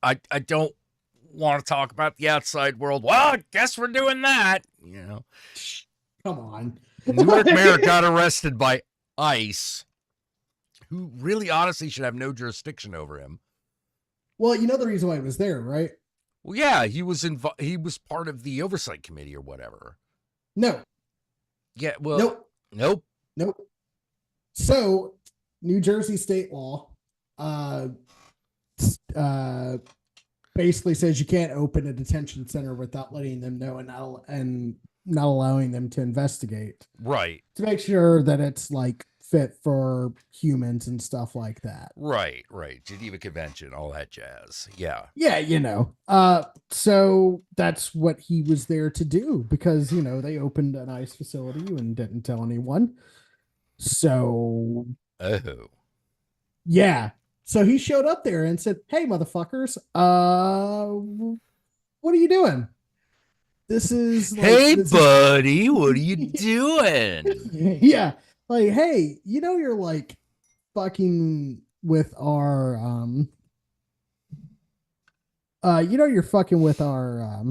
I don't want to talk about the outside world. Well, I guess we're doing that. Come on. New York mayor got arrested by ICE, who really honestly should have no jurisdiction over him. Well, you know the reason why he was there, right? Well, yeah, he was part of the oversight committee or whatever. No. Yeah, well, nope. So, New Jersey state law basically says you can't open a detention center without letting them know and not allowing them to investigate. Right. To make sure that it's like fit for humans and stuff like that. Right. Geneva Convention, all that jazz. Yeah. Yeah, so that's what he was there to do because, they opened an ICE facility and didn't tell anyone. So, yeah. So he showed up there and said, "Hey, motherfuckers, what are you doing? This is hey, buddy, what are you doing?" Yeah, like, hey, you're like fucking with our you're fucking with our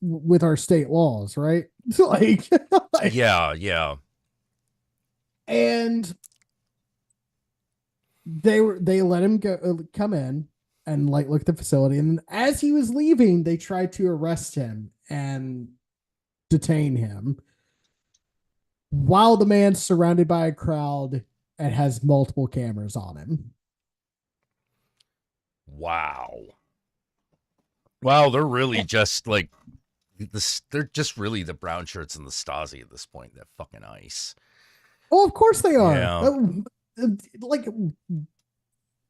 with our state laws, right? like yeah. And they let him go come in and like look at the facility, and as he was leaving they tried to arrest him and detain him while the man's surrounded by a crowd and has multiple cameras on him. Wow, they're really just like this. They're just really the brown shirts and the Stasi at this point. That fucking ICE. Oh, of course they are. Yeah. Like,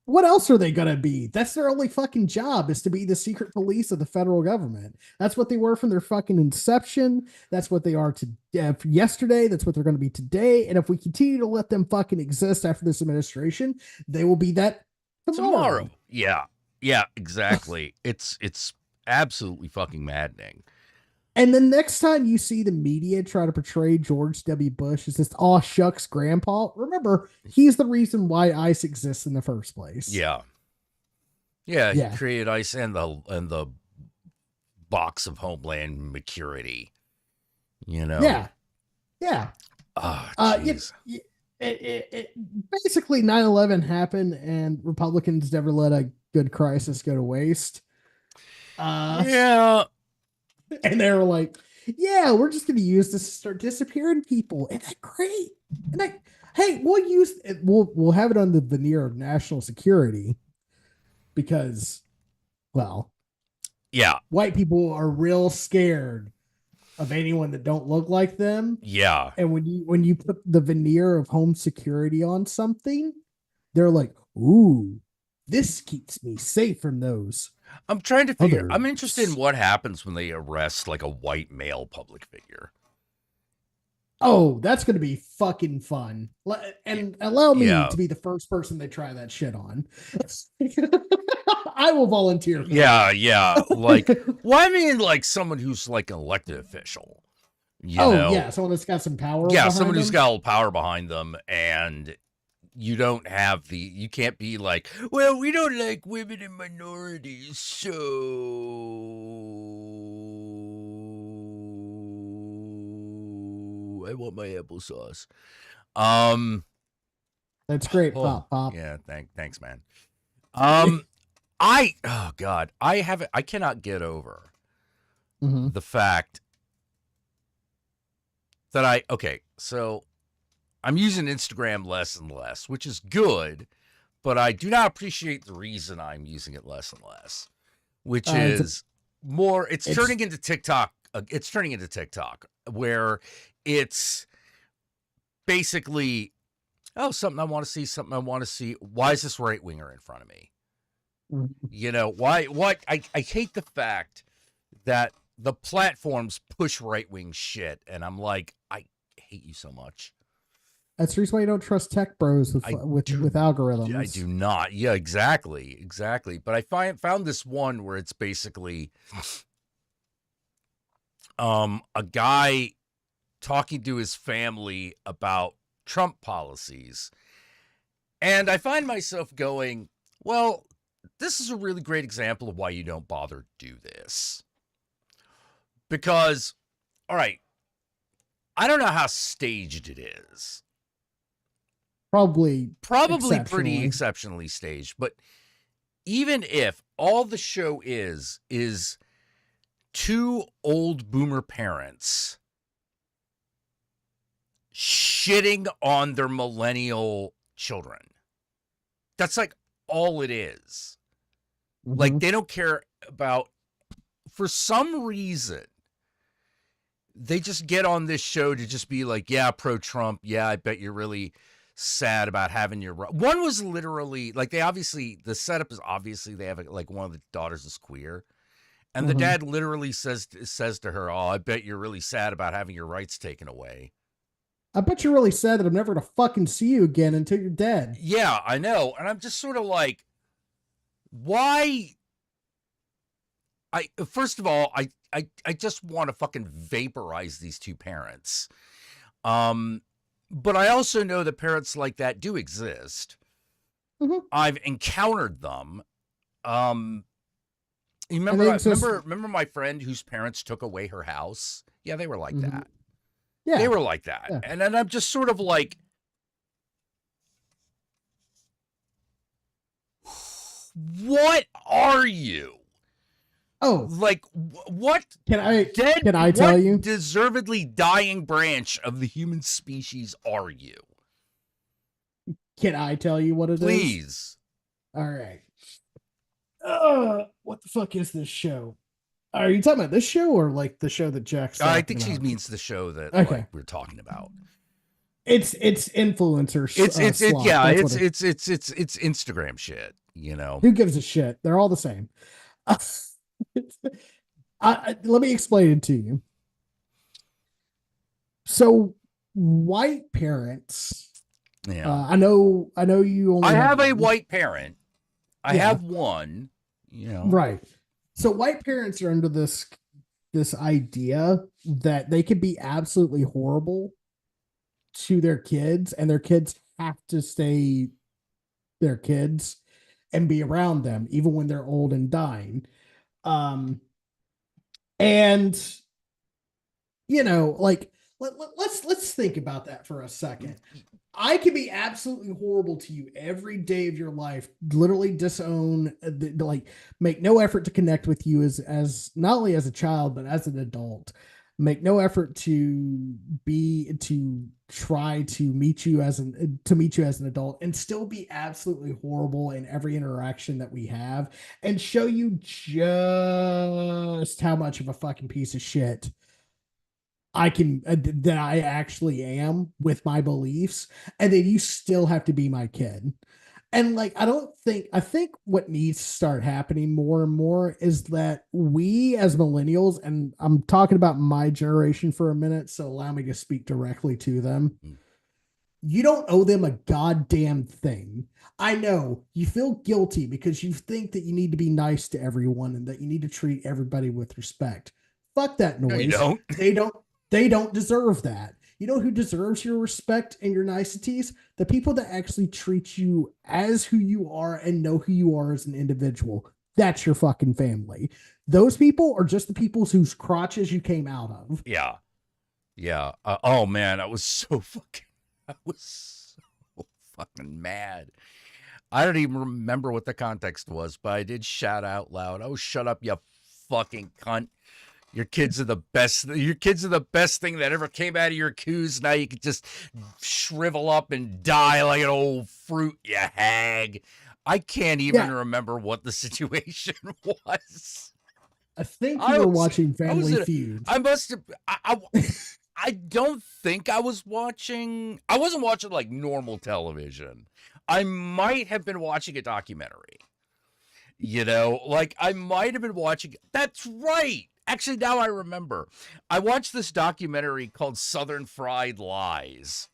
what else are they gonna be? That's their only fucking job, is to be the secret police of the federal government. That's what they were from their fucking inception. That's what they are yesterday. That's what they're going to be today. And if we continue to let them fucking exist after this administration, they will be that tomorrow. Yeah, exactly. it's absolutely fucking maddening. And the next time you see the media try to portray George W. Bush as this aw shucks grandpa, remember, he's the reason why ICE exists in the first place. Yeah. He created ICE and the box of Homeland Security. Yeah. Oh, basically 9/11 happened and Republicans never let a good crisis go to waste. Yeah. And they were like, yeah, we're just going to use this to start disappearing people. Isn't that great? Hey, we'll have it on the veneer of national security because, well, yeah, white people are real scared of anyone that don't look like them. Yeah. And when you put the veneer of home security on something, they're like, ooh, this keeps me safe from those. I'm trying to figure. I'm interested in what happens when they arrest like a white male public figure. Oh, that's going to be fucking fun. And allow me to be the first person they try that shit on. I will volunteer. Yeah. Like, well, I mean, like someone who's like an elected official. Yeah, someone that's got some power. Yeah, someone who's got a little power behind them, and you can't be like, well, we don't like women and minorities, so I want my applesauce. That's great, Pop. Yeah, thanks, man. I cannot get over the fact that so I'm using Instagram less and less, which is good, but I do not appreciate the reason I'm using it less and less, which is more, it's turning into TikTok. It's turning into TikTok where it's basically, something I want to see. Why is this right winger in front of me? I hate the fact that the platforms push right wing shit, and I'm like, I hate you so much. That's the reason why you don't trust tech bros with algorithms. I do not. Yeah, exactly. But I found this one where it's basically a guy talking to his family about Trump policies. And I find myself going, well, this is a really great example of why you don't bother to do this. Because, all right, I don't know how staged it is. Probably Pretty exceptionally. exceptionally staged. But even if all the show is two old boomer parents shitting on their millennial children, that's like all it is. Like, they don't care about, for some reason, they just get on this show to just be like, yeah, pro-Trump. Yeah, I bet you're really sad about having your... One was literally, like, they obviously, the setup is obviously they have, like, one of the daughters is queer. And the dad literally says to her, oh, I bet you're really sad about having your rights taken away. I bet you're really sad that I'm never going to fucking see you again until you're dead. Yeah, I know. And I'm just sort of like, why? First of all, I just want to fucking vaporize these two parents. But I also know that parents like that do exist. I've encountered them. You remember my friend whose parents took away her house? Yeah, they were like that. Yeah. They were like that. Yeah. And then I'm just sort of like, what are you? Oh, like what? Can I tell you? Deservedly dying branch of the human species are you? Can I tell you what it is? Please. All right. What the fuck is this show? Are you talking about this show or like the show that Jack's I think she means the show that like, we're talking about. It's influencers. It's Instagram shit, you know. Who gives a shit? They're all the same. Let me explain it to you. So white parents, I know you only I have a white parent. I have one, you know. Right. So white parents are under this idea that they could be absolutely horrible to their kids, and their kids have to stay their kids and be around them even when they're old and dying. And you know, like let's think about that for a second. I can be absolutely horrible to you every day of your life, literally disown, like make no effort to connect with you as not only as a child, but as an adult, make no effort to try to meet you as an adult, and still be absolutely horrible in every interaction that we have, and show you just how much of a fucking piece of shit that I actually am with my beliefs, and then you still have to be my kid. And like, I think what needs to start happening more and more is that we as millennials, and I'm talking about my generation for a minute, so allow me to speak directly to them. You don't owe them a goddamn thing. I know you feel guilty because you think that you need to be nice to everyone and that you need to treat everybody with respect. Fuck that noise. No, you don't. They don't deserve that. You know who deserves your respect and your niceties? The people that actually treat you as who you are and know who you are as an individual. That's your fucking family. Those people are just the people whose crotches you came out of. Yeah. Yeah. Oh man, I was so fucking mad. I don't even remember what the context was, but I did shout out loud, "Oh, shut up, you fucking cunt. Your kids are the best. Your kids are the best thing that ever came out of your coos. Now you can just shrivel up and die like an old fruit, you hag." I can't even remember what the situation was. I think you were watching Family Feud. I must have. I don't think I was watching. I wasn't watching like normal television. I might have been watching a documentary. You know, like I might have been watching. That's right. Actually, now I remember. I watched this documentary called Southern Fried Lies.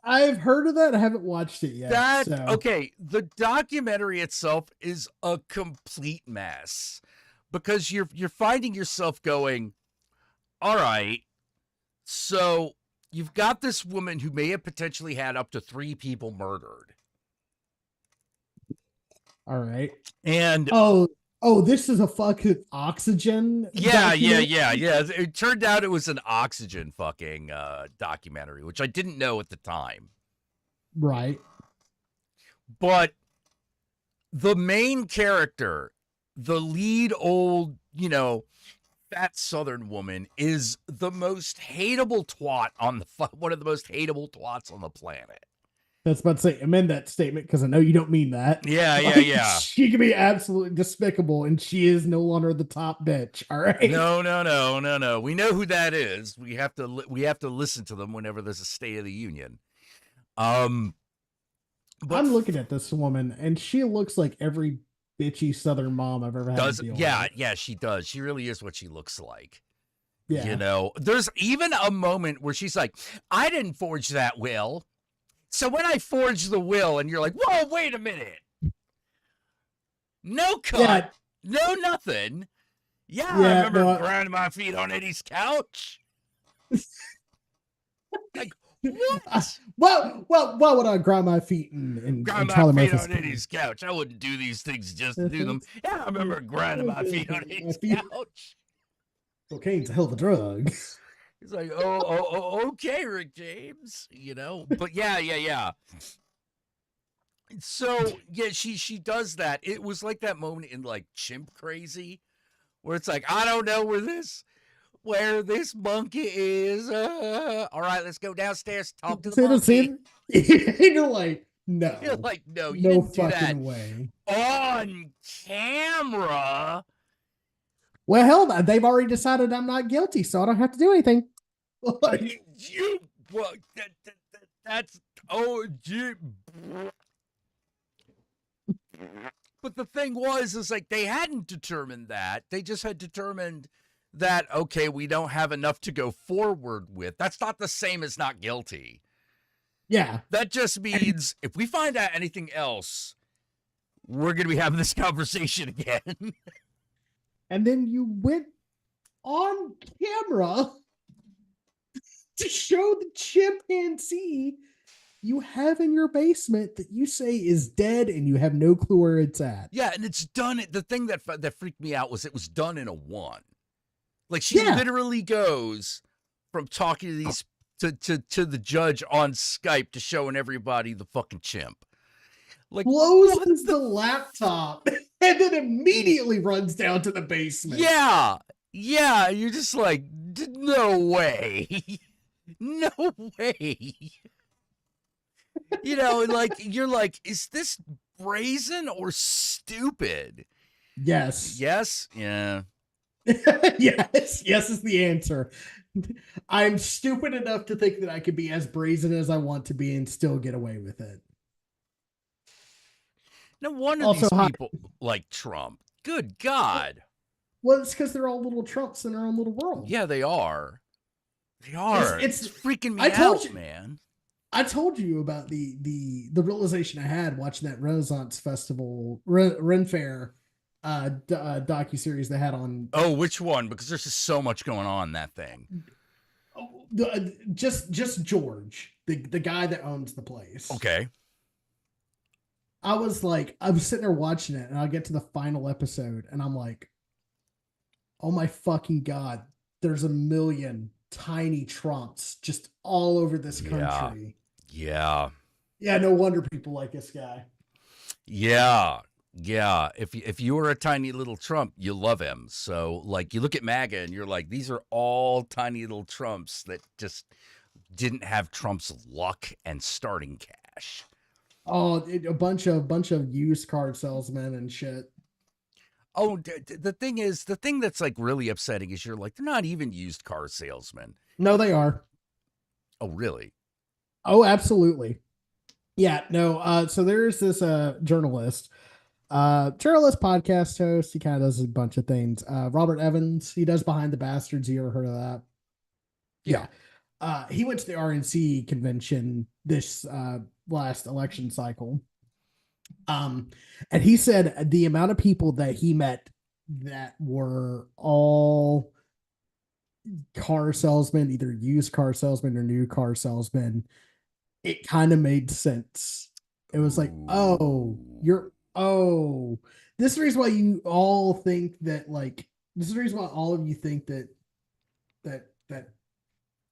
I've heard of that. I haven't watched it yet. Okay, the documentary itself is a complete mess because you're finding yourself going, all right, so you've got this woman who may have potentially had up to 3 people murdered. All right. And Oh, this is a fucking oxygen documentary. yeah. It turned out it was an oxygen fucking documentary, which I didn't know at the time. Right. But the main character, the lead old, fat Southern woman, is the most hateable twat on one of the most hateable twats on the planet. That's about to say amend that statement because I know you don't mean that. Yeah. She can be absolutely despicable, and she is no longer the top bitch. All right. No. We know who that is. We have to listen to them whenever there's a State of the Union. But I'm looking at this woman, and she looks like every bitchy Southern mom I've ever had to deal with. Yeah, she does. She really is what she looks like. Yeah. There's even a moment where she's like, I didn't forge that will. So when I forged the will, and you're like, whoa, wait a minute. No cut. Yeah. No nothing. Yeah, I remember grinding my feet on Eddie's couch. Like, what? Well, why would I grind my feet and grind my feet on Eddie's couch? I wouldn't do these things just to do them. Yeah, I remember grinding my feet on Eddie's couch. Cocaine's a hell of a drug. He's like, oh, okay, Rick James, But yeah. So yeah, she does that. It was like that moment in like Chimp Crazy, where it's like, I don't know where this monkey is. All right, let's go downstairs, talk to the monkey. You're like, no. You're like, no, you didn't do that way. On camera. Well, hell, they've already decided I'm not guilty, so I don't have to do anything. That's But the thing is like they hadn't determined that. They just had determined that, okay, we don't have enough to go forward with. That's not the same as not guilty. Yeah. That just means if we find out anything else, we're going to be having this conversation again. And then you went on camera to show the chimpanzee you have in your basement that you say is dead and you have no clue where it's at. Yeah, and it's done. The thing that freaked me out was it was done in a one. Like she literally goes from talking to these to the judge on Skype to showing everybody the fucking chimp. Like closes the laptop and then immediately runs down to the basement. Yeah. You're just like, no way. No way. Like you're like, is this brazen or stupid? Yes. Yeah. Yes is the answer. I'm stupid enough to think that I could be as brazen as I want to be and still get away with it. No wonder these people like Trump. Good God. Well, it's because they're all little Trumps in their own little world. Yeah, they are. It's freaking me out, man. I told you about the realization I had watching that Renaissance Festival, Ren Fair docuseries they had on. Oh, which one? Because there's just so much going on in that thing. Just George, the guy that owns the place. Okay. I was sitting there watching it, and I get to the final episode, and I'm like, oh my fucking God, there's a million tiny Trumps just all over this country. Yeah. No wonder people like this guy. Yeah. If you were a tiny little Trump, you love him. So like you look at MAGA and you're like, these are all tiny little Trumps that just didn't have Trump's luck and starting cash. Oh, a bunch of used car salesmen and shit. Oh, the thing that's like really upsetting is you're like, they're not even used car salesmen. No, they are. Oh, really? Oh, absolutely. Yeah, no. So there's this journalist podcast host. He kind of does a bunch of things. Robert Evans, he does Behind the Bastards. You ever heard of that? Yeah. He went to the RNC convention this last election cycle. And he said the amount of people that he met that were all car salesmen, either used car salesmen or new car salesmen, it kind of made sense. It was like, oh, Oh, this is the reason why you all think that like this is the reason why all of you think that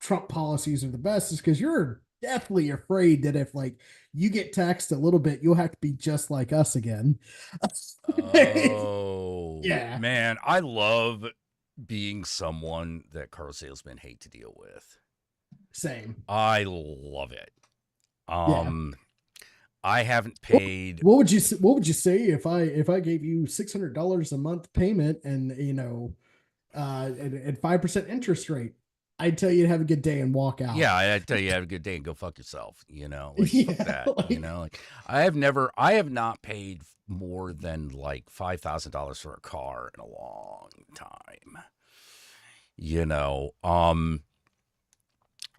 Trump policies are the best is because you're deathly afraid that if like you get taxed a little bit, you'll have to be just like us again. Oh, Yeah, man, I love being someone that car salesmen hate to deal with. same. I love it. Yeah. I haven't What, paid. what would you say if I gave you $600 a month payment and and 5% interest rate? I'd tell you to have a good day and walk out. Yeah, I tell you, have a good day and go fuck yourself. Like fuck Yeah, that. Like I have not paid more than like $5,000 for a car in a long time. You know, I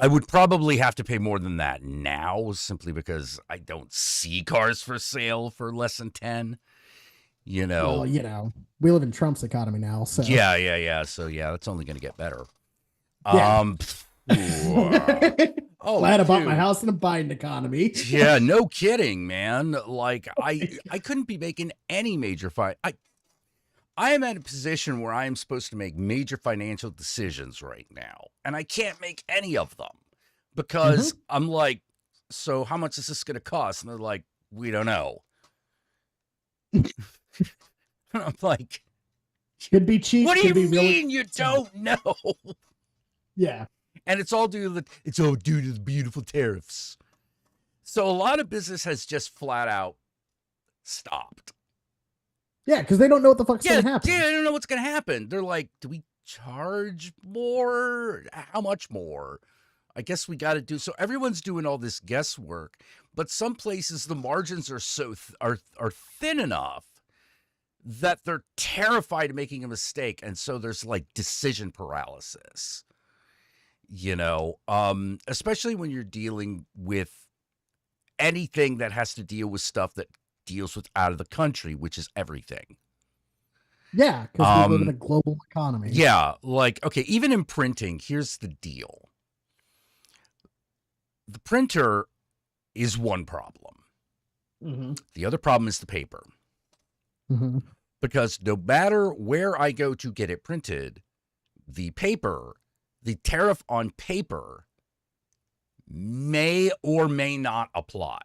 would probably have to pay more than that now, simply because I don't see cars for sale for less than 10. well, we live in Trump's economy now, so Yeah. So yeah, that's only going to get better. yeah. Oh, Glad I bought my dude. house in a Biden economy. Yeah, no kidding, man. Like I couldn't be making any major I am at a position where I am supposed to make major financial decisions right now, and I can't make any of them because I'm like, so how much is this going to cost? And they're like, we don't know. And I'm like, Could be cheap. what do Could you be mean really you don't know? yeah. And it's all due to the beautiful tariffs. So a lot of business has just flat out stopped. Yeah, because they don't know what the fuck's gonna happen. Yeah, I don't know what's gonna happen. They're like, do we charge more? How much more? I guess we got to do so. Everyone's doing all this guesswork, but some places the margins are are thin enough that they're terrified of making a mistake, and so there's like decision paralysis. Especially when you're dealing with anything that has to deal with stuff that deals with out of the country, which is everything. Yeah, because we live in a global economy. Yeah, like, okay, even in printing, here's the deal. The printer is one problem. The other problem is the paper. Because no matter where I go to get it printed, the tariff on paper may or may not apply.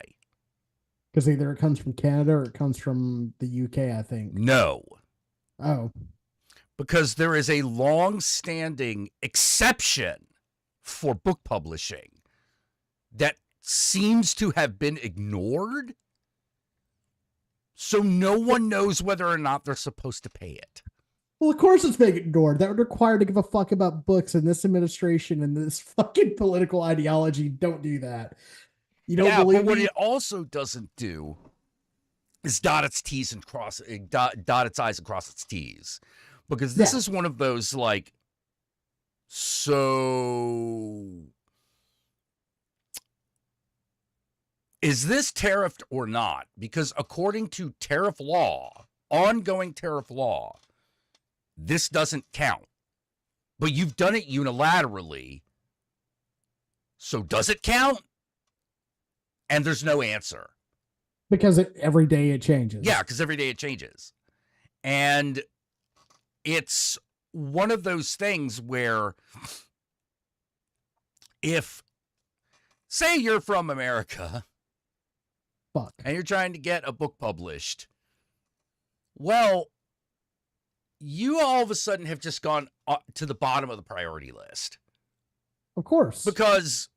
Because either it comes from Canada or it comes from the UK, I think. No. Oh. Because there is a long-standing exception for book publishing that seems to have been ignored. So no one knows whether or not they're supposed to pay it. Well, of course it's being ignored. That would require to give a fuck about books, and this administration and this fucking political ideology don't do that. You don't believe but what me? it also doesn't do is dot its I's and cross its T's. Because this is one of those, like, so is this tariffed or not? Because according to tariff law, ongoing tariff law, this doesn't count. But you've done it unilaterally. So does it count? And there's no answer. Because every day it changes. Yeah, because every day it changes. And it's one of those things where if, say you're from America, and you're trying to get a book published, well, you all of a sudden have just gone to the bottom of the priority list. Of course. Because,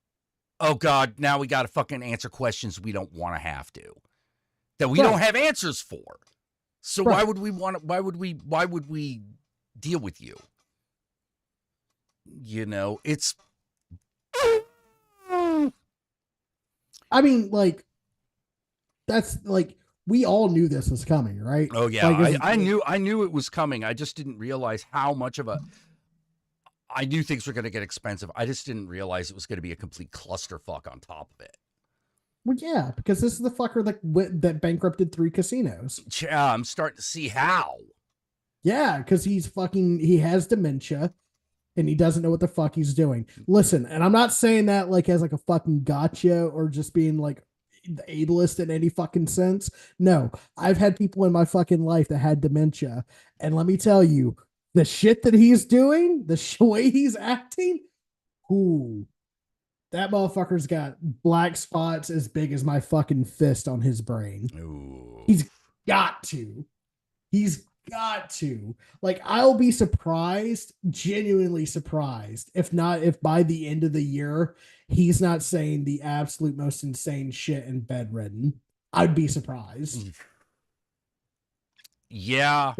oh God, now we got to fucking answer questions we don't want to have to, that we don't have answers for. So why would we deal with you? It's, I mean, like, that's like, we all knew this was coming, right? Oh yeah, like, I knew it was coming. I just didn't realize how much of I knew things were going to get expensive. I just didn't realize it was going to be a complete clusterfuck on top of it. Well, yeah, because this is the fucker that bankrupted 3 casinos. Yeah, I'm starting to see how. Yeah, because he has dementia and he doesn't know what the fuck he's doing. Listen, and I'm not saying that like as like a fucking gotcha or just being like, the ableist in any fucking sense. No, I've had people in my fucking life that had dementia, and let me tell you, the shit that he's doing, the way he's acting, ooh, that motherfucker's got black spots as big as my fucking fist on his brain. Ooh. He's got to. He's got to. Like, I'll be surprised, genuinely surprised, if by the end of the year, he's not saying the absolute most insane shit and bedridden. I'd be surprised. Yeah.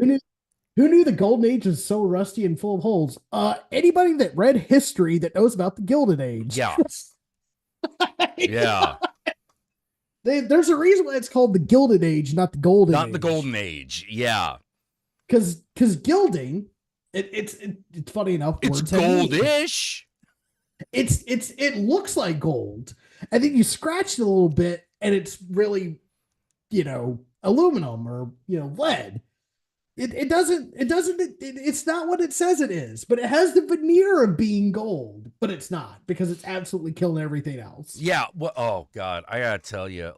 Who knew the golden age was so rusty and full of holes? Anybody that read history that knows about the Gilded Age. Yeah. Yeah. There's a reason why it's called the Gilded Age, not the Golden Age. Not the Golden Age. Yeah. Because gilding, it's funny enough. It's goldish. It looks like gold, and then you scratch it a little bit, and it's really, aluminum or lead. It's not what it says it is, but it has the veneer of being gold, but it's not, because it's absolutely killing everything else. Yeah. Well, oh God, I gotta tell you,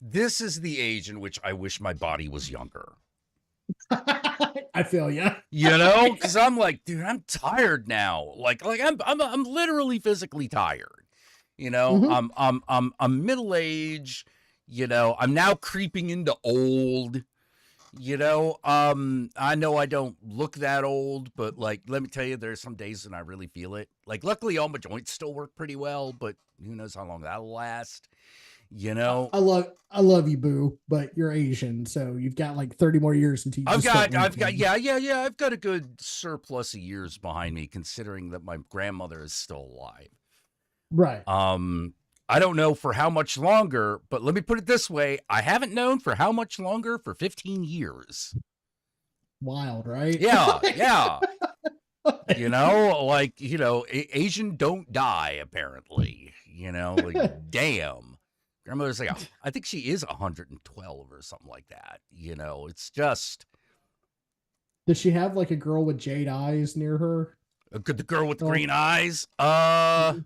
this is the age in which I wish my body was younger. I feel ya. Because I'm like, dude, I'm tired now. Like I'm literally physically tired. Mm-hmm. I'm middle age. I'm now creeping into old. I know I don't look that old, but like, let me tell you, there's some days when I really feel it. Like, luckily, all my joints still work pretty well, but who knows how long that'll last. I love you, boo, but you're Asian, so you've got like 30 more years until you I've got a good surplus of years behind me, considering that my grandmother is still alive. Right. I don't know for how much longer, but let me put it this way. I haven't known for how much longer for 15 years. Wild, right? Yeah, yeah. Asian don't die, apparently. Damn. Grandmother's like, I think she is 112 or something like that. It's just. Does she have like a girl with jade eyes near her? The girl with green eyes? No.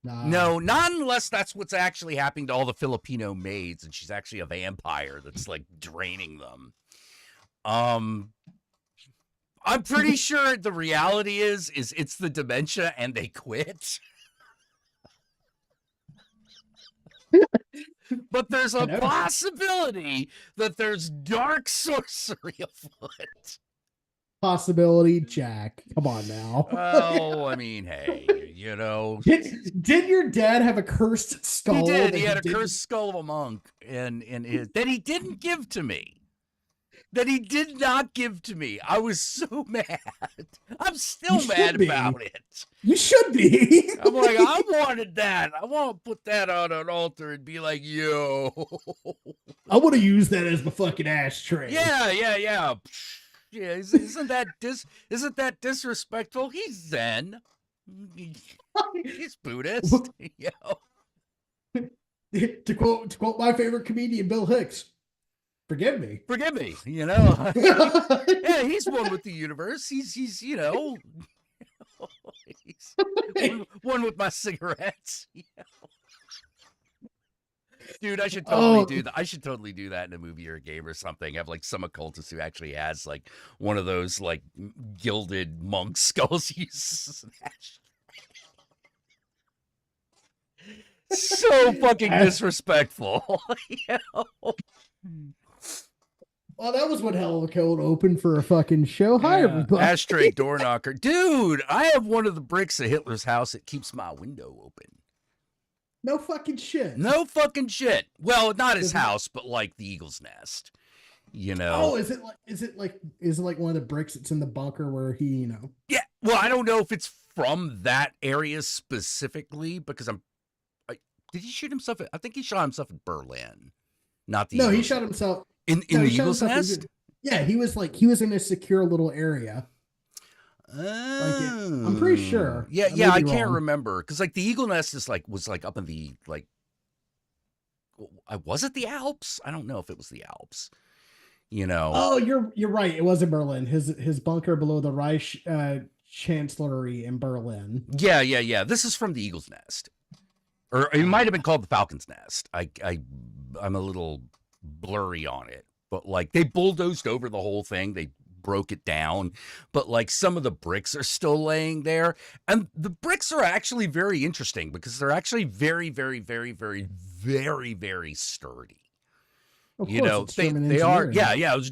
No, not unless that's what's actually happening to all the Filipino maids, and she's actually a vampire that's like draining them. I'm pretty sure the reality is it's the dementia and they quit. But there's a possibility that there's dark sorcery afoot. Possibility, Jack. Come on now. Oh, I mean, hey, Did your dad have a cursed skull? He did. He had a cursed skull of a monk, and that he didn't give to me. That he did not give to me. I was so mad. I'm still mad about it. You should be. I'm like, I wanted that. I want to put that on an altar and be like, yo. I want to use that as my fucking ashtray. Yeah. Yeah, isn't that disrespectful? He's Zen. He's Buddhist. To quote my favorite comedian, Bill Hicks. Forgive me. Yeah, he's one with the universe. He's he's one with my cigarettes. Dude, I should totally do that. I should totally do that in a movie or a game or something. Have like some occultist who actually has like one of those like gilded monk skulls he uses. So fucking disrespectful. Well, that was one hell of a cold open for a fucking show. Hi, everybody. Ashtray door knocker. Dude, I have one of the bricks at Hitler's house that keeps my window open. No fucking shit. No fucking shit. Well, not his house, but like the Eagle's Nest. Oh, is it like one of the bricks that's in the bunker where he, Yeah. Well, I don't know if it's from that area specifically, because did he shoot himself? I think he shot himself in Berlin. Not the he shot himself in the Eagle's Nest. Yeah, he was in a secure little area. I'm pretty sure. Yeah, I can't remember, because like the Eagle Nest was like up in the was it the Alps? I don't know if it was the Alps. Oh, you're right. It was in Berlin. His bunker below the Reich chancellery in Berlin. Yeah. This is from the Eagle's Nest, or it might have been called the Falcon's Nest. I'm a little blurry on it, but like they bulldozed over the whole thing. They broke it down, but like some of the bricks are still laying there, and the bricks are actually very interesting because they're actually very, very, very, very, very, very sturdy. Of course, it's German They are, engineering. yeah. It was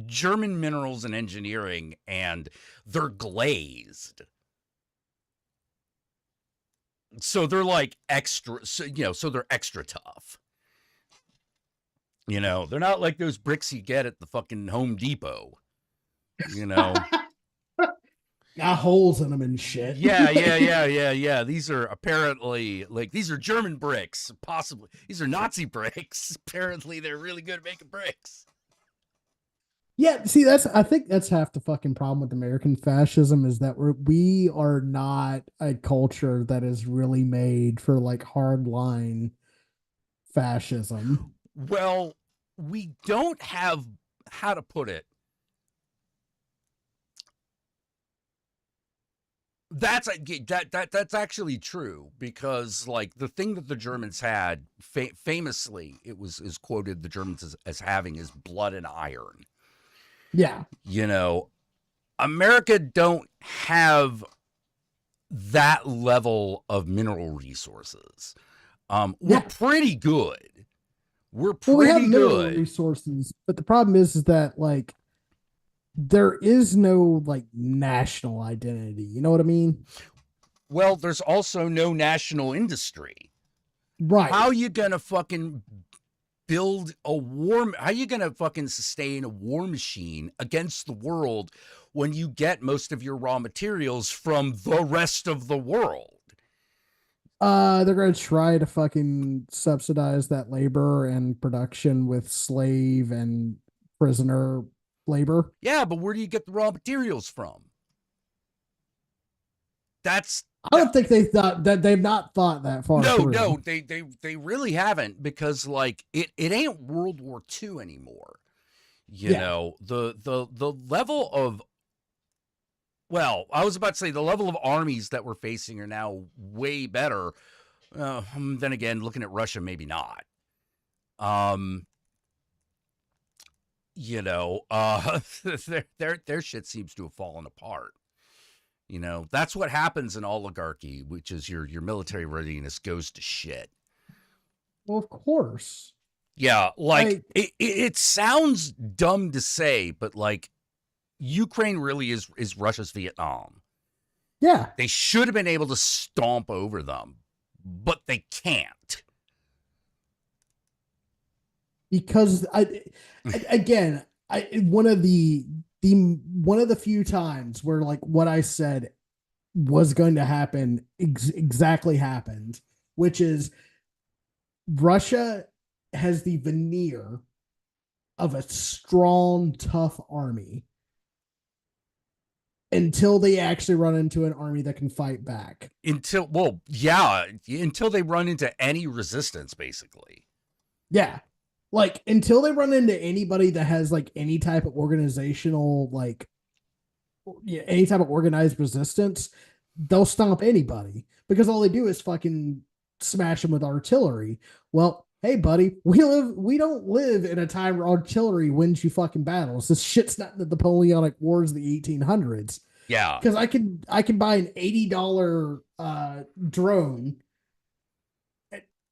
German minerals and engineering, and they're glazed, so they're like extra. So they're extra tough. They're not like those bricks you get at the fucking Home Depot. Got holes in them and shit. Yeah. These are apparently these are German bricks, possibly. These are Nazi bricks. Apparently, they're really good at making bricks. Yeah, see, I think that's half the fucking problem with American fascism is that we are not a culture that is really made for like hardline fascism. Well, we don't have, how to put it. That's actually true, because like the thing that the Germans had famously, is quoted the Germans as having is blood and iron. Yeah. America don't have that level of mineral resources. We're pretty good. We're pretty we have mineral good. resources, but the problem is that like there is no like national identity. You know what I mean? Well, there's also no national industry. Right. How you gonna fucking build a war? How you gonna fucking sustain a war machine against the world when you get most of your raw materials from the rest of the world? They're gonna try to fucking subsidize that labor and production with slave and prisoner labor. Yeah, but where do you get the raw materials from? I don't think they thought that. They've not thought that far. No, they really haven't, because like it ain't World War II anymore. The level of, well, I was about to say the level of armies that we're facing are now way better. Then again, looking at Russia, maybe not. Their shit seems to have fallen apart. That's what happens in oligarchy, which is your military readiness goes to shit. Well, of course. Yeah, it sounds dumb to say, but like Ukraine really is Russia's Vietnam. Yeah. They should have been able to stomp over them, but they can't. Because one of the few times where like what I said was going to happen exactly happened, which is Russia has the veneer of a strong, tough army until they actually run into an army that can fight back. Until they run into any resistance, basically. Yeah. Like until they run into anybody that has like any type of organizational, like any type of organized resistance, they'll stomp anybody because all they do is fucking smash them with artillery. Well, hey buddy, we don't live in a time where artillery wins you fucking battles. This shit's not the Napoleonic Wars of the 1800s. Yeah. Because I can buy an $80 drone,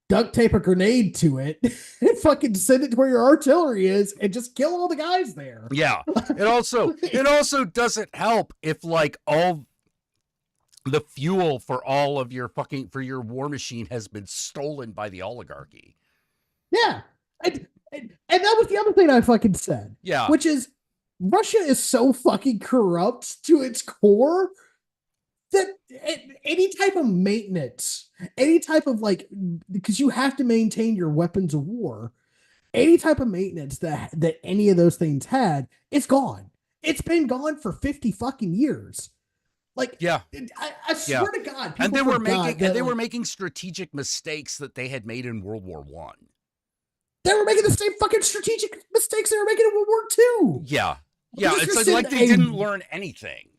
duct tape a grenade to it, and fucking send it to where your artillery is, and just kill all the guys there. Yeah. It also doesn't help if like all the fuel for all of your your war machine has been stolen by the oligarchy. Yeah. And that was the other thing I fucking said. Yeah. Which is Russia is so fucking corrupt to its core that any type of maintenance, any type of like, because you have to maintain your weapons of war, any type of maintenance that any of those things had, it's gone. It's been gone for 50 fucking years. Like, yeah, I swear to God, and they were making strategic mistakes that they had made in World War I. They were making the same fucking strategic mistakes they were making in World War II. Yeah. Yeah, it's like they didn't learn anything.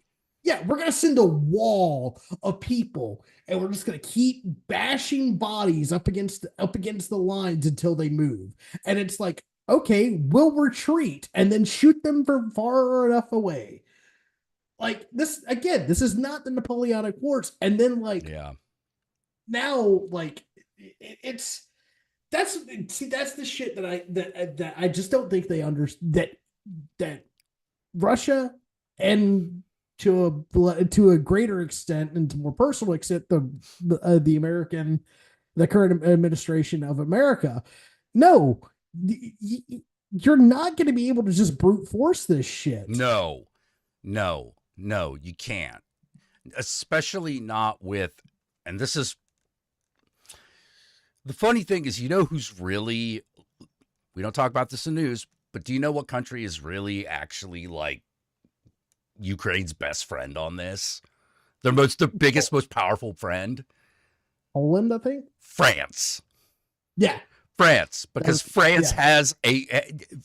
Yeah, we're gonna send a wall of people, and we're just gonna keep bashing bodies up against the lines until they move. And it's like, okay, we'll retreat and then shoot them from far enough away. Like this again, this is not the Napoleonic Wars. And then like Yeah. now, like it's that's see that's the shit that I just don't think they understand that Russia and to a greater extent and to more personal extent the American the current administration of America. No, you're not going to be able to just brute force this shit. No, no, you can't. Especially not with, and this is the funny thing is, who's really, we don't talk about this in news, but do you know what country is really actually like Ukraine's best friend on this? The biggest, most powerful friend? Poland, I think. France. Yeah. France, because France yeah. has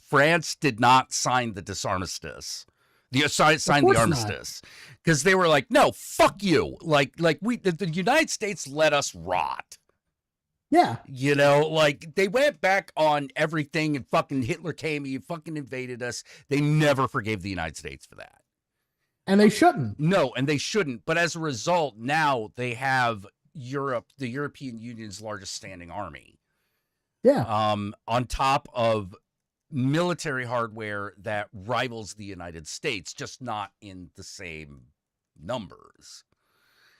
France did not sign the disarmistice. Sign the armistice because they were like, no, fuck you. Like the United States let us rot. Yeah. Like they went back on everything and fucking Hitler came, he fucking invaded us. They never forgave the United States for that. And they shouldn't. No, and they shouldn't. But as a result, now they have the European Union's largest standing army. Yeah. On top of military hardware that rivals the United States, just not in the same numbers.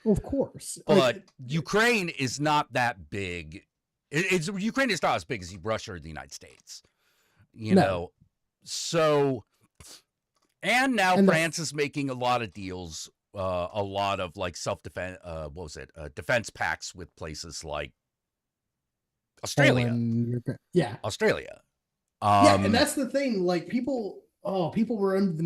Of course. But Ukraine is not that big. Ukraine is not as big as Russia or the United States. You know. So, and now France is making a lot of deals, a lot of like self-defense, defense pacts with places like Australia. Yeah. Australia. Yeah, and that's the thing. Like people were under the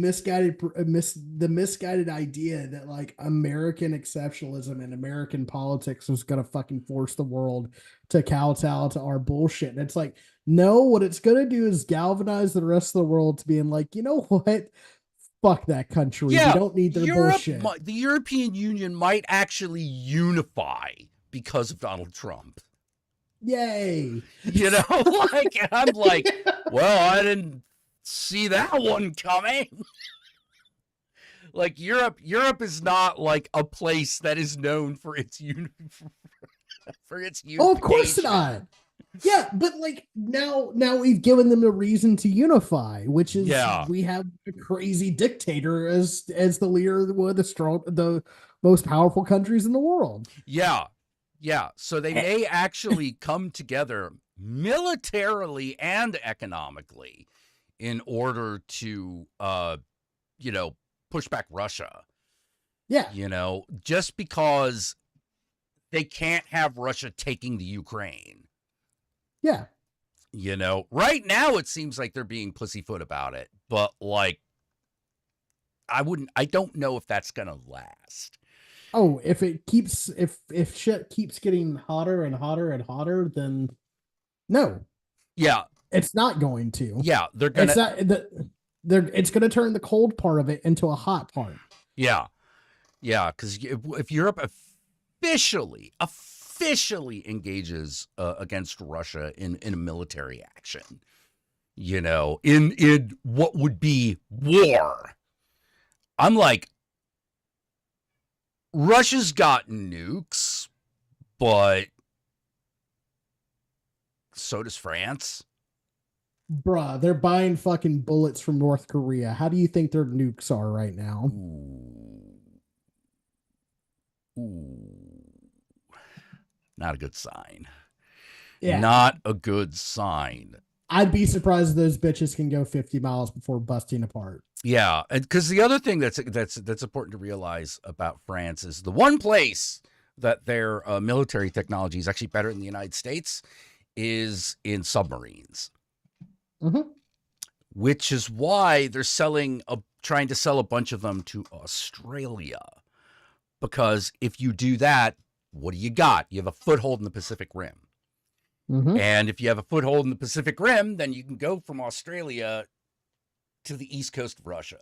misguided idea that like American exceptionalism and American politics was gonna fucking force the world to kowtow to our bullshit. And it's like, no, what it's gonna do is galvanize the rest of the world to being like, you know what? Fuck that country. Yeah, we don't need their bullshit. The European Union might actually unify because of Donald Trump. Yay. Like, I'm like, well, I didn't see that one coming. Like Europe is not like a place that is known for its for its unification. Oh, of course not. Yeah, but like now we've given them a reason to unify, which is we have a crazy dictator as the leader of the most powerful countries in the world. Yeah. Yeah, so they may actually come together militarily and economically in order to, push back Russia. Yeah. Just because they can't have Russia taking the Ukraine. Yeah. Right now it seems like they're being pussyfoot about it, but like, I don't know if that's going to last. Oh, if shit keeps getting hotter and hotter and hotter, then no. Yeah. It's not going to. Yeah, they're going to it's going to turn the cold part of it into a hot part. Yeah. Yeah, cuz if Europe officially engages against Russia in a military action, in what would be war. I'm like, Russia's got nukes, but so does France. Bruh, they're buying fucking bullets from North Korea. How do you think their nukes are right now? Ooh. Not a good sign. Yeah. Not a good sign. I'd be surprised if those bitches can go 50 miles before busting apart. Yeah, and because the other thing that's important to realize about France is the one place that their military technology is actually better than the United States is in submarines, which is why they're trying to sell a bunch of them to Australia. Because if you do that, what do you got? You have a foothold in the Pacific Rim. And if you have a foothold in the Pacific Rim, then you can go from Australia to the east coast of Russia.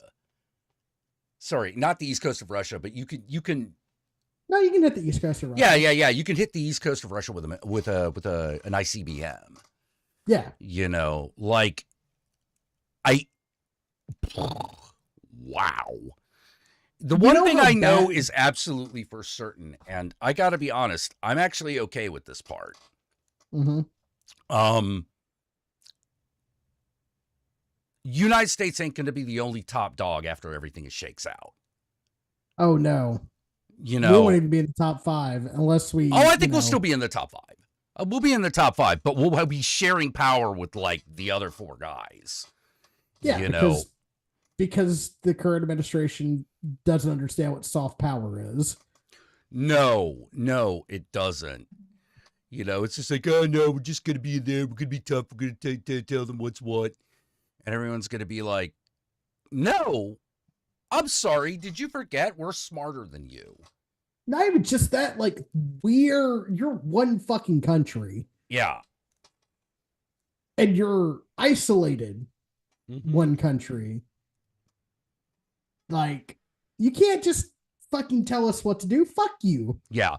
sorry, not the east coast of Russia, but you can No, you can hit the East Coast of Russia. yeah, you can hit the east coast of Russia with an ICBM. Yeah. You know, like I wow. The You one know thing how I know bad- is absolutely for certain, and I got to be honest, I'm actually okay with this part. Mhm. United States ain't going to be the only top dog after everything shakes out. Oh no. You We won't know, even be in the top 5 unless we, oh, I you think we'll know. still be in the top 5. We'll be in the top 5, but we'll be sharing power with like the other 4 guys. Yeah, You know, because the current administration doesn't understand what soft power is. no, it doesn't. You know, it's just like, oh no, we're just gonna be there. We're gonna be tough. We're gonna tell them what's what, and everyone's gonna be like, no, I'm sorry. Did you forget we're smarter than you? Not even just that, like you're one fucking country Yeah. and you're isolated one country. Like you can't just fucking tell us what to do. Fuck you. Yeah.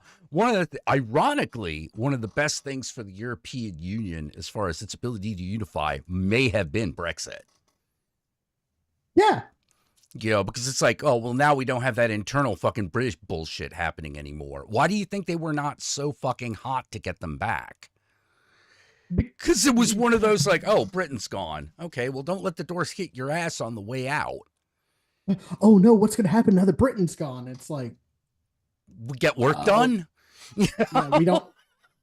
Ironically, one of the best things for the European Union as far as its ability to unify may have been Brexit. Yeah. You know, because it's like, oh, well, now we don't have that internal fucking British bullshit happening anymore. Why do you think they were not so fucking hot to get them back? Because it was one of those like, oh, Britain's gone. Okay, well, don't let the doors hit your ass on the way out. Oh no, what's gonna happen now that Britain's gone? It's like We get work done. Yeah,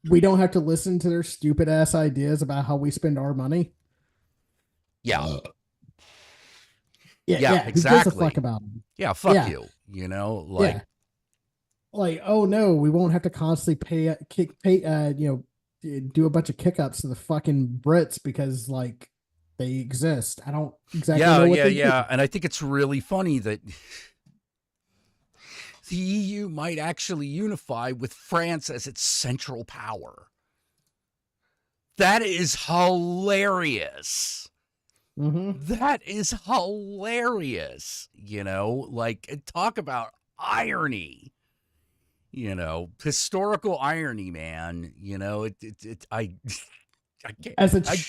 we don't have to listen to their stupid ass ideas about how we spend our money. Yeah. Yeah. Who gives a fuck about them? Yeah, fuck Yeah. you. You know, like, Yeah. Like, oh no, we won't have to constantly do a bunch of kick ups to the fucking Brits because like they exist. I don't exactly know what they do. And I think it's really funny that the EU might actually unify with France as its central power. That is hilarious. That is hilarious. You know, like, talk about irony. You know, historical irony, man. You know, I can't,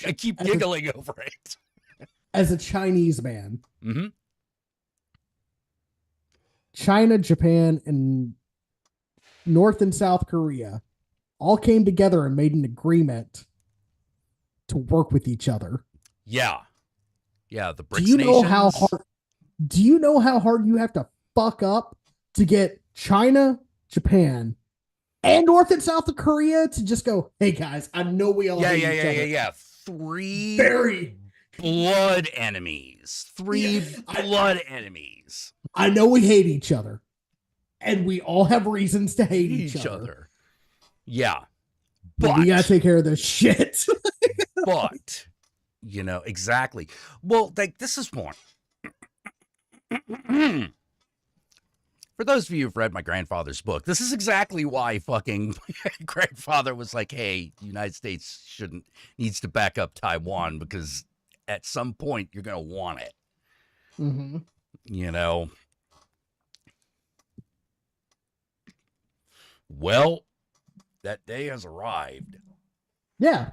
I keep giggling over it. As a Chinese man, Mm-hmm. China, Japan, and North and South Korea all came together and made an agreement to work with each other. Yeah. Yeah, the BRICS Do you know nations. how hard? Do you know how hard you have to fuck up to get China, Japan, and North and South Korea to just go, hey guys, I know we all hate each other. Yeah. 3 Very blood enemies. 3 blood enemies. I know we hate each other. And we all have reasons to hate each other. Yeah. But we gotta take care of this shit. But, you know, exactly. Well, like, this is one. For those of you who've read my grandfather's book, this is exactly why fucking grandfather was like, hey, the United States needs to back up Taiwan because at some point you're going to want it. Mm-hmm. You know? Well, that day has arrived. Yeah.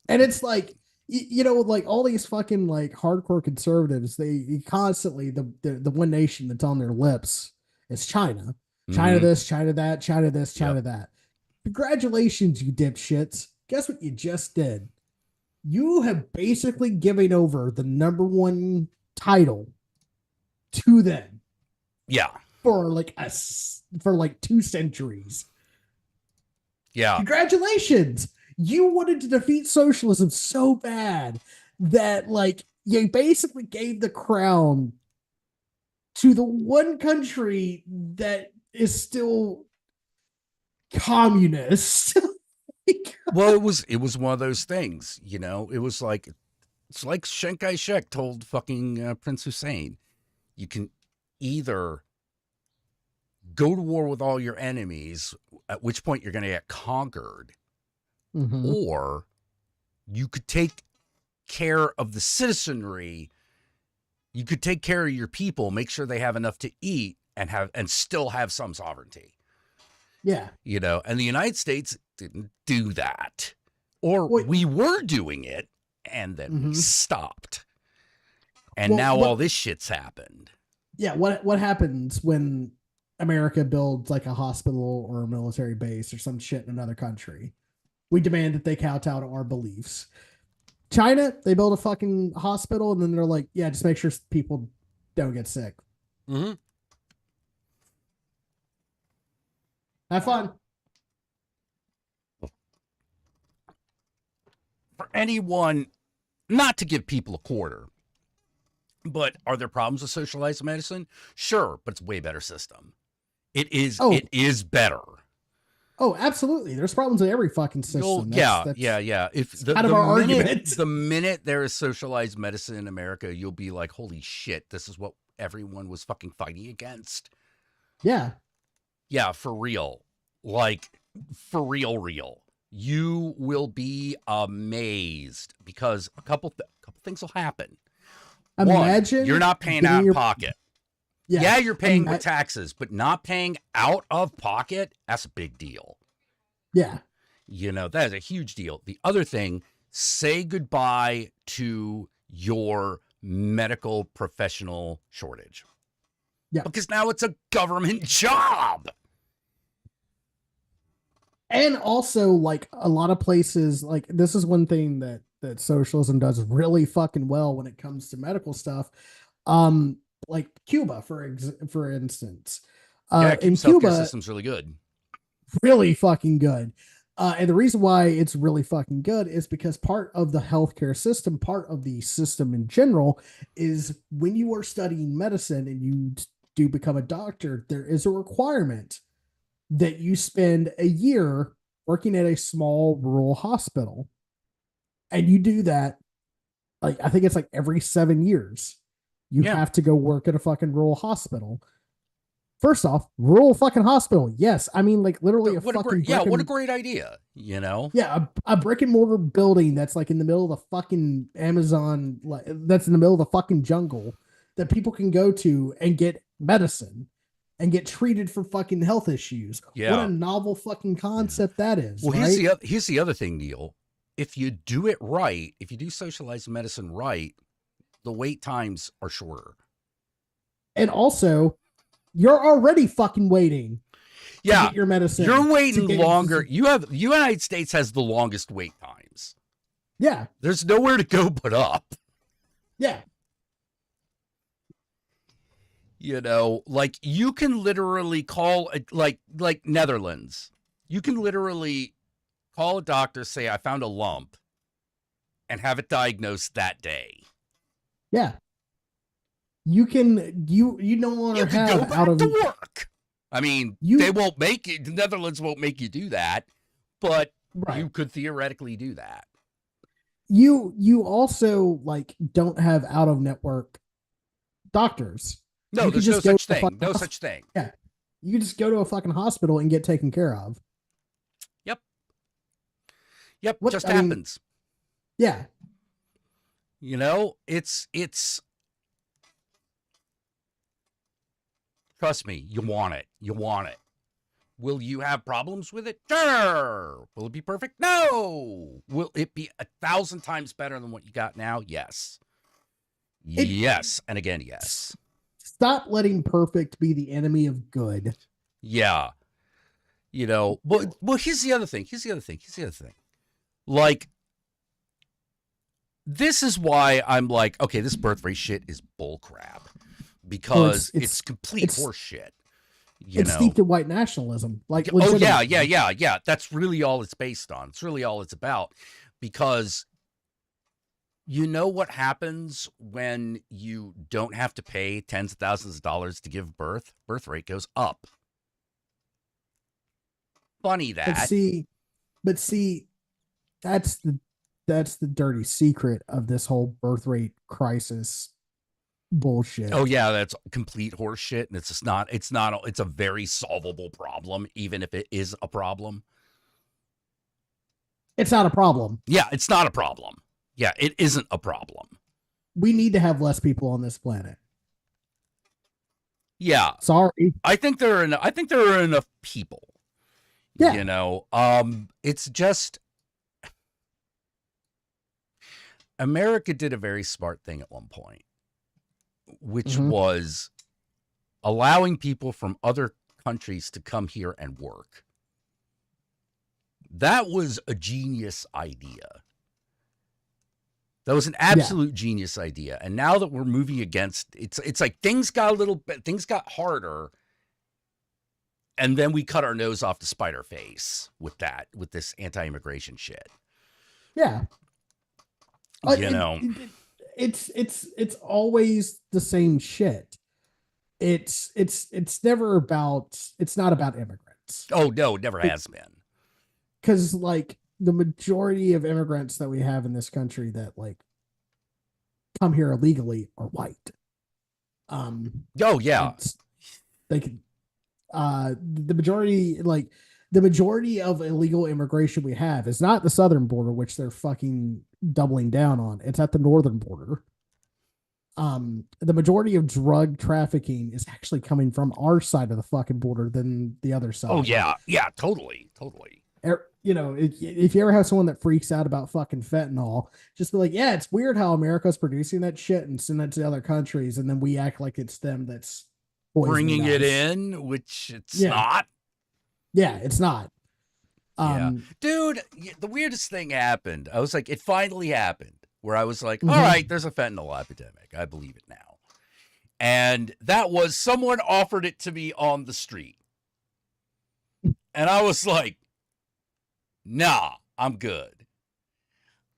And it's like, you know, like all these fucking like hardcore conservatives, they constantly, the one nation that's on their lips is China. China this, China that, China this, China that. Congratulations, you dipshits. Guess what you just did? You have basically given over the #1 title to them. Yeah. For like 2 centuries. Yeah. Congratulations. You wanted to defeat socialism so bad that like you basically gave the crown to the one country that is still communist. Well, it was one of those things, you know. It's like Chiang Kai-shek told fucking Prince Hussein, you can either go to war with all your enemies, at which point you're going to get conquered, or you could take care of the citizenry You could take care of your people, make sure they have enough to eat, and still have some sovereignty. Yeah. You know, and the United States didn't do that. Or Wait. we were doing it, and then we stopped. And Well, now all this shit's happened. Yeah, what happens when America builds like a hospital or a military base or some shit in another country? We demand that they kowtow to our beliefs. China, they build a fucking hospital and then they're like, yeah, just make sure people don't get sick. Mm-hmm. Have fun. For anyone, not to give people a quarter, but are there problems with socialized medicine? Sure, but it's a way better system. It is better. Oh, absolutely. There's problems with every fucking system. Yeah. If the minute there is socialized medicine in America, you'll be like, holy shit, this is what everyone was fucking fighting against. Yeah. Yeah, for real. Like, for real. You will be amazed because a couple things will happen. Imagine one, you're not paying out of pocket. Yeah, you're paying with taxes, but not paying out of pocket, that's a big deal. Yeah. You know, that is a huge deal. The other thing, say goodbye to your medical professional shortage. Yeah. Because now it's a government job. And also, like, a lot of places, like, this is one thing that socialism does really fucking well when it comes to medical stuff. Like Cuba, for instance. In Cuba, system's really good. Really fucking good. And the reason why it's really fucking good is because part of the healthcare system, part of the system in general, is when you are studying medicine and you do become a doctor, there is a requirement that you spend a year working at a small rural hospital. And you do that, like, I think it's like every 7 years. You have to go work at a fucking rural hospital. First off, rural fucking hospital. Yes. I mean, like, literally what a great idea, you know? Yeah, a brick and mortar building that's like in the middle of the fucking Amazon, that's in the middle of the fucking jungle that people can go to and get medicine and get treated for fucking health issues. Yeah. What a novel fucking concept that is. Well, right? here's the other thing, Neil. If you do it right, if you do socialized medicine right, the wait times are shorter. And also, you're already fucking waiting. Yeah, to get your medicine. You're waiting longer. The United States has the longest wait times. Yeah. There's nowhere to go but up. Yeah. You know, like, you can literally call like Netherlands. You can literally call a doctor, say, I found a lump, and have it diagnosed that day. Yeah. You no longer have go back to work. I mean, they won't make it. The Netherlands won't make you do that, but you could theoretically do that. You also, like, don't have out of network doctors. No, there's no such thing. No such thing. Yeah. You can just go to a fucking hospital and get taken care of. Yep. Just happens. Yeah. You know, it's trust me, you want it. You want it. Will you have problems with it? Sure. Will it be perfect? No. Will it be 1,000 times better than what you got now? Yes. Yes. And again, yes. Stop letting perfect be the enemy of good. Yeah. You know, well, here's the other thing. Like, this is why I'm like, okay, this birth rate shit is bullcrap. Because it's complete horseshit. It's steeped in white nationalism. Like, yeah. That's really all it's based on. It's really all it's about. Because you know what happens when you don't have to pay tens of thousands of dollars to give birth? Birth rate goes up. Funny that. But see, that's the dirty secret of this whole birth rate crisis bullshit. Oh yeah, that's complete horseshit, and it's a very solvable problem, even if it is a problem. It's not a problem. Yeah, it's not a problem. Yeah, it isn't a problem. we need to have less people on this planet. Yeah. Sorry. I think there are enough people. Yeah. You know, it's just America did a very smart thing at one point, which was allowing people from other countries to come here and work. That was a genius idea. That was an absolute genius idea. And now that we're moving against, it's like things got harder. And then we cut our nose off to spite our face with this anti-immigration shit. Yeah. You know, it's always the same shit. It's not about immigrants. Oh no, it never has been. Because like the majority of immigrants that we have in this country that like come here illegally are white. Oh yeah. They can the majority of illegal immigration we have is not the southern border, which they're fucking doubling down on. It's at the northern border. The majority of drug trafficking is actually coming from our side of the fucking border than the other side. Oh yeah, yeah, totally. You know, if you ever have someone that freaks out about fucking fentanyl, just be like, yeah, it's weird how America's producing that shit and sending it to other countries, and then we act like it's them that's bringing it in, which it's not. Yeah, it's not. Dude, the weirdest thing happened. I was like, it finally happened, where I was like, all right, there's a fentanyl epidemic. I believe it now. And that was someone offered it to me on the street. And I was like, nah, I'm good.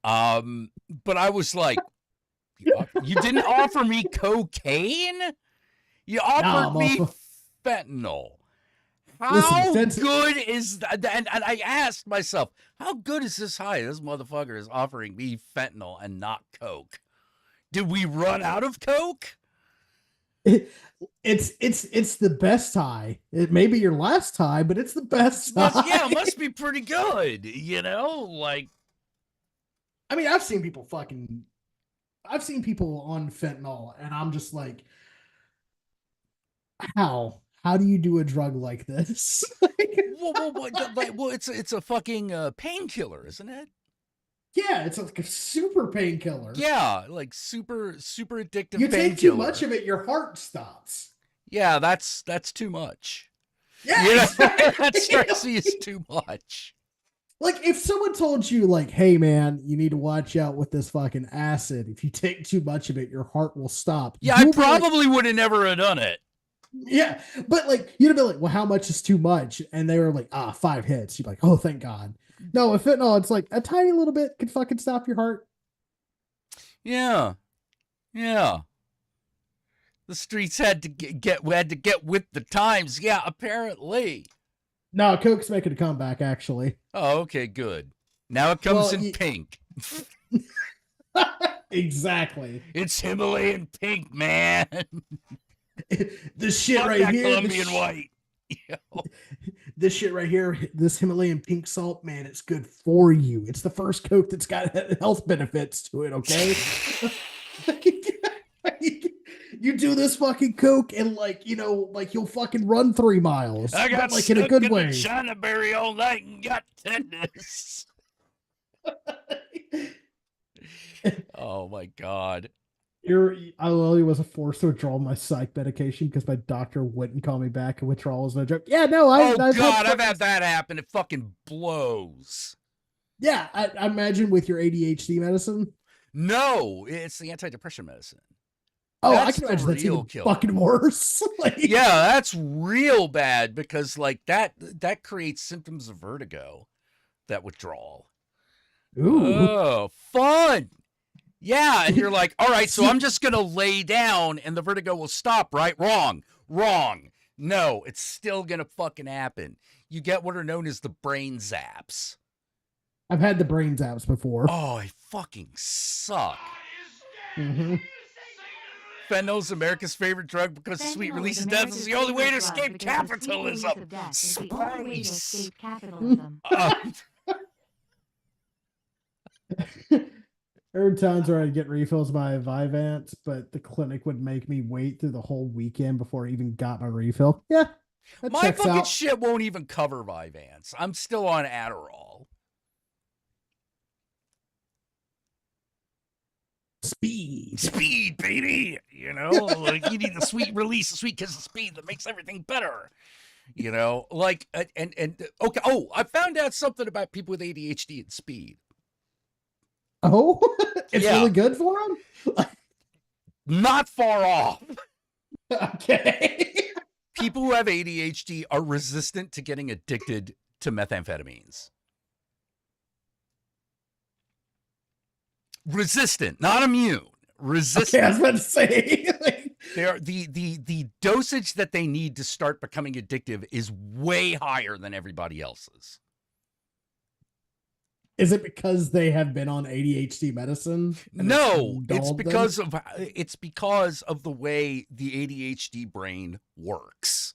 But I was like, you didn't offer me cocaine? You offered me fentanyl. How good is that? And I asked myself, how good is this high? This motherfucker is offering me fentanyl and not coke. Did we run out of coke? It's the best high. It may be your last high, but it's the best high. Yeah, it must be pretty good. You know, like, I mean, I've seen people on fentanyl, and I'm just like, how do you do a drug like this? well, it's a fucking painkiller, isn't it? Yeah, it's like a super painkiller. Yeah, like super addictive. You take too much of it, your heart stops. Yeah, that's too much. Yeah, you know, exactly. That strikes me as too much. Like if someone told you, like, "Hey, man, you need to watch out with this fucking acid. If you take too much of it, your heart will stop." Yeah, I probably would have never done it. Yeah, but like you'd be like, "Well, how much is too much?" And they were like, 5 hits." You'd be like, "Oh, thank God." No, with fentanyl, it's like a tiny little bit could fucking stop your heart. Yeah. The streets had to get with the times. Yeah, apparently. No, Coke's making a comeback, actually. Oh, okay, good. Now it comes in pink. Exactly. It's Himalayan pink, man. This shit right here. Colombian white. This shit right here, this Himalayan pink salt, man, it's good for you. It's the first Coke that's got health benefits to it, okay? You do this fucking Coke and like, you know, like you'll fucking run 3 miles. I got like in a good way. China berry all night and got tetanus. Oh my God. I literally was forced to withdraw my psych medication because my doctor wouldn't call me back, and withdrawal was no joke. Yeah, no, I've had that happen. It fucking blows. Yeah, I imagine with your ADHD medicine. No, it's the antidepressant medicine. Oh, I can imagine that's even fucking worse. Yeah, that's real bad because like that creates symptoms of vertigo, that withdrawal. Ooh. Oh, fun. Yeah, and you're like, all right, so I'm just going to lay down and the vertigo will stop, right? Wrong. No, it's still going to fucking happen. You get what are known as the brain zaps. I've had the brain zaps before. Oh, they fucking suck. Mm-hmm. Fentanyl's America's favorite drug because sweet release of death is the only way to escape capitalism. There were times where I'd get refills by Vyvanse, but the clinic would make me wait through the whole weekend before I even got my refill. Yeah, that My checks fucking out. shit won't even cover Vyvanse. I'm still on Adderall. Speed. Speed, baby. You know, like you need the sweet release, the sweet kiss of speed that makes everything better. You know, like and okay. Oh, I found out something about people with ADHD and speed. Oh, it's Yeah, really good for them. not far off. Okay. People who have ADHD are resistant to getting addicted to methamphetamines. Resistant, not immune. Okay, I Resistant. was about to say. They're the dosage that they need to start becoming addictive is way higher than everybody else's. Is it because they have been on ADHD medicine and it's No, dulled them? it's because of the way the ADHD brain works.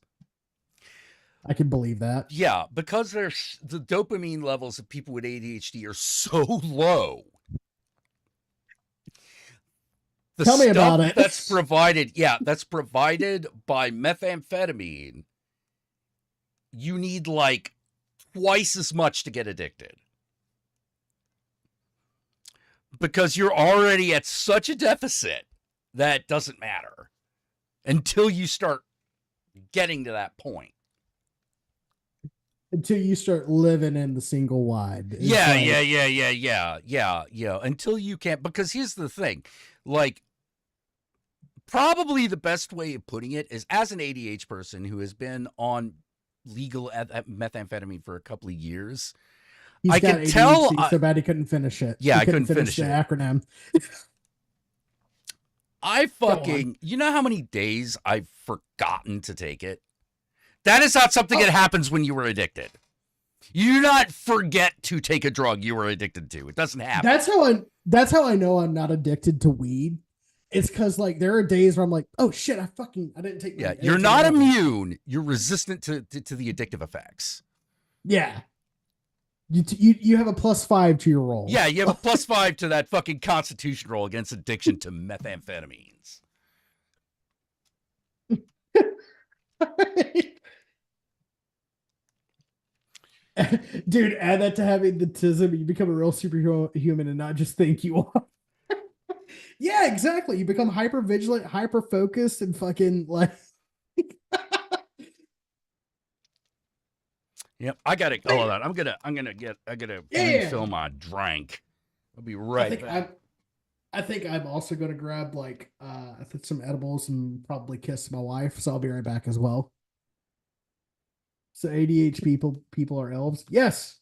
I can believe that. Yeah, because there's the dopamine levels of people with ADHD are so low. The Tell me stuff about it. that's provided, yeah, that's provided by methamphetamine, you need like twice as much to get addicted. Because you're already at such a deficit that doesn't matter until you start getting to that point. Until you start living in the single wide. Yeah, like, yeah. Until you can't, because here's the thing, like, probably the best way of putting it is as an ADHD person who has been on legal methamphetamine for a couple of years. He's I got could ADHD tell. so bad he couldn't finish it. Yeah, He I couldn't finish finish the it. acronym. I fucking, you know how many days I've forgotten to take it? That is not something that happens when you were addicted. You do not forget to take a drug you were addicted to. It doesn't happen. That's how I know I'm not addicted to weed. It's because like there are days where I'm like, oh shit, I didn't take. Yeah, you're not immune. You're resistant to the addictive effects. Yeah, you have a +5 to your roll. Yeah, you have a +5 to that fucking constitution roll against addiction to methamphetamines. Dude, add that to having the tism, you become a real superhuman and not just think you are. Yeah, exactly. You become hyper vigilant, hyper focused, and fucking like. Yep, I gotta. Hold on, I gotta refill my drink. I'll be right back. I think I'm also gonna grab like I think some edibles and probably kiss my wife. So I'll be right back as well. So ADHD people are elves. Yes.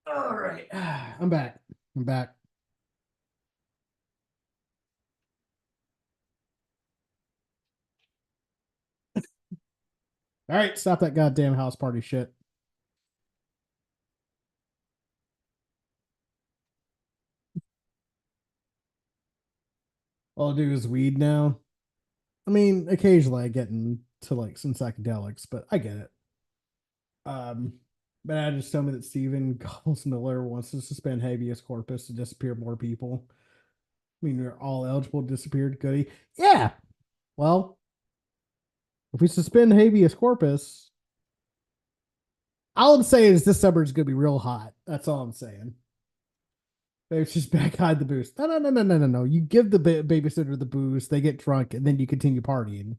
All right. I'm back. I'm back. All right, stop that goddamn house party shit. All I do is weed now. I mean, occasionally I get into like some psychedelics, but I get it. Um, But I just told me that Stephen Galls Miller wants to suspend habeas corpus to disappear more people. I mean, we're all eligible to disappear. Goody. Yeah. Well, if we suspend habeas corpus, all I'm saying is this summer is going to be real hot. That's all I'm saying. They just back hide the booze. No, no, no, no, no, no, no. You give the babysitter the booze, they get drunk, and then you continue partying.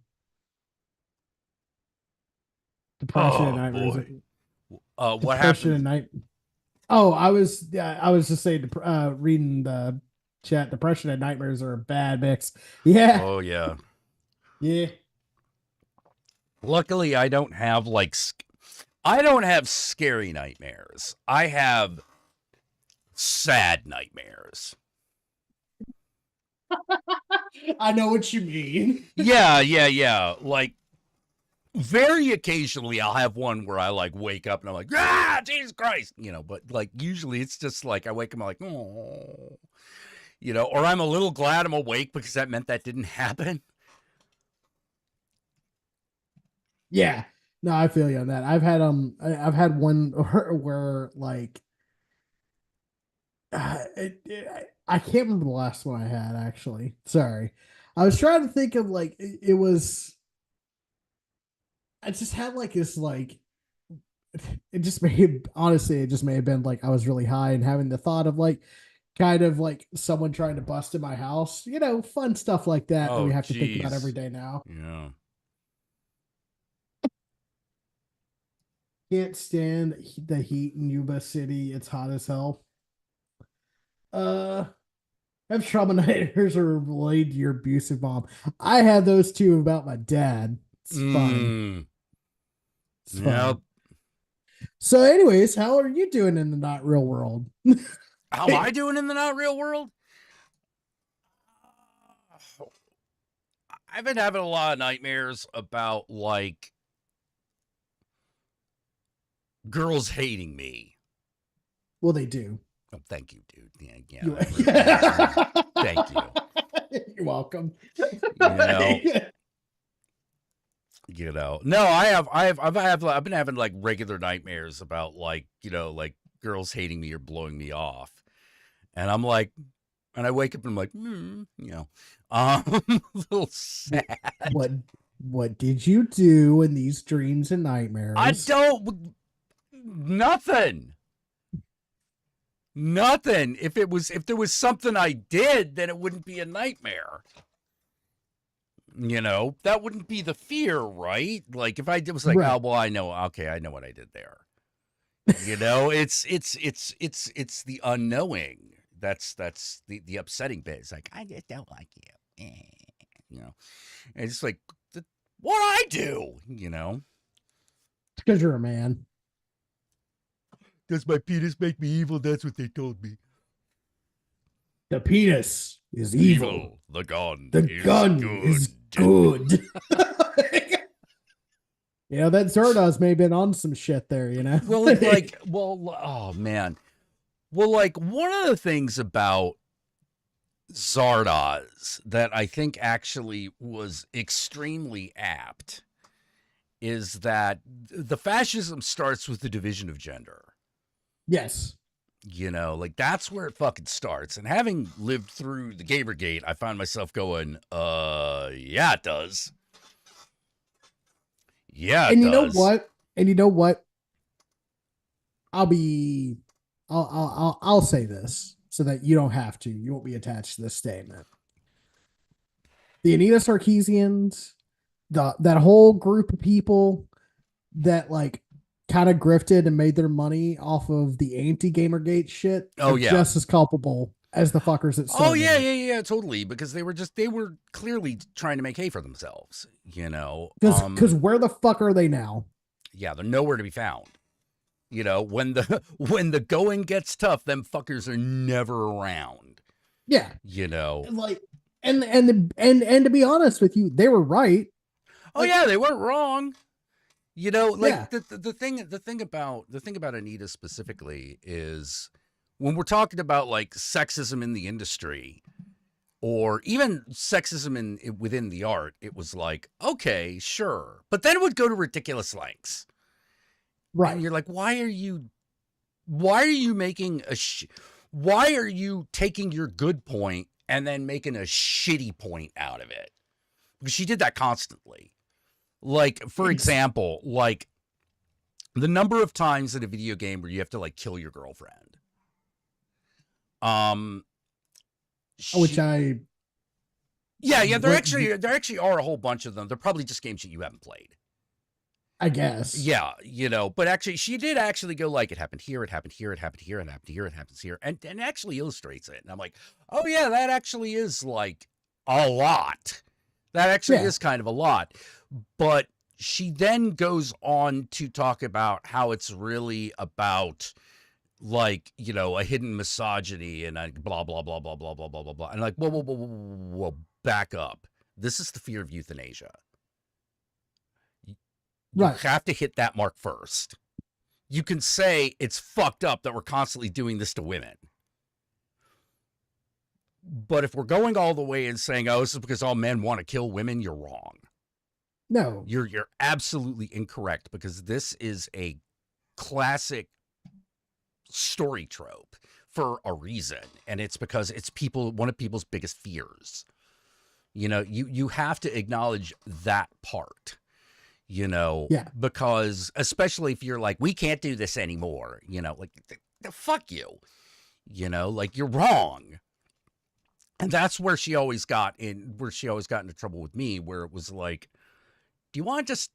Depression and Oh nightmares. boy. What Depression happened? and night. Oh, I was just saying, reading the chat. Depression and nightmares are a bad mix. Yeah, Oh yeah. yeah. Luckily, I don't have I don't have scary nightmares. I have sad nightmares. I know what you mean. Yeah. Like very occasionally I'll have one where I like wake up and I'm like, ah, Jesus Christ, but like usually it's just like I wake up, I'm like, oh, or I'm a little glad I'm awake because that meant that didn't happen. Yeah. No, I feel you on that. I've had one where like I can't remember the last one I had actually. Sorry. I was trying to think of like it was I just had like this like it just may honestly it just may have been like I was really high and having the thought of like kind of like someone trying to bust in my house, fun stuff like that we Oh, have to think about every geez. day now. Yeah. Can't stand the heat in Yuba City. It's hot as hell. Uh, have trauma nightmares are related to your abusive mom. I had those two about my dad. It's fine. Mm. It's Yep. fine. So, anyways, how are you doing in the not real world? How am I doing in the not real world? I've been having a lot of nightmares about like girls hating me. Well, they do. Oh, thank you, dude. Yeah, You, thank you. You're welcome. You know, No, I've been having like regular nightmares about like, like girls hating me or blowing me off. And I'm like, and I wake up and I'm like, a little sad. What did you do in these dreams and nightmares? Nothing. Nothing. If there was something I did, then it wouldn't be a nightmare. That wouldn't be the fear, right? Like if I was like, Right. oh well, I know what I did there. It's the unknowing. That's the upsetting bit. It's like I just don't like you. And it's like what I do. It's because you're a man. Does my penis make me evil? That's what they told me. The penis is evil. The gun. The gun is good. That Zardoz may have been on some shit there, Well, oh man. Well, like one of the things about Zardoz that I think actually was extremely apt is that the fascism starts with the division of gender. Yes. Like that's where it fucking starts. And having lived through the Gamergate, I find myself going, yeah, it does. Yeah, it And you know does. what? And you know what? I'll say this so that you don't have to. You won't be attached to this statement. The Anita Sarkeesians, that whole group of people that like kind of grifted and made their money off of the anti-Gamergate shit Oh are yeah. just as culpable as the fuckers that started. Oh yeah, totally. Because they were clearly trying to make hay for themselves. Because where the fuck are they now? Yeah, they're nowhere to be found. When the going gets tough, them fuckers are never around. Yeah. Like and to be honest with you, they were right. Oh yeah, they weren't wrong. Like Yeah. the thing about Anita specifically is when we're talking about like sexism in the industry or even sexism within the art, it was like, okay, sure. But then it would go to ridiculous lengths. And Right. you're like, why are you making why are you taking your good point and then making a shitty point out of it? Because she did that constantly. Like, for It's example, like the number of times in a video game where you have to like kill your girlfriend. Um, which she, I yeah, what there actually are a whole bunch of them. They're probably just games that you haven't played. I guess. Yeah, but actually, she did actually go like, it happened here, it happened here, it happened here, it happened here, it happens here, and actually illustrates it. And I'm like, oh yeah, that actually is like a lot. That actually Yeah. is kind of a lot. But she then goes on to talk about how it's really about like, a hidden misogyny and blah blah blah blah blah blah blah blah blah. And like, whoa, back up. This is the fear of euthanasia. You Right. have to hit that mark first. You can say it's fucked up that we're constantly doing this to women. But if we're going all the way and saying, oh, this is because all men want to kill women, you're wrong. No. You're absolutely incorrect, because this is a classic story trope for a reason. And it's because it's one of people's biggest fears. You have to acknowledge that part. Yeah. Because especially if you're like, we can't do this anymore, like, fuck you, like, you're wrong. And that's where she always got into trouble with me, where it was like, do you want to just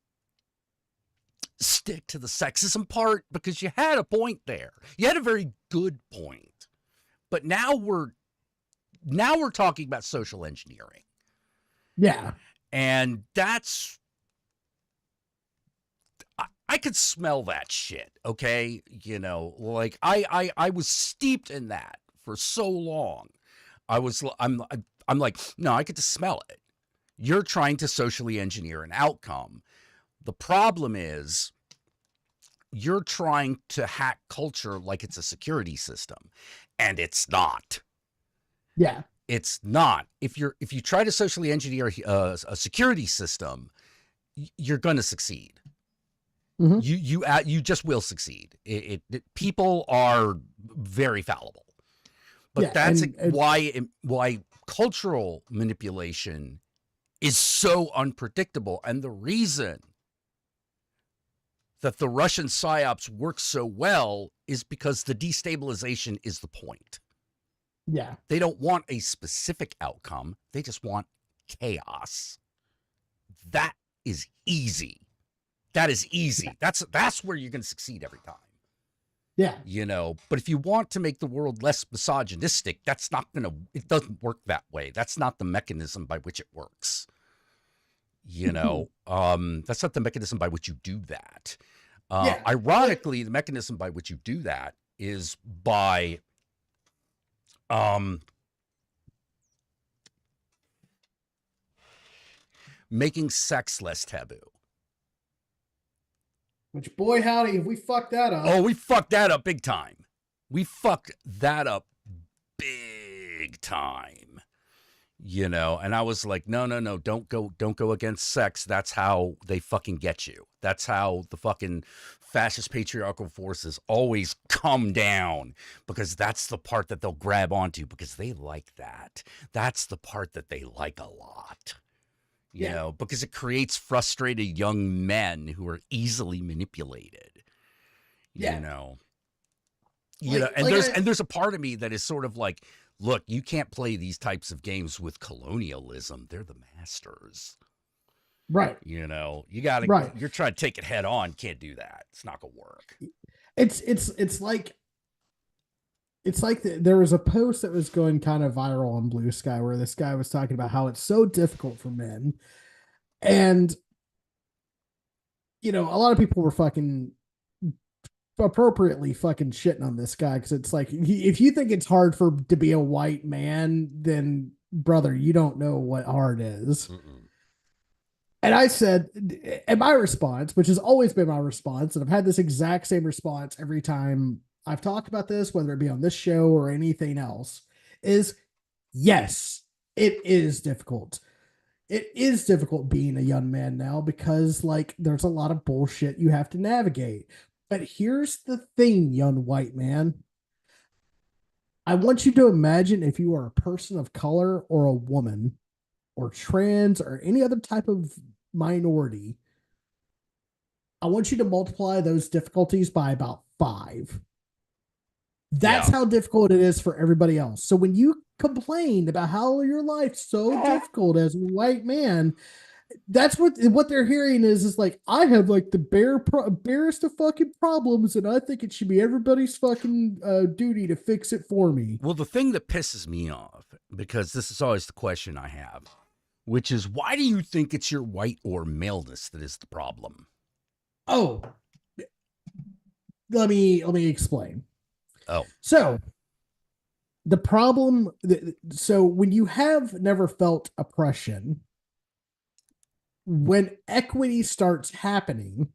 stick to the sexism part? Because you had a point there. You had a very good point. But now we're talking about social engineering. Yeah. And I could smell that shit, okay? Like, I was steeped in that for so long. I'm like, no, I get to smell it. You're trying to socially engineer an outcome. The problem is you're trying to hack culture like it's a security system, and it's not. Yeah. It's not. If you try to socially engineer a security system, you're going to succeed. Mm-hmm. You just will succeed. People are very fallible, but Yeah. that's And why cultural manipulation is so unpredictable. And the reason that the Russian psyops work so well is because the destabilization is the point. yeah. They don't want a specific outcome. They just want chaos. That is easy. That is easy. That's where you're going to succeed every time. Yeah. But if you want to make the world less misogynistic, it doesn't work that way. That's not the mechanism by which it works. That's not the mechanism by which you do that. Yeah. Ironically, the mechanism by which you do that is by making sex less taboo. Which, boy howdy, if we fucked that up. Oh, we fucked that up big time. We fucked that up big time. And I was like, no, don't go against sex. That's how they fucking get you. That's how the fucking fascist patriarchal forces always come down, because that's the part that they'll grab onto, because they like that. That's the part that they like a lot. Because it creates frustrated young men who are easily manipulated. Yeah. And there's a part of me that is sort of like, look, you can't play these types of games with colonialism. They're the masters. Right. You gotta, right. You're trying to take it head on. Can't do that. It's not gonna work. It's like there was a post that was going kind of viral on Blue Sky where this guy was talking about how it's so difficult for men. And, a lot of people were fucking appropriately fucking shitting on this guy, because it's like, if you think it's hard to be a white man, then brother, you don't know what hard is. Mm-mm. And I said, and my response, which has always been my response, and I've had this exact same response every time I've talked about this, whether it be on this show or anything else, is yes, it is difficult. It is difficult being a young man now, because like there's a lot of bullshit you have to navigate. But here's the thing, young white man. I want you to imagine if you are a person of color or a woman or trans or any other type of minority. I want you to multiply those difficulties by about 5. That's Yeah. how difficult it is for everybody else. So when you complain about how your life's so difficult as a white man, that's what they're hearing is like, I have like the barest of fucking problems, and I think it should be everybody's fucking duty to fix it for me. Well, the thing that pisses me off, because this is always the question I have, which is, why do you think it's your white or maleness that is the problem? Oh, let me explain. Oh, So the problem, so when you have never felt oppression, when equity starts happening,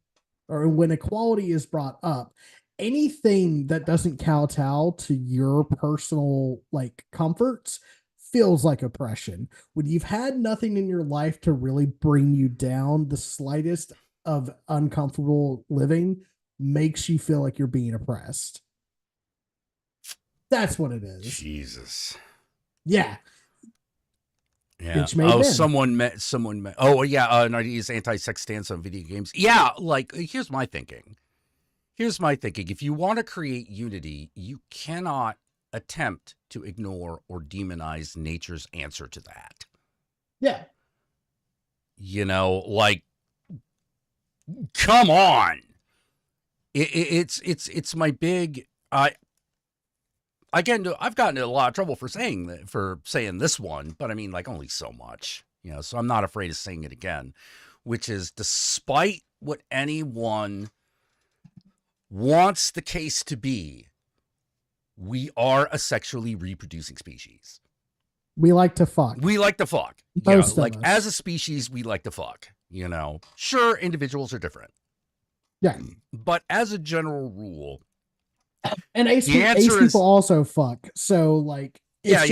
or when equality is brought up, anything that doesn't kowtow to your personal like comforts feels like oppression. When you've had nothing in your life to really bring you down, the slightest of uncomfortable living makes you feel like you're being oppressed. That's what it is. Jesus. Yeah. Yeah. Bitch made Oh, men. someone met. Oh, yeah. His anti-sex stance on video games. Yeah. Like, here's my thinking. If you want to create unity, you cannot attempt to ignore or demonize nature's answer to that. Yeah. You know, like, come on. It's my big. Again, I've gotten in a lot of trouble for saying this one, but I mean, like, only so much, you know. So I'm not afraid of saying it again, which is, despite what anyone wants the case to be, we are a sexually reproducing species. We like to fuck. Most of like us. As a species, we like to fuck. You know, sure, individuals are different. Yeah, but as a general rule. And ace people also fuck. So like, yeah.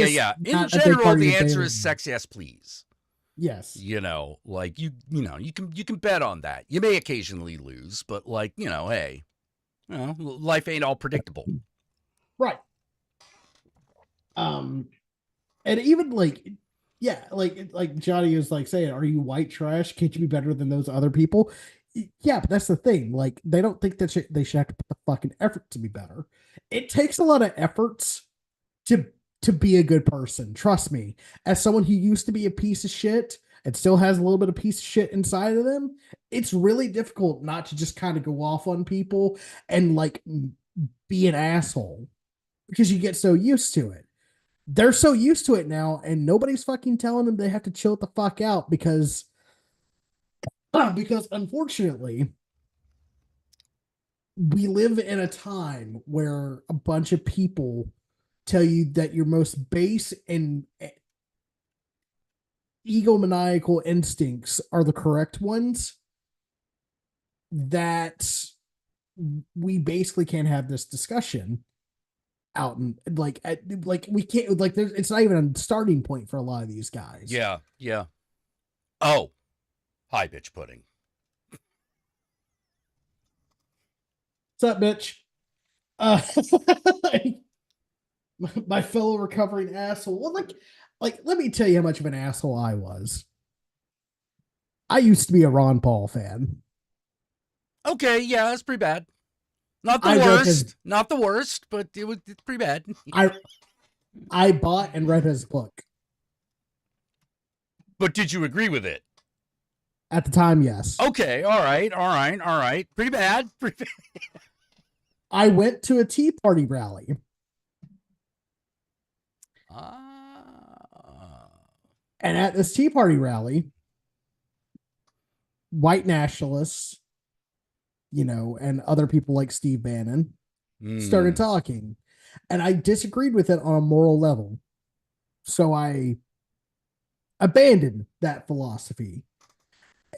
In general, the answer is sex, yes, please. Yes. You know, like you can bet on that. You may occasionally lose, but like, you know, hey, you know, life ain't all predictable. Right. And even like, yeah, like Johnny is like saying, are you white trash? Can't you be better than those other people? Yeah, but that's the thing. Like, they don't think that they should have to put the fucking effort to be better. It takes a lot of efforts to be a good person. Trust me. As someone who used to be a piece of shit and still has a little bit of piece of shit inside of them, it's really difficult not to just kind of go off on people and like be an asshole because you get so used to it. They're so used to it now, and nobody's fucking telling them they have to chill the fuck out because unfortunately, we live in a time where a bunch of people tell you that your most base and egomaniacal instincts are the correct ones, that we basically can't have this discussion out and like we can't, like, there's, it's not even a starting point for a lot of these guys. Yeah. Oh, hi, bitch pudding. What's up, bitch? My fellow recovering asshole. Well, like, let me tell you how much of an asshole I was. I used to be a Ron Paul fan. Okay, yeah, that's pretty bad. Not the worst, but it's pretty bad. I bought and read his book. But did you agree with it? At the time, yes. Okay, all right. Pretty bad. I went to a Tea Party rally. And at this Tea Party rally, white nationalists, you know, and other people like Steve Bannon started talking. And I disagreed with it on a moral level. So I abandoned that philosophy.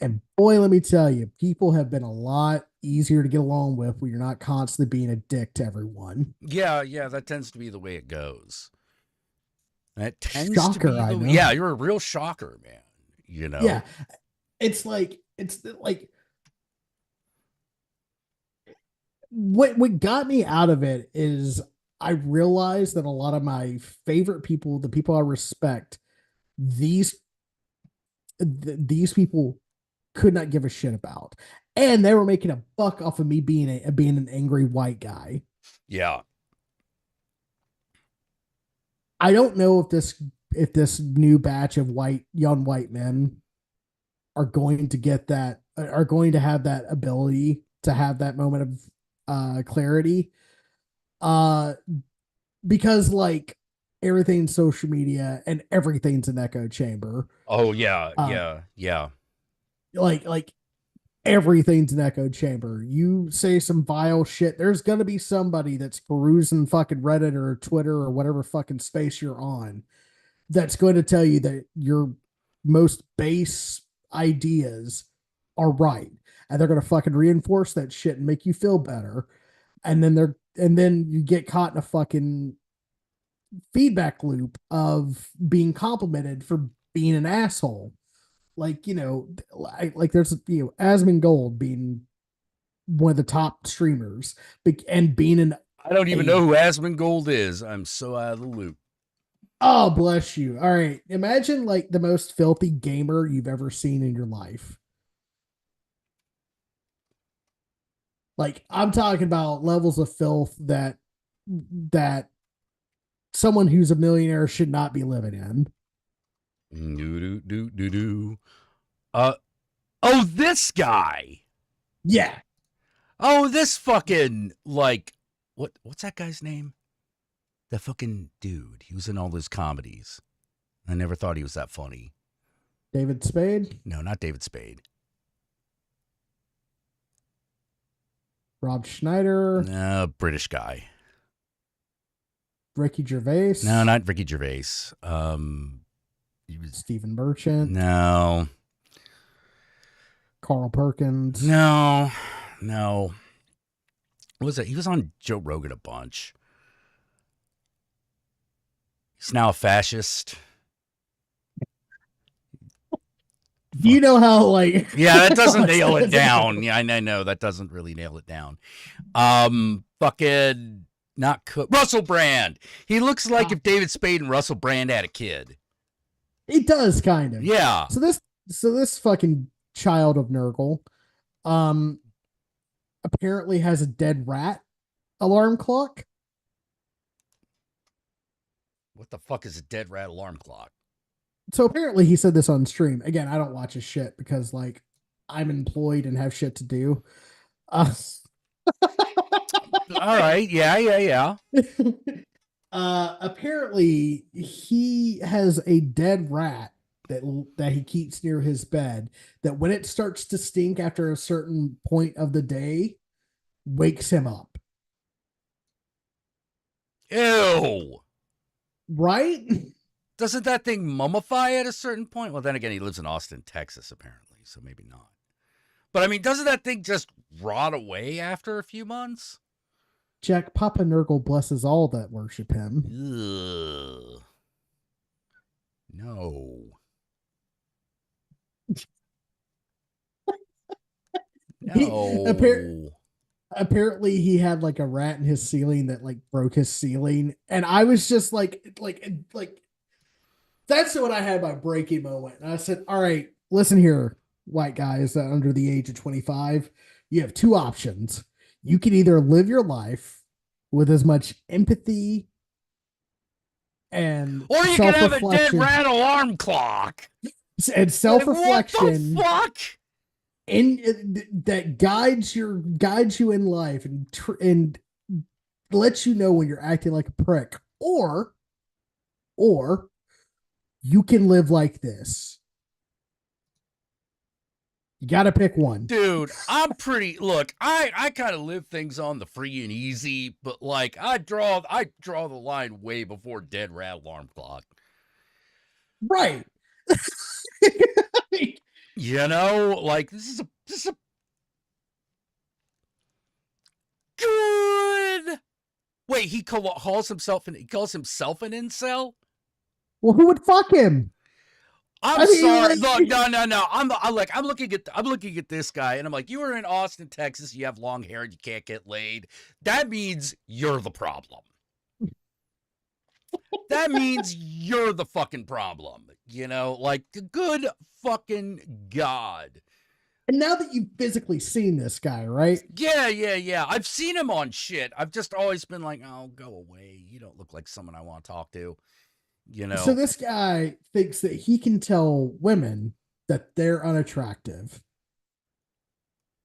And boy, let me tell you, people have been a lot easier to get along with when you're not constantly being a dick to everyone. Yeah, that tends to be the way it goes. That tends shocker, to be I know. Yeah, you're a real shocker, man. You know? Yeah. It's like what got me out of it is I realized that a lot of my favorite people, the people I respect, these these people could not give a shit about, and they were making a buck off of me being an angry white guy. Yeah. I don't know if this new batch of young white men are going to get that, are going to have that ability to have that moment of clarity. Uh, because like everything's social media and everything's an echo chamber. Oh yeah, Uh, yeah, yeah. like everything's an echo chamber. You say some vile shit, there's gonna be somebody that's perusing fucking Reddit or Twitter or whatever fucking space you're on that's going to tell you that your most base ideas are right. And they're going to fucking reinforce that shit and make you feel better. And then you get caught in a fucking feedback loop of being complimented for being an asshole. Like, like there's, Asmongold being one of the top streamers and being I don't even a know who Asmongold is. I'm so out of the loop. oh, bless you. All right. Imagine like the most filthy gamer you've ever seen in your life. Like I'm talking about levels of filth that someone who's a millionaire should not be living in. Do do do do do. Uh oh, this guy. Yeah. Oh, this fucking what's that guy's name? The fucking dude. He was in all those comedies. I never thought he was that funny. David Spade, No, not David Spade. Rob Schneider, No, British guy. Ricky Gervais. No, not Ricky Gervais. He was Stephen Merchant. no, Carl Perkins. no, no. What was it? He was on Joe Rogan a bunch. He's now a fascist. You know how like Yeah, that doesn't nail it down. Yeah, I know that doesn't really nail it down. Fucking not Cook. Russell Brand. He looks like if David Spade and Russell Brand had a kid. He does kind of. Yeah. So this fucking child of Nurgle, um, apparently has a dead rat alarm clock. What the fuck is a dead rat alarm clock? So apparently he said this on stream. Again, I don't watch his shit because like I'm employed and have shit to do. All right. Yeah. Apparently he has a dead rat that he keeps near his bed that when it starts to stink after a certain point of the day wakes him up. Ew. Right? Doesn't that thing mummify at a certain point? Well, then again, he lives in Austin, Texas, apparently, so maybe not. But I mean, doesn't that thing just rot away after a few months? Jack, Papa Nurgle blesses all that worship him. Ugh. No. No. Apparently he had like a rat in his ceiling that like broke his ceiling. And I was just like that's what I had my breaking moment. And I said, all right, listen here, white guys under the age of 25, you have two options. You can either live your life with as much empathy and or you can have a dead rat alarm clock and self-reflection. What the fuck? That guides you in life and lets you know when you're acting like a prick, or you can live like this. You got to pick one. Dude, I'm pretty, look, I kind of live things on the free and easy, but like I draw the line way before dead rat alarm clock. Right. You know, like this is a good. Wait, he calls himself an incel? Well, who would fuck him? I'm sorry. Look, no. I'm looking at this guy, and I'm like, you are in Austin, Texas. You have long hair, and you can't get laid. That means you're the problem. That means you're the fucking problem. You know, like, good fucking God. And now that you've physically seen this guy, right? Yeah. I've seen him on shit. I've just always been like, oh, go away. You don't look like someone I want to talk to. You know. So this guy thinks that he can tell women that they're unattractive.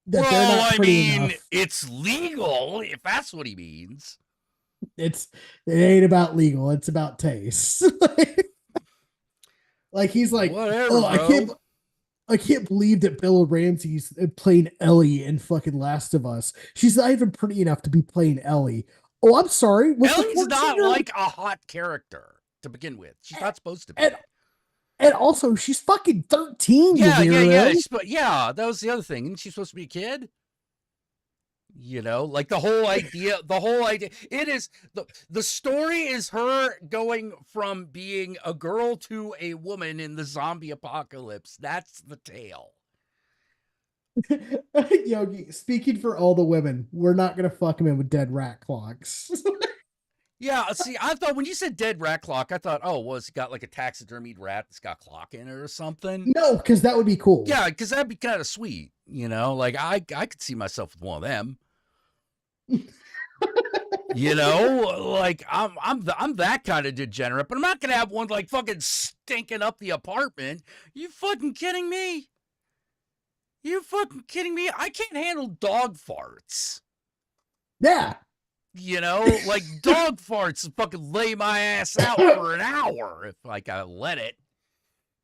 That they're not pretty enough. It's legal if that's what he means. It ain't about legal. It's about taste. Like he's like, whatever, oh, bro. I can't believe that Bella Ramsey's playing Ellie in fucking Last of Us. She's not even pretty enough to be playing Ellie. Oh, I'm sorry. Ellie's not like a hot character to begin with. She's not supposed to be. And also, she's fucking 13. Yeah. Yeah, that was the other thing. Isn't she supposed to be a kid? You know, like the whole idea, it is the story is her going from being a girl to a woman in the zombie apocalypse. That's the tale. Yogi, speaking for all the women, we're not going to fuck him in with dead rat clocks. Yeah, see, I thought when you said dead rat clock, I thought, oh, well, it's got like a taxidermied rat that's got clock in it or something. No, because that would be cool. Yeah, because that'd be kind of sweet, you know. Like I could see myself with one of them. You know, like I'm that kind of degenerate, but I'm not gonna have one like fucking stinking up the apartment. You fucking kidding me? You fucking kidding me? I can't handle dog farts. Yeah. You know, like dog farts fucking lay my ass out for an hour if like I let it.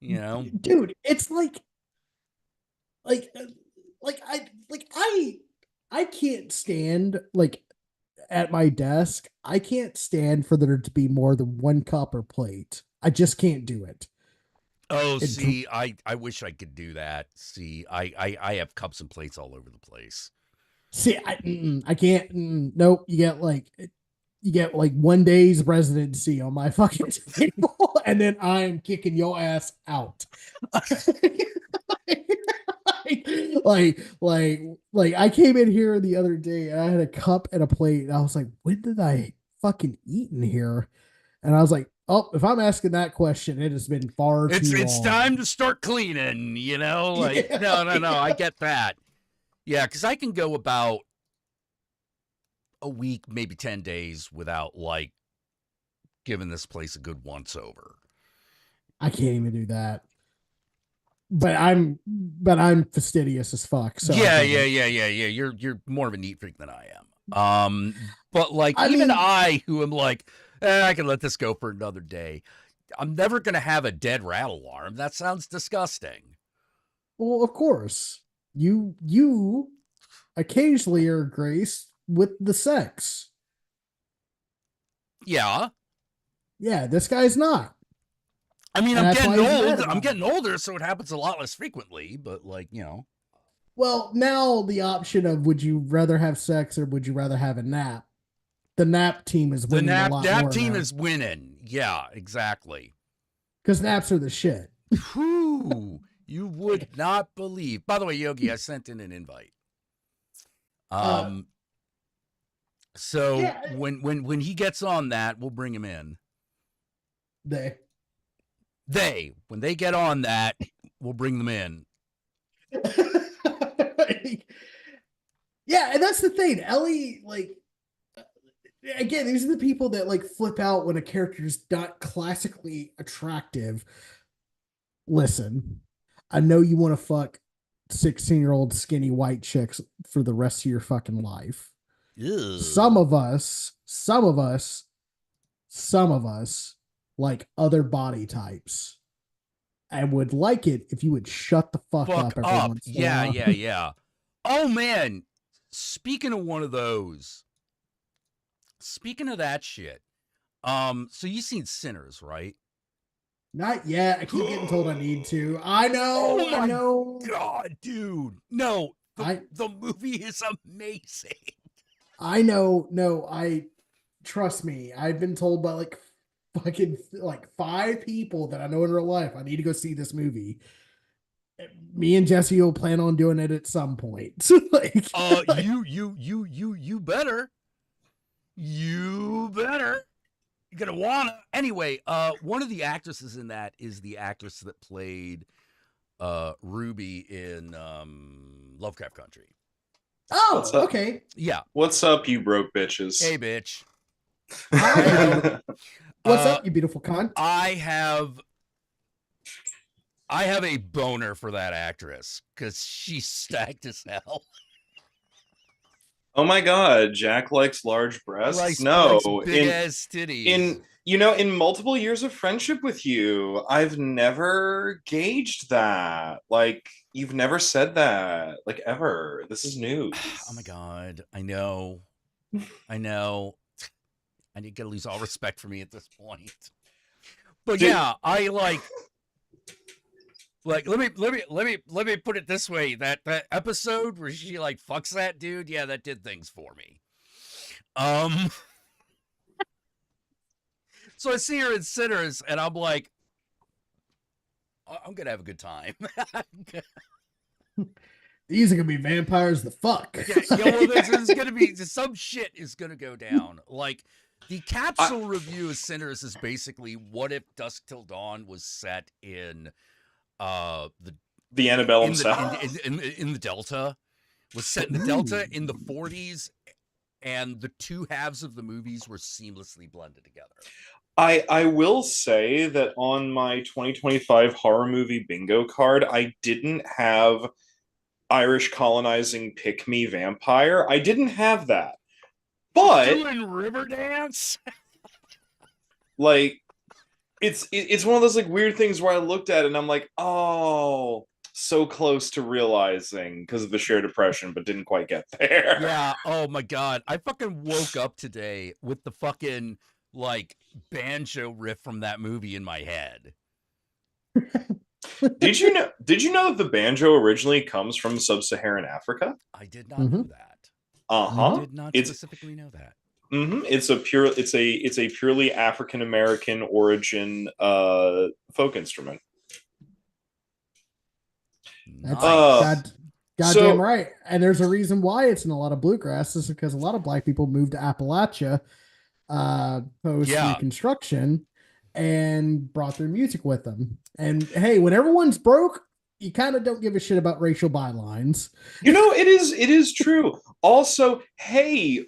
You know, dude, it's like I can't stand like at my desk. I can't stand for there to be more than one cup or plate. I just can't do it. Oh, see, I wish I could do that. See, I have cups and plates all over the place. See, I can't. Nope. You get like one day's residency on my fucking table, and then I'm kicking your ass out. like I came in here the other day and I had a cup and a plate, and I was like, when did I fucking eat in here? And I was like, oh, if I'm asking that question, it has been far too long. It's time to start cleaning, you know? Like, yeah, no, I get that. Yeah, because I can go about a week, maybe 10 days without like giving this place a good once over. I can't even do that. But I'm fastidious as fuck. So yeah. You're more of a neat freak than I am. But like I who am like, I can let this go for another day. I'm never gonna have a dead rat alarm. That sounds disgusting. Well, of course. You occasionally are graced with the sex. Yeah. Yeah, this guy's not. I mean, I'm getting old. I'm getting older, so it happens a lot less frequently, but like, you know. Well, now the option of would you rather have sex or would you rather have a nap? The nap team is winning a lot more. The nap team is winning. Yeah, exactly. Because naps are the shit. Whew, you would not believe. By the way, Yogi, I sent in an invite. So yeah, when he gets on that, we'll bring him in. When they get on that, we'll bring them in. Yeah, and that's the thing. Ellie, like, again, these are the people that like flip out when a character is not classically attractive. Listen, I know you want to fuck 16-year-old skinny white chicks for the rest of your fucking life. Ew. Some of us like other body types. I would like it if you would shut the fuck up every once in a while. Yeah. Oh man, speaking of one of those, speaking of that shit, so you've seen Sinners, right? Not yet. I keep getting told I need to. I know. Oh my I know. God, dude. No, the movie is amazing. I know. No, trust me. I've been told by like fucking like 5 people that I know in real life. I need to go see this movie. Me and Jesse will plan on doing it at some point. Like, you better. You better. You're gonna wanna. Anyway, one of the actresses in that is the actress that played Ruby in Lovecraft Country. oh, okay. Yeah. What's up, you broke bitches? Hey, bitch. What's up, you beautiful cunt? I have a boner for that actress because she's stacked as hell. Oh my god, Jack likes large breasts? Likes big ass titties. In multiple years of friendship with you, I've never gauged that. Like, you've never said that, like, ever. This is news. Oh my god, I know. I need to get lose all respect for me at this point. But yeah, I like let me put it this way. That episode where she like fucks that dude, yeah, that did things for me. So I see her in Sinners and I'm like, I'm gonna have a good time. These are gonna be vampires. The fuck. Well, there's gonna be some shit is gonna go down. Like the capsule review of Sinners is basically what if Dusk Till Dawn was set in the Annabelle himself in the Delta, was set in the Delta in the 40s, and the two halves of the movies were seamlessly blended together. I will say that on my 2025 horror movie bingo card, I didn't have Irish colonizing pick-me vampire. I didn't have that. But doing Riverdance? Like, it's one of those like weird things where I looked at it and I'm like, oh, so close to realizing because of the shared depression, but didn't quite get there. Yeah. Oh my god, I fucking woke up today with the fucking like banjo riff from that movie in my head. Did you know that the banjo originally comes from sub-Saharan Africa? I did not know that. Uh-huh. I did not specifically know that. It's a purely African American origin folk instrument. That's goddamn right. And there's a reason why it's in a lot of bluegrass is because a lot of black people moved to Appalachia post Reconstruction and brought their music with them. And hey, when everyone's broke, you kind of don't give a shit about racial bylines. It is true. Also, hey,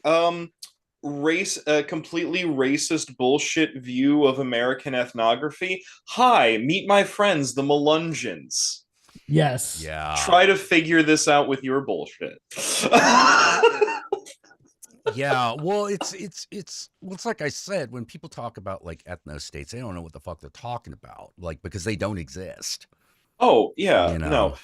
completely racist bullshit view of American ethnography. Hi, meet my friends, the Melungeons. Yes. Yeah. Try to figure this out with your bullshit. Yeah, well, it's like I said, when people talk about like ethno states, they don't know what the fuck they're talking about, like because they don't exist. Oh yeah, you know?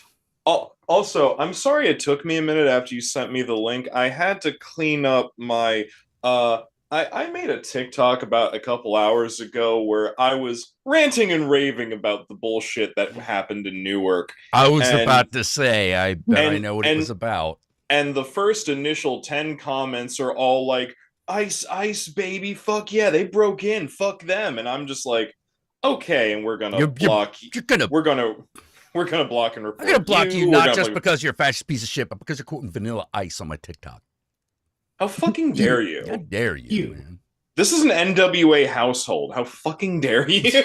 No. Also, I'm sorry it took me a minute after you sent me the link. I had to clean up my. I made a TikTok about a couple hours ago where I was ranting and raving about the bullshit that happened in Newark. I was about to say, I bet I know what it was about. And the first initial 10 comments are all like, ice, baby, fuck yeah, they broke in, fuck them. And I'm just like, okay, and we're gonna block. We're gonna block and report. I'm gonna block you not just because you're a fascist piece of shit, but because you're quoting Vanilla Ice on my TikTok. How fucking dare you? How dare you, man? This is an NWA household. How fucking dare you?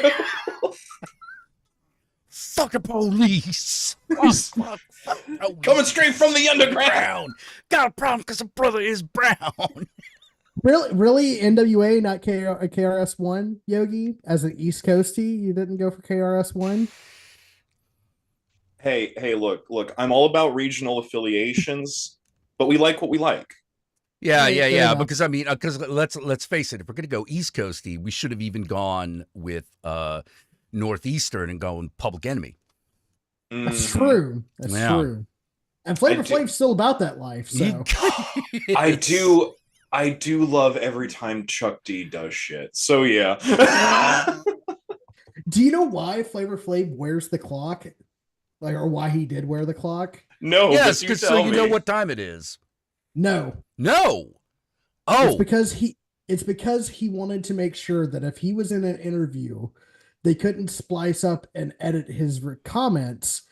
Fuck the police. Fuck. Coming straight from the underground. Got a problem because the brother is brown. Really, NWA, not KRS-One, Yogi? As an East Coastie, you didn't go for KRS-One? Hey, look, I'm all about regional affiliations, but we like what we like. Yeah. Because I mean, because let's face it, if we're gonna go East Coasty, we should have even gone with Northeastern and going Public Enemy. That's true. That's true. And Flavor Flav's still about that life. So I do love every time Chuck D does shit. So yeah. Do you know why Flavor Flav wears the clock? Like, or why he did wear the clock? No. Yes, because so you know what time it is. No. Oh, it's because It's because he wanted to make sure that if he was in an interview, they couldn't splice up and edit his comments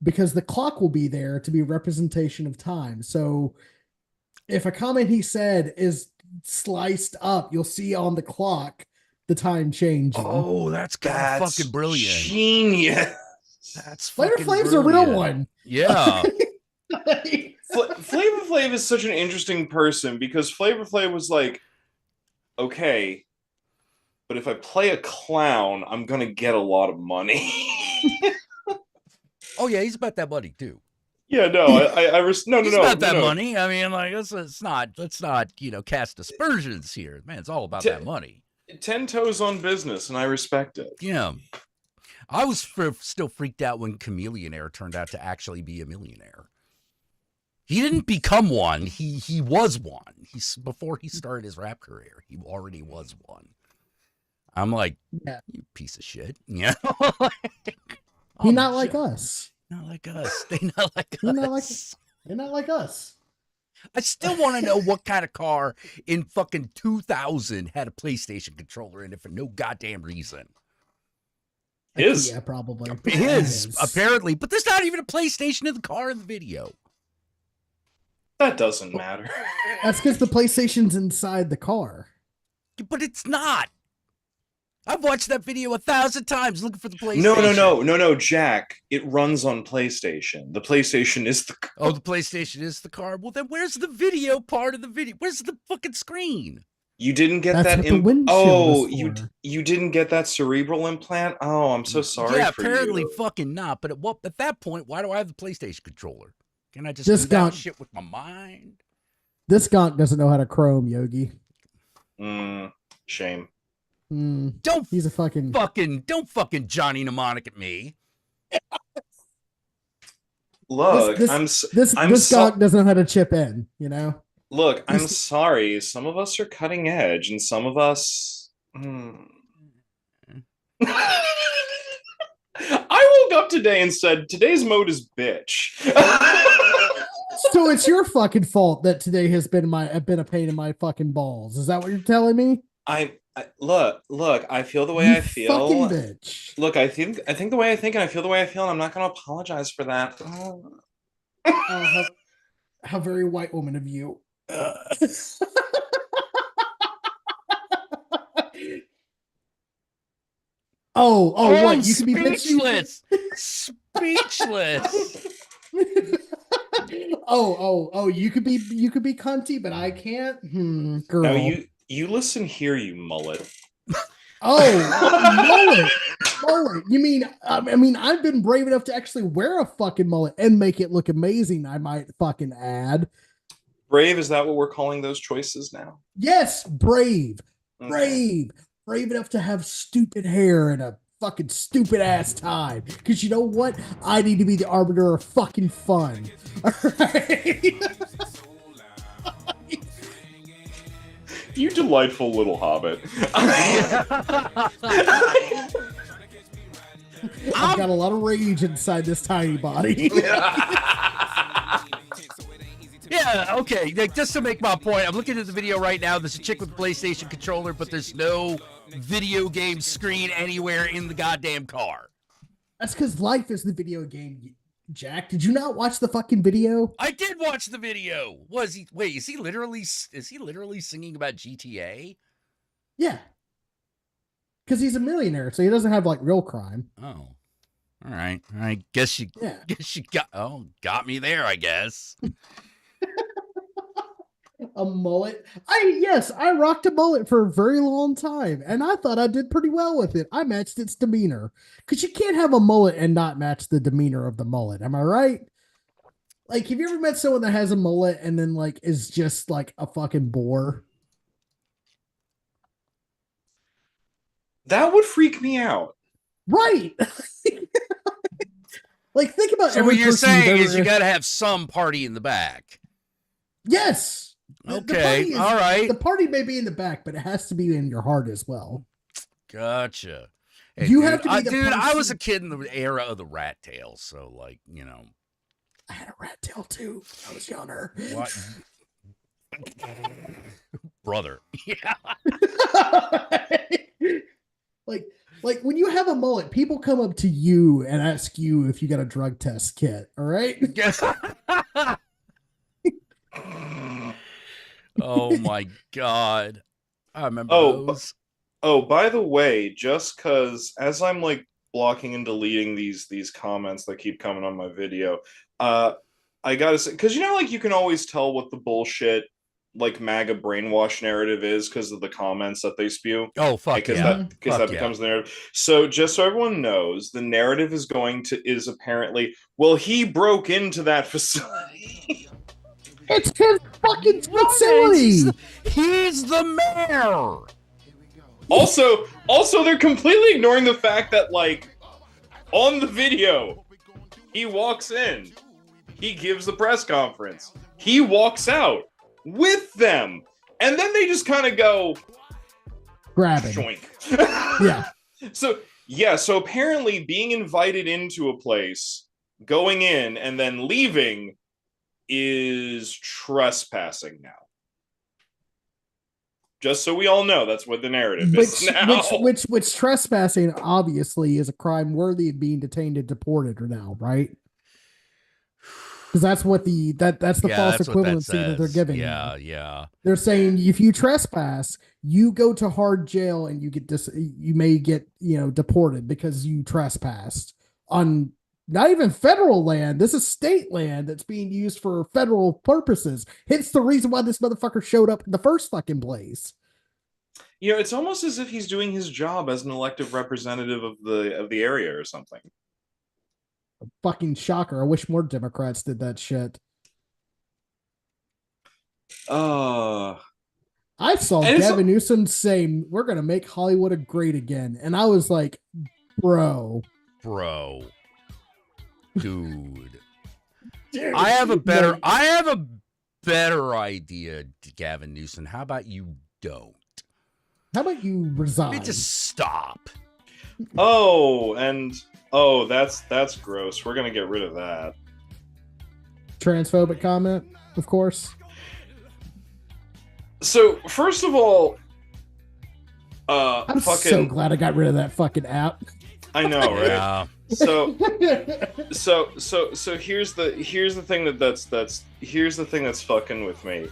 because the clock will be there to be a representation of time. So if a comment he said is sliced up, you'll see on the clock the time changing. Oh, that's fucking brilliant. Genius. That's Flavor fucking Flav's a real one. Yeah. Flavor Flav is such an interesting person because Flavor Flav was like, okay, but if I play a clown, I'm gonna get a lot of money. Oh yeah, he's about that money too. Yeah, no, He's about that money. I mean, like, let's not, cast aspersions here. Man, it's all about that money. 10 toes on business, and I respect it. Yeah. I was still freaked out when Chameleonaire turned out to actually be a millionaire. He didn't become one. He was one. Before he started his rap career, he already was one. I'm like, yeah, you piece of shit. Yeah. He not like us. Not like us. They not like us. They're not like us. I still want to know what kind of car in fucking 2000 had a PlayStation controller in it for no goddamn reason. His? Yeah, probably. His, apparently. But there's not even a PlayStation in the car in the video. That doesn't matter. That's because the PlayStation's inside the car. But it's not. I've watched that video 1,000 times looking for the PlayStation. No, Jack. It runs on PlayStation. The PlayStation is the car. Oh, the PlayStation is the car? Well, then where's the video part of the video? Where's the fucking screen? You didn't get that you didn't get that cerebral implant? Oh, I'm so sorry yeah, for you. apparently fucking not. But at that point, why do I have the PlayStation controller? Can I just do that shit with my mind? This gonk doesn't know how to Chrome, Yogi. Shame. He's a don't fucking Johnny Mnemonic at me. Look, this gonk doesn't know how to chip in, you know? Look, I'm sorry. Some of us are cutting edge, and some of us. I woke up today and said, today's mode is bitch. So it's your fucking fault that today has been a pain in my fucking balls. Is that what you're telling me? Look, I feel the way I feel. Fucking bitch. Look, I think the way I think and I feel the way I feel, and I'm not gonna apologize for that. How very white woman of you. What? You can be speechless. Speechless. You could be cunty, but I can't. Girl. Now you listen here, you mullet. Mullet. You mean? I mean, I've been brave enough to actually wear a fucking mullet and make it look amazing. I might fucking add. Brave, is that what we're calling those choices now? Yes, brave. Okay. Brave enough to have stupid hair and a fucking stupid ass tie. Because you know what? I need to be the arbiter of fucking fun. All right. You delightful little hobbit. I've got a lot of rage inside this tiny body. Yeah, okay. Like, just to make my point, I'm looking at the video right now. There's a chick with a PlayStation controller, but there's no video game screen anywhere in the goddamn car. That's because life is the video game, Jack. Did you not watch the fucking video? I did watch the video. Is he literally singing about GTA? Yeah. Because he's a millionaire, so he doesn't have like real crime. Oh. All right. I guess you got me there, I guess. A mullet. I rocked a mullet for a very long time, and I thought I did pretty well with it. I matched its demeanor. Because you can't have a mullet and not match the demeanor of the mullet. Am I right? Like, have you ever met someone that has a mullet and then like is just like a fucking bore? That would freak me out. Right. Like, think about so what you're saying is you got to have some party in the back. Yes. Okay. All right. The party may be in the back, but it has to be in your heart as well. Gotcha. Hey, have to be the dude. person. I was a kid in the era of the rat tail, so like, you know. I had a rat tail too. I was younger. What? brother. Yeah. like when you have a mullet, people come up to you and ask you if you got a drug test kit. All right. Oh my God. I remember Oh, those. oh, by the way, just because as I'm like blocking and deleting these comments that keep coming on my video, I gotta say, because like you can always tell what the bullshit like MAGA brainwash narrative is because of the comments that they spew. Oh fuck Because yeah. that becomes the narrative. So just so everyone knows, the narrative is apparently, well, he broke into that facility. It's his fucking facility. He's the mayor. Also, they're completely ignoring the fact that, like, on the video, he walks in, he gives the press conference, he walks out with them, and then they just kind of go, grab it. Joink. So apparently being invited into a place, going in, and then leaving is trespassing now. Just so we all know, that's what the narrative is now. Which trespassing obviously is a crime worthy of being detained and deported now, right? Because that's what that's the false equivalency that they're giving. Yeah. They're saying if you trespass, you go to hard jail and you may get deported because you trespassed on not even federal land. This is state land that's being used for federal purposes. Hence the reason why this motherfucker showed up in the first fucking place. It's almost as if he's doing his job as an elected representative of the area or something. Fucking shocker. I wish more Democrats did that shit. I saw Gavin Newsom say, we're going to make Hollywood great again. And I was like, bro. Dude. I have a better idea, Gavin Newsom. How about you don't? How about you resign? Just stop. That's gross. We're gonna get rid of that. Transphobic comment, of course. So first of all, I'm so glad I got rid of that fucking app. I know, right? Yeah. So here's the thing that's fucking with me.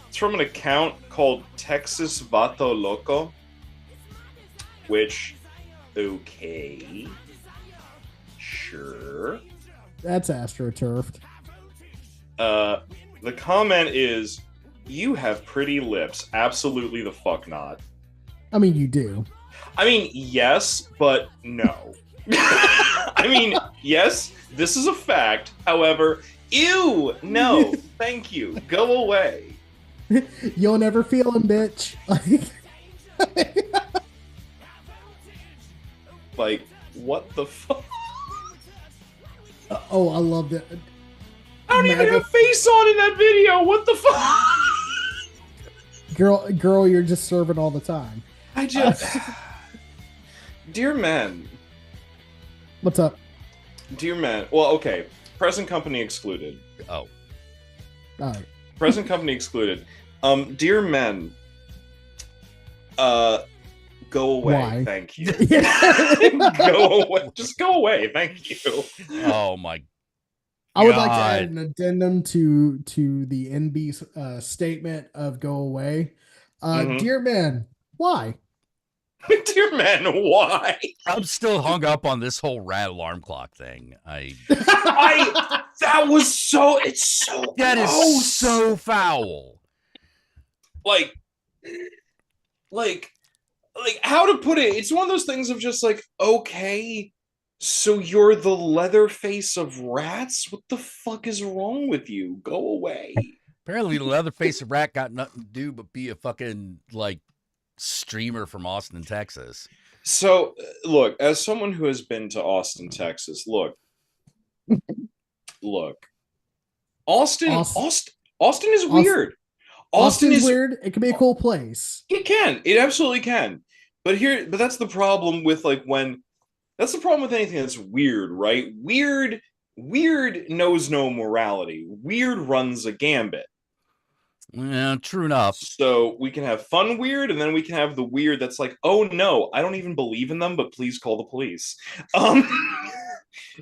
It's from an account called Texas Vato Loco, which, okay, sure. That's astroturfed. The comment is, you have pretty lips. Absolutely the fuck not. I mean, you do. I mean, yes, but no. I mean, yes, this is a fact. However, ew, no, thank you. Go away. You'll never feel them, bitch. Like, what the fuck? Oh, I loved it. I don't even have face on in that video. What the fuck? Girl, you're just serving all the time. I just... Dear men. What's up? Dear men. Well, okay. Present company excluded. Oh. All right. Present company excluded. Dear men. Go away. Why? Thank you. Go away. Just go away. Thank you. Oh my God. I would like to add an addendum to the NB statement of go away. Dear men, why? Dear man, why? I'm still hung up on this whole rat alarm clock thing. That was so, it's so that gross. Is so foul. Like how to put it? It's one of those things of just like, okay, so you're the Leatherface of rats? What the fuck is wrong with you? Go away. Apparently, the Leatherface of rat got nothing to do but be a fucking like streamer from Austin, Texas. So, look, as someone who has been to Austin, Texas, look. Austin is weird. Austin is weird. It can be a cool place. It can. It absolutely can. But that's the problem with that's the problem with anything that's weird, right? Weird knows no morality. Weird runs a gambit. Yeah, true enough. So we can have fun weird, and then we can have the weird that's like, oh no, I don't even believe in them, but please call the police. Um,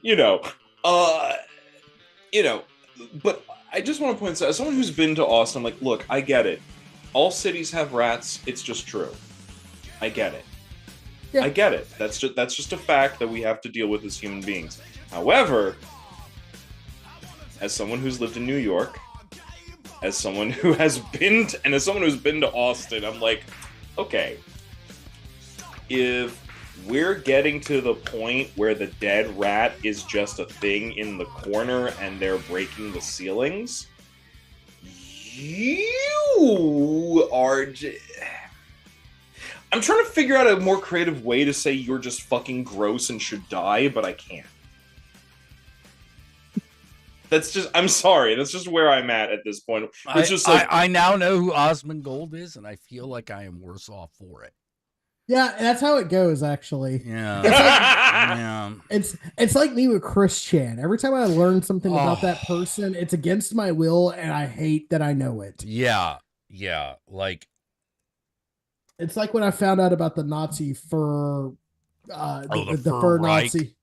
you know, uh, you know, but I just want to point out, as someone who's been to Austin, I'm like, look, I get it. All cities have rats. It's just true. I get it. Yeah. I get it. That's just a fact that we have to deal with as human beings. However, as someone who's lived in New York, as someone who has been to, and as someone who's been to Austin, I'm like, okay, if we're getting to the point where the dead rat is just a thing in the corner and they're breaking the ceilings, you are I'm trying to figure out a more creative way to say you're just fucking gross and should die, but I can't. I'm sorry, that's just where I'm at this point. It's just like, I now know who Osmond Gold is, and I feel like I am worse off for it. Yeah, that's how it goes, actually. Yeah. It's like, Yeah. it's like me with Chris Chan. Every time I learn something about that person, it's against my will, and I hate that I know it. Yeah. Yeah. Like, it's like when I found out about the Nazi fur, the fur Reich. Nazi.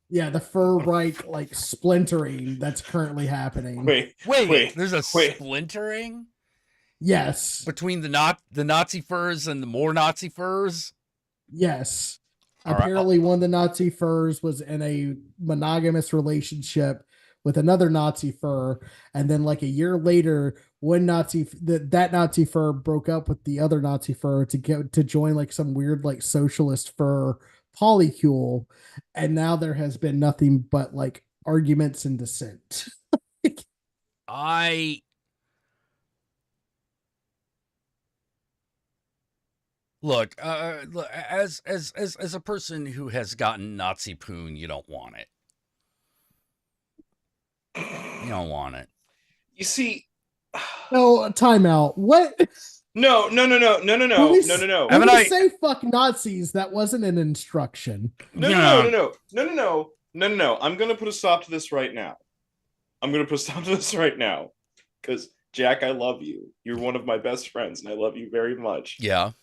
Yeah, the fur right like splintering that's currently happening. Wait. There's a splintering Yes. between the Nazi furs and the more Nazi furs. Yes. All Apparently, one of the Nazi furs was in a monogamous relationship with another Nazi fur, and then like a year later, one that Nazi fur broke up with the other Nazi fur to join like some weird like socialist fur polycule, and now there has been nothing but like arguments and dissent. Look, as a person who has gotten Nazi poon, you don't want it. You don't want it. You see, no timeout. What? No. When we say fuck Nazis, that wasn't an instruction. No. I'm gonna put a stop to this right now. Because Jack, I love you. You're one of my best friends, and I love you very much. Yeah.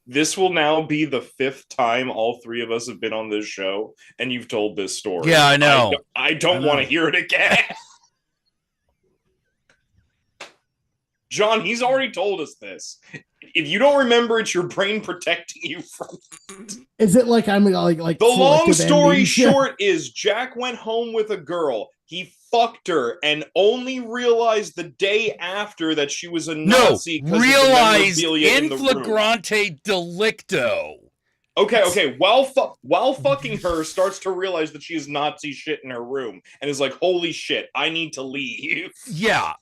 This will now be the 5th time all 3 of us have been on this show, and you've told this story. Yeah, I know. I don't want to hear it again. John, he's already told us this. If you don't remember, it's your brain protecting you from it. Is it like I'm like the long story short is Jack went home with a girl. He fucked her and only realized the day after that she was a Nazi. Realized in flagrante delicto. Okay. While fucking her, starts to realize that she has Nazi shit in her room and is like, "Holy shit, I need to leave." Yeah.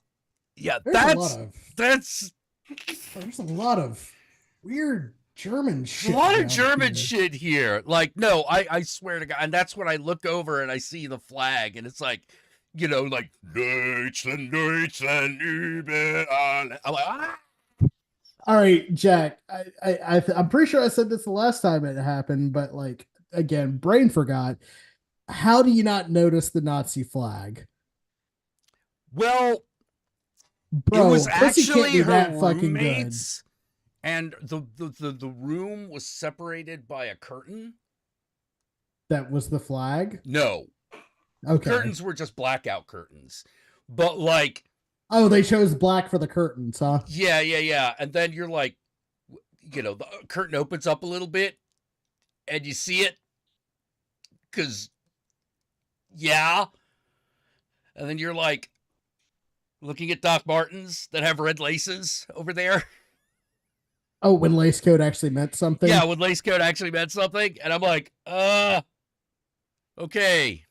There's a lot of weird German shit. A lot of German shit here. Like, no, I swear to God. And that's when I look over and I see the flag and it's like, you know, like, Deutschland, Übe. I'm like, ah. All right, Jack, I'm pretty sure I said this the last time it happened, but like, again, brain forgot. How do you not notice the Nazi flag? Well, bro, it was actually her that fucking roommates, and the room was separated by a curtain. That was the flag? No. Okay. The curtains were just blackout curtains. But like, oh, they chose black for the curtains, huh? Yeah. And then you're like, you know, the curtain opens up a little bit and you see it. Cause yeah. And then you're like, looking at Doc Martens that have red laces over there. Oh, when lace coat actually meant something? Yeah, when lace coat actually meant something. And I'm like, okay.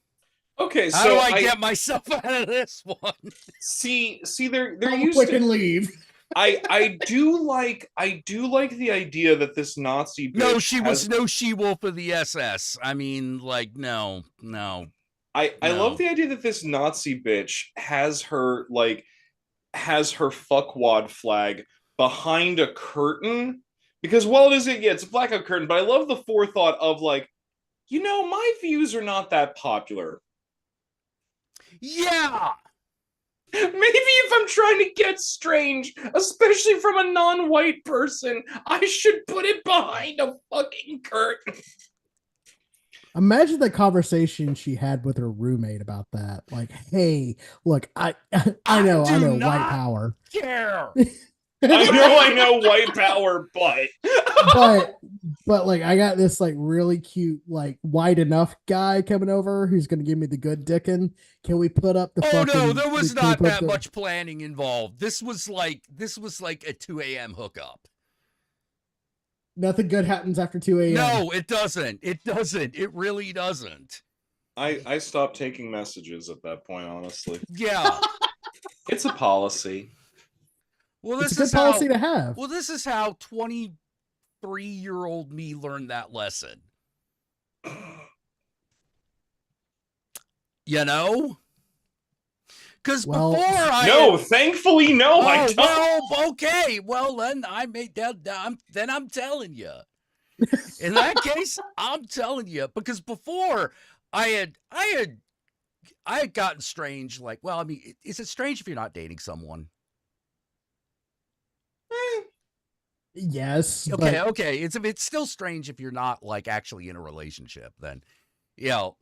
Okay, how do I get myself out of this one? See, they're quick and leave. I do like the idea that this Nazi bitch was no she-wolf of the SS. I mean, like, no. I love the idea that this Nazi bitch has her fuckwad flag behind a curtain, because it's a blackout curtain, but I love the forethought of like, you know, my views are not that popular. Yeah. Maybe if I'm trying to get strange, especially from a non-white person, I should put it behind a fucking curtain. Imagine the conversation she had with her roommate about that. Like, hey, look, I I know, do white not power. care. I know, white power, but like I got this like really cute, like white enough guy coming over who's gonna give me the good dickin'. Can we put up the Oh fucking no, there was can we not put that the- much planning involved. This was like a 2 a.m. hookup. Nothing good happens after 2 a.m. No, it doesn't. It doesn't. It really doesn't. I stopped taking messages at that point, honestly. Yeah. It's a policy. Well, It's this a good is policy how. to have. Well, this is how 23-year-old me learned that lesson. You know? Because Well, before I No, thankfully, no. I don't. well, okay. Well, then I made that. Then I'm telling you. In that case, I'm telling you because before I had gotten strange. Like, well, I mean, is it strange if you're not dating someone? yes. Okay, but okay. It's still strange if you're not like actually in a relationship. Then, you know.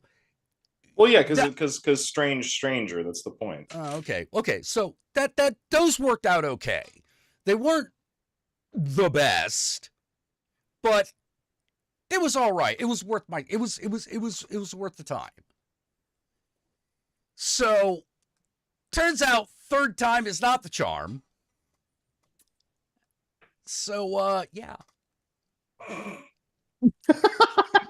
Well, yeah, because stranger. That's the point. Okay. So that those worked out okay. They weren't the best, but it was all right. It was worth it was worth the time. So turns out third time is not the charm. So yeah.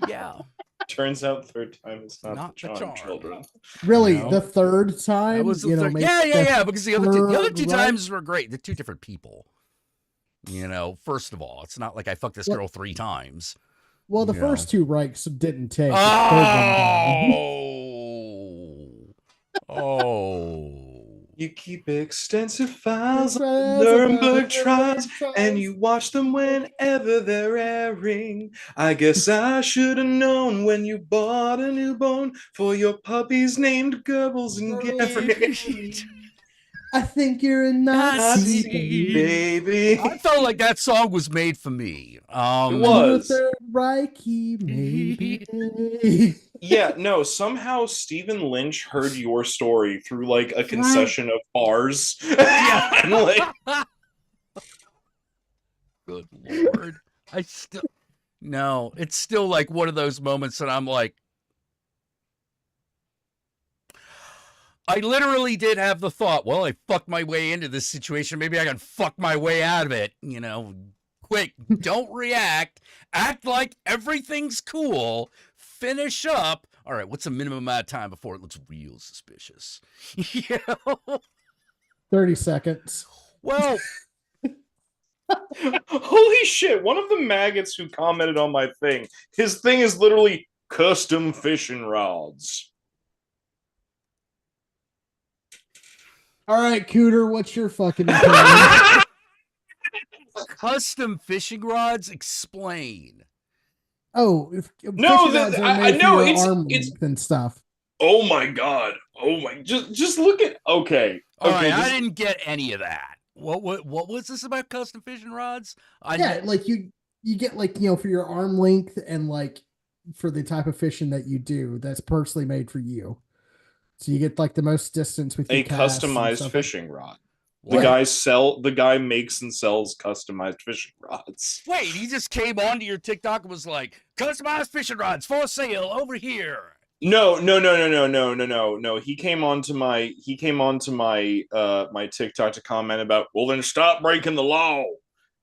Yeah. Turns out third time is not the the charm, children. really, No. the third time, That was the third. make Yeah. Because the other third two right? times were great. They're two different people. First of all, it's not like I fucked this girl 3 times. Well, the first 2 rights didn't take. Oh. You keep extensive files of Nuremberg trials, and you watch them whenever they're airing. I guess I should have known when you bought a new bone for your puppies named Goebbels and Gary. I think you're a Nazi, baby. I felt like that song was made for me. It was. Third Reichy, maybe. Yeah, no, somehow Stephen Lynch heard your story through like a concession of bars. Yeah. And, like, Good Lord. No, it's still like one of those moments that I'm like, I literally did have the thought, well, I fucked my way into this situation. Maybe I can fuck my way out of it. Quick, don't react. Act like everything's cool. Finish up. All right, what's the minimum amount of time before it looks real suspicious? 30 seconds. Well, holy shit, one of the maggots who commented on my thing, his thing is literally custom fishing rods. All right, Cooter, what's your fucking opinion? custom fishing rods? Explain. Oh, No, it's and stuff. Oh my god! Just look at. Okay, All right, just, I didn't get any of that. What was this about custom fishing rods? Like you get like for your arm length and like for the type of fishing that you do, that's personally made for you. So you get like the most distance with a customized fishing rod. The guy makes and sells customized fishing rods. Wait, he just came onto your TikTok and was like, customized fishing rods for sale over here. No. He came onto my my TikTok to comment about, well, then stop breaking the law.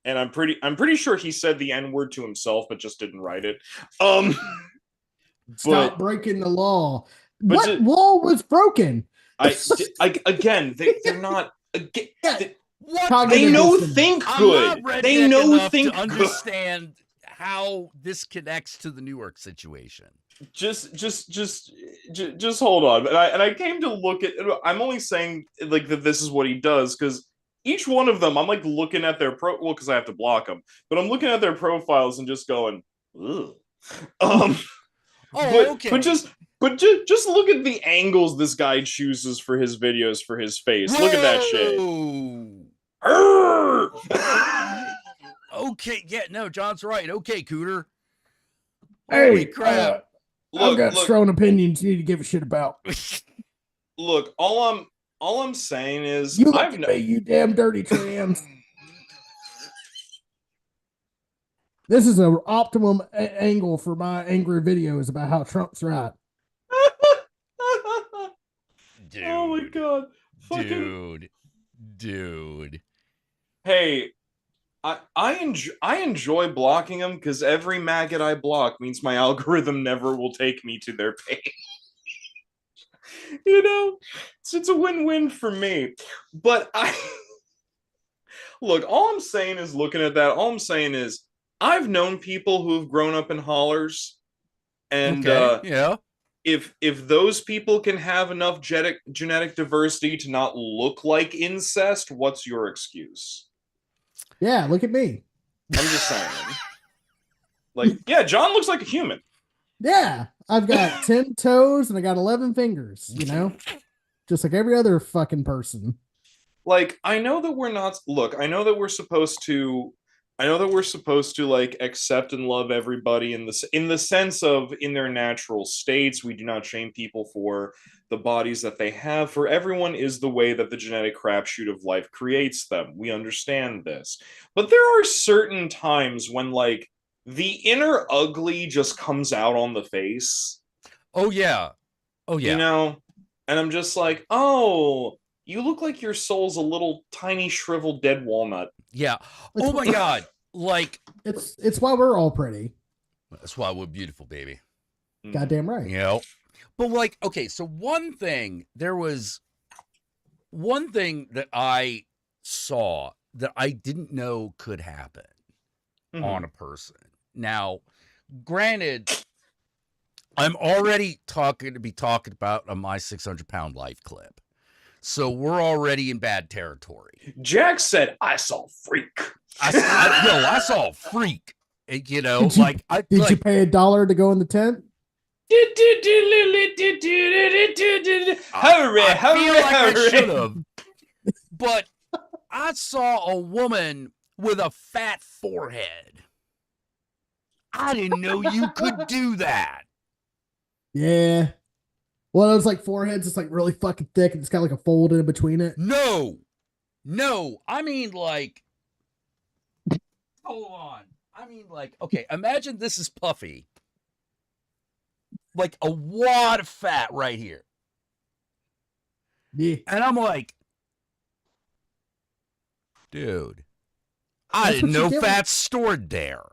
And I'm pretty sure he said the N-word to himself, but just didn't write it. Stop breaking the law. What law was broken? They're not. What? They know think good. They know think to understand how this connects to the Newark situation. Just hold on. And I came to look at. I'm only saying like that this is what he does because each one of them, I'm like looking at their because I have to block them, but I'm looking at their profiles and just going, ugh. Oh, okay. But just look at the angles this guy chooses for his videos for his face. Whoa! Look at that shit. Okay, yeah, no, John's right. Okay, Cooter. Holy Hey, crap. I've got strong opinions you need to give a shit about. Look, all I'm saying is You look at me, you damn dirty trans. This is an optimum angle for my angry videos about how Trump's right. Dude. Oh my god. Dude. Hey, I enjoy blocking them because every maggot I block means my algorithm never will take me to their page. You know, it's a win-win for me. But look, all I'm saying is looking at that, all I'm saying is I've known people who've grown up in hollers, and yeah. If those people can have enough genetic diversity to not look like incest, what's your excuse? Yeah, look at me. I'm just saying. Like, yeah, John looks like a human. Yeah, I've got 10 toes and I got 11 fingers, just like every other fucking person. Like, I know that we're not, look, I know that we're supposed to like accept and love everybody in the sense of in their natural states. We do not shame people for the bodies that they have, for everyone is the way that the genetic crapshoot of life creates them. We understand this. But there are certain times when like the inner ugly just comes out on the face. Oh yeah. And I'm just like, oh, you look like your soul's a little tiny shriveled dead walnut. Yeah. Oh my god. Like it's why we're all pretty. That's why we're beautiful, baby. Goddamn right. But like, okay, so there was one thing that I saw that I didn't know could happen on a person. Now, granted, I'm already talking about my 600-pound life clip. So we're already in bad territory. Jack said, I saw freak. I saw a freak. Did you pay $1 to go in the tent? I should have. But I saw a woman with a fat forehead. I didn't know you could do that. Yeah. Well, it was like foreheads. It's like really fucking thick, and it's got like a fold in between it. No. I mean, like, hold on. I mean, like, okay. Imagine this is Puffy. Like a wad of fat right here. Yeah. And I'm like, dude, I didn't know fat's stored there.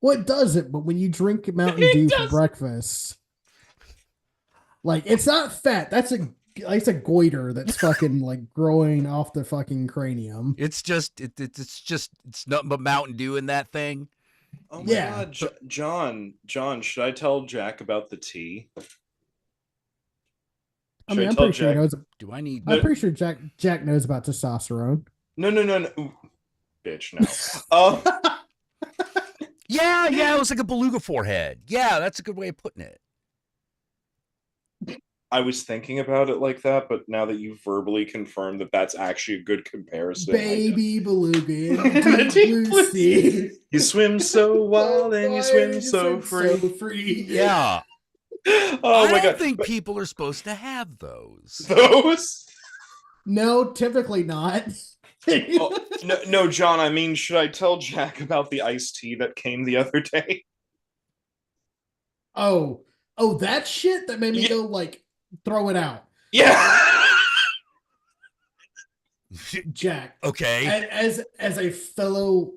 Well, it doesn't, but when you drink Mountain Dew for breakfast, like, it's not fat. It's a goiter that's fucking like growing off the fucking cranium. It's nothing but Mountain Dew in that thing. Oh my god, John, should I tell Jack about the tea? I'm pretty sure he knows. I'm pretty sure Jack knows about testosterone. No. Ooh, bitch, no. Yeah, it was like a beluga forehead. Yeah, that's a good way of putting it. I was thinking about it like that, but now that you've verbally confirmed that that's actually a good comparison. Baby beluga in the deep blue sea. You swim so wild and you swim so free. Yeah. Oh my god. I don't think people are supposed to have those. Those? No, typically not. No, John, I mean, should I tell Jack about the iced tea that came the other day? Oh, that shit that made me go like, throw it out. Yeah. Jack. Okay. As a fellow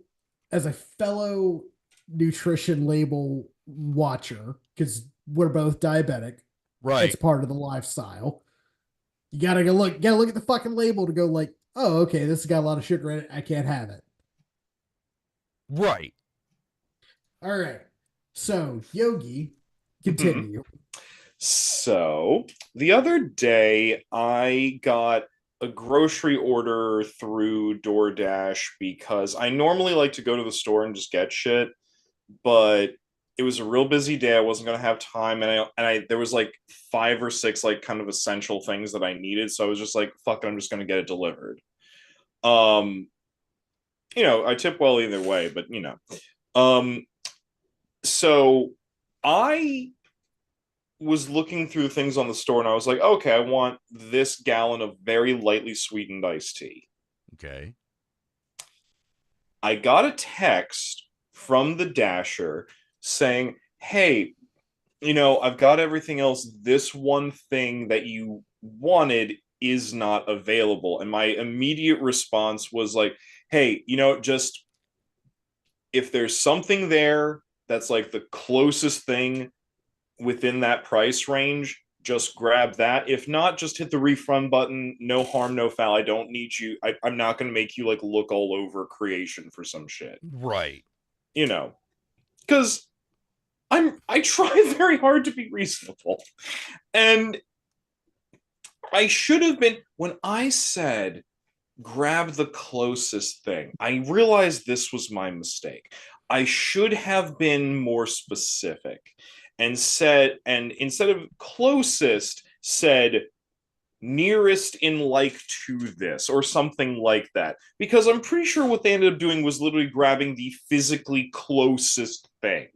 nutrition label watcher, because we're both diabetic. Right. It's part of the lifestyle. You gotta look at the fucking label to go like, oh, okay, this has got a lot of sugar in it. I can't have it. Right. All right. So, Yogi, continue. So, the other day, I got a grocery order through DoorDash because I normally like to go to the store and just get shit, but it was a real busy day. I wasn't gonna have time, and I there was like 5 or 6 like kind of essential things that I needed. So I was just like, fuck it, I'm just gonna get it delivered. Um, I tip well either way, but so I was looking through things on the store and I was like, okay, I want this gallon of very lightly sweetened iced tea. Okay. I got a text from the Dasher saying, hey, I've got everything else. This one thing that you wanted is not available. And my immediate response was like, hey, just if there's something there that's like the closest thing within that price range, just grab that. If not, just hit the refund button. No harm, no foul. I don't need you. I'm not going to make you like look all over creation for some shit. Right. Because I try very hard to be reasonable. And I should have been, when I said grab the closest thing, I realized this was my mistake. I should have been more specific and instead of closest, said nearest in like to this or something like that. Because I'm pretty sure what they ended up doing was literally grabbing the physically closest thing.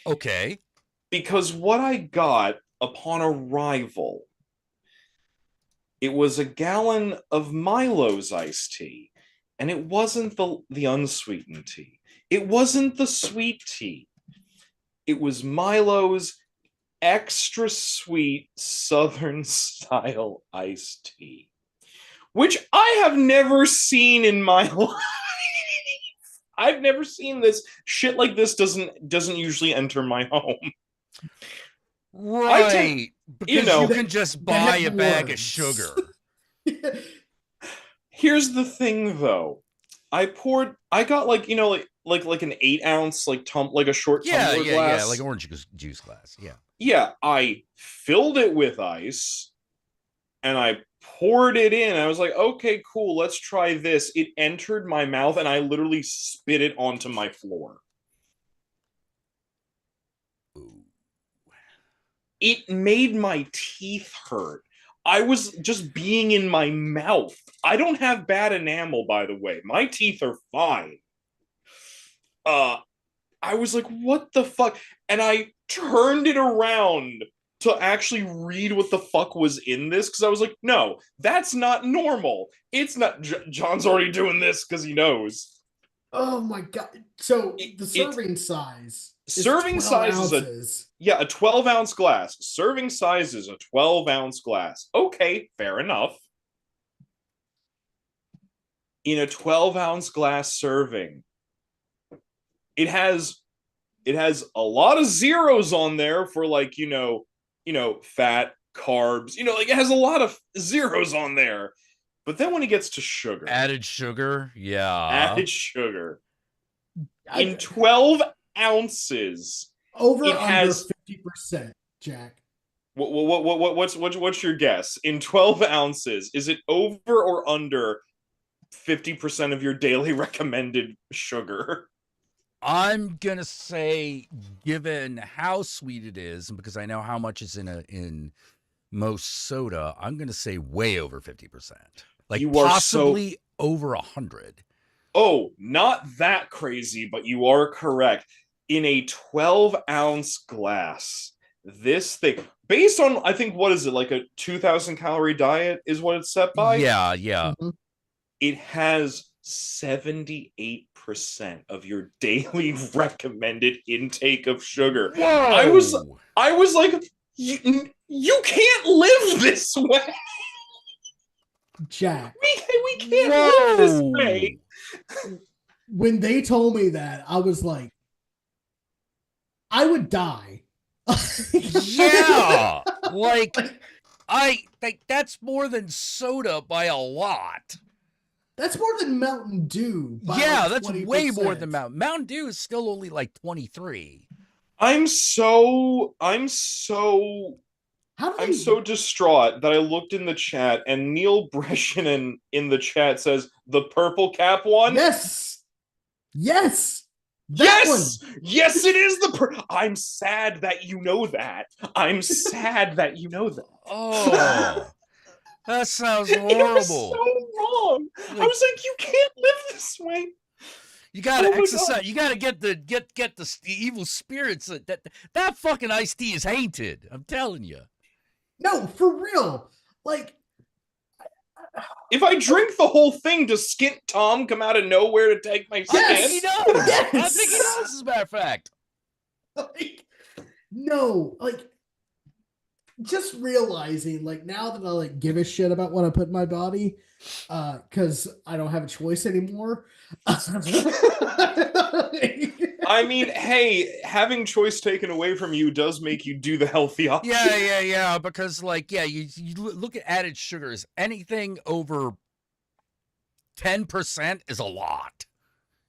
Okay. Because what I got upon arrival, it was a gallon of Milo's iced tea. And it wasn't the unsweetened tea. It wasn't the sweet tea. It was Milo's extra sweet Southern style iced tea, which I have never seen in my life. I've never seen this shit like this. Doesn't usually enter my home. Right. Because you can just buy a bag of sugar. Here's the thing though. I got like, like an 8-ounce, like like a short tumbler glass. Yeah, like orange juice glass. Yeah. Yeah, I filled it with ice and I poured it in. I was like, okay, cool, let's try this. It entered my mouth and I literally spit it onto my floor. Ooh. It made my teeth hurt. I was just being in my mouth. I don't have bad enamel, by the way. My teeth are fine. I was like, what the fuck? And I turned it around to actually read what the fuck was in this because I was like, no, that's not normal. It's not. John's already doing this because he knows. Oh my god! So the serving size. Serving size ounces. is a 12-ounce glass. Serving size is a 12-ounce glass. Okay, fair enough. In a 12-ounce glass serving, it has a lot of zeros on there for like, fat, carbs, like it has a lot of zeros on there. But then when it gets to sugar, added sugar, in 12 ounces, over it under has 50%, Jack. What's your guess? In 12 ounces, is it over or under 50% of your daily recommended sugar? I'm gonna say, given how sweet it is, and because I know how much is in most soda, I'm gonna say way over 50%. Like you possibly over 100. Oh, not that crazy, but you are correct. In a 12-ounce glass, this thing, based on, I think, what is it, like a 2,000 calorie diet is what it's set by? Yeah. Mm-hmm. It has 78% of your daily recommended intake of sugar. Whoa. I was like, you can't live this way. Jack. We can't live this way. When they told me that, I was like, I would die. Yeah. like that's more than soda by a lot. That's more than Mountain Dew. Yeah, like that's 20%. way more than Mountain Dew is still only like 23. I'm so distraught that I looked in the chat and Neil Brescianen in the chat says the purple cap one. Yes. Yes, yes, it is I'm sad that you know that. I'm sad that you know that. Oh, that sounds It was horrible. so wrong. I was like, you can't live this way. You gotta exercise. You gotta get the evil spirits. That fucking iced tea is hated. I'm telling you. No, for real. Like, if I drink the whole thing, does Skint Tom come out of nowhere to take my skin? I think he does. Yes! I think he does, as a matter of fact. Like, no, like, just realizing, like, now that I like give a shit about what I put in my body, because I don't have a choice anymore. I mean, hey, having choice taken away from you does make you do the healthy option. Yeah. Because, like, you look at added sugars. Anything over 10% is a lot.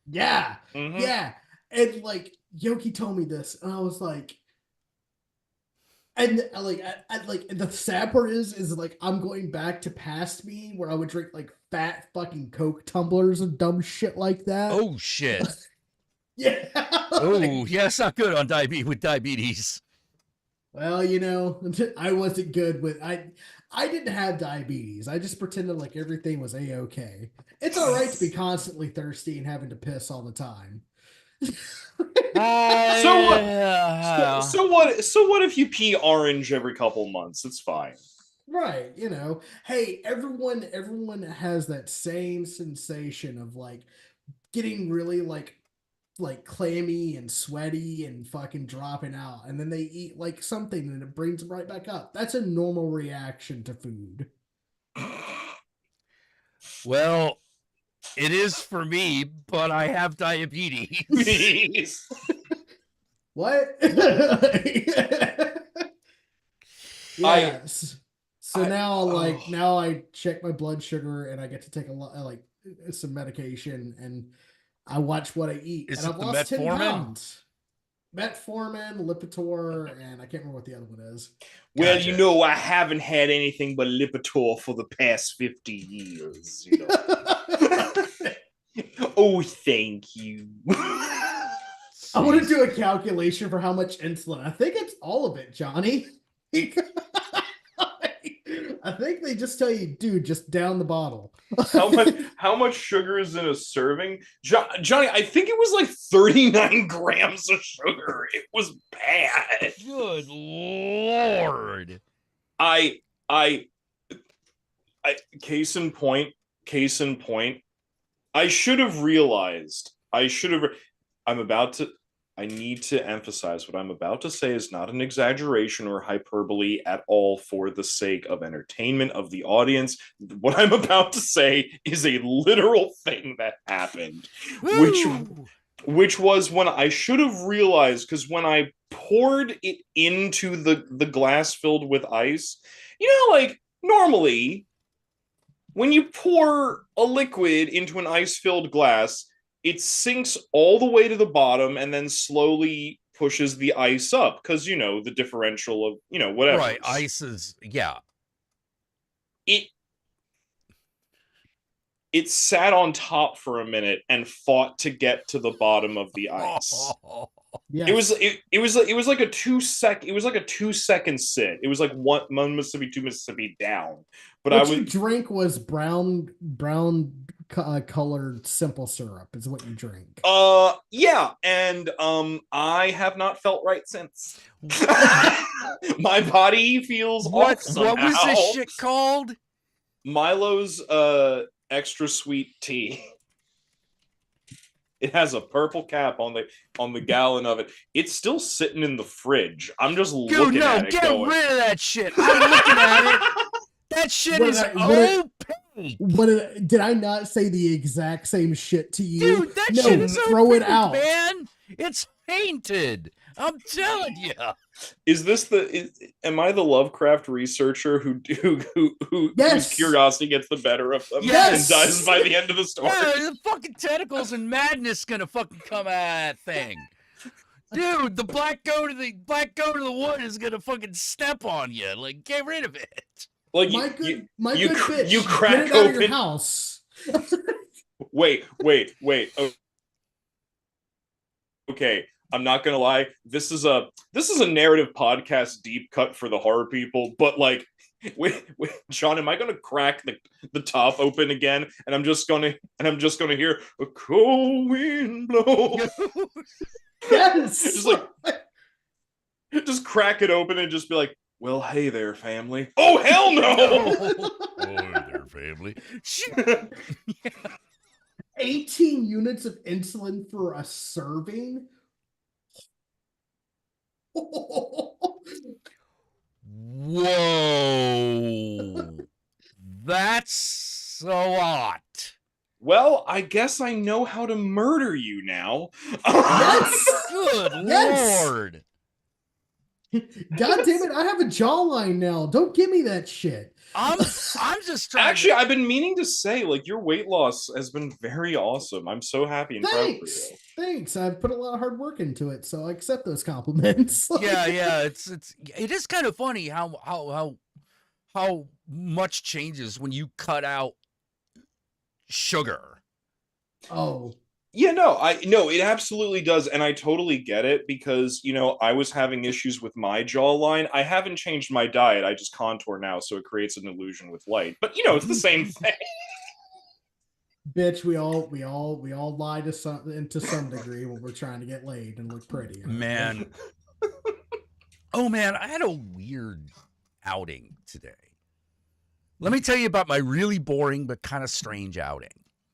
Yeah, yeah. And like Yoki told me this, and I was like, and like, like the sad part is like I'm going back to past me where I would drink like fat fucking Coke tumblers and dumb shit like that. Oh shit. Yeah. Oh yeah, it's not good on diabetes. Well, you know, I wasn't good with I didn't have diabetes. I just pretended like everything was a-okay. It's all right to be constantly thirsty and having to piss all the time. So what? So what if you pee orange every couple months? It's fine. Right, you know. Hey, everyone has that same sensation of like getting really like clammy and sweaty and fucking dropping out, and then they eat like something and it brings them right back up. That's a normal reaction to food. Well, it is for me, but I have diabetes. What? Yes. So now I check my blood sugar and I get to take a lot like some medication and I watch what I eat. Is and it I've the lost 10 metformin? pounds. Metformin, Lipitor, and I can't remember what the other one is. Well, Gotcha. you know, I haven't had anything but Lipitor for the past 50 years. You know? Oh, thank you. I want to do a calculation for how much insulin. I think it's all of it, Johnny. I think they just tell you, dude, just down the bottle. How much sugar is in a serving? Johnny, I think it was like 39 grams of sugar. It was bad. Good Lord. Case in point, I should have realized. I need to emphasize what I'm about to say is not an exaggeration or hyperbole at all for the sake of entertainment of the audience. What I'm about to say is a literal thing that happened, which was when I should have realized, because when I poured it into the glass filled with ice, you know, like normally when you pour a liquid into an ice-filled glass, it sinks all the way to the bottom and then slowly pushes the ice up because, you know, the differential of, you know, whatever. Right, ice is, yeah. It sat on top for a minute and fought to get to the bottom of the ice. Yes. It was like a 2-second sit. It was like one Mississippi, two Mississippi down. But what you drank was brown colored simple syrup is what you drink. Yeah, and I have not felt right since. My body feels off somehow. What was this shit called? Milo's extra sweet tea. It has a purple cap on the gallon of it. It's still sitting in the fridge. I'm just looking at it. Get rid of that shit. I'm looking at it. That shit is OP. Did I not say the exact same shit to you? Dude, that shit is throw it out, man. It's painted. I'm telling you. Is this am I the Lovecraft researcher whose curiosity gets the better of them and dies by the end of the story? Yeah, the fucking tentacles and madness gonna fucking come out of that thing. Dude, the black goat of the wood is gonna fucking step on you. Like, get rid of it. Like my good bitch, you crack get it out open of your house. Wait. Oh. okay, I'm not gonna lie. This is a narrative podcast deep cut for the horror people, but like, wait, Sean, am I gonna crack the top open again? And I'm just gonna hear a cold wind blow. Yes. Just like, just crack it open and just be like, well, hey there, family. Oh, hell no! Oh, there, family. 18 units of insulin for a serving? Whoa. That's a lot. Well, I guess I know how to murder you now. Yes! Good Yes! Lord. God damn it, I have a jawline now. Don't give me that shit. I'm just trying. Actually, I've been meaning to say, like, your weight loss has been very awesome. I'm so happy and proud for you. Thanks. I've put a lot of hard work into it, so I accept those compliments. Yeah. It is kind of funny how much changes when you cut out sugar. Oh. Yeah, no, it absolutely does, and I totally get it because, I was having issues with my jawline. I haven't changed my diet. I just contour now, so it creates an illusion with light. But, it's the same thing. Bitch, we all lie to some degree when we're trying to get laid and look pretty. Man. Oh man, I had a weird outing today. Let me tell you about my really boring but kind of strange outing.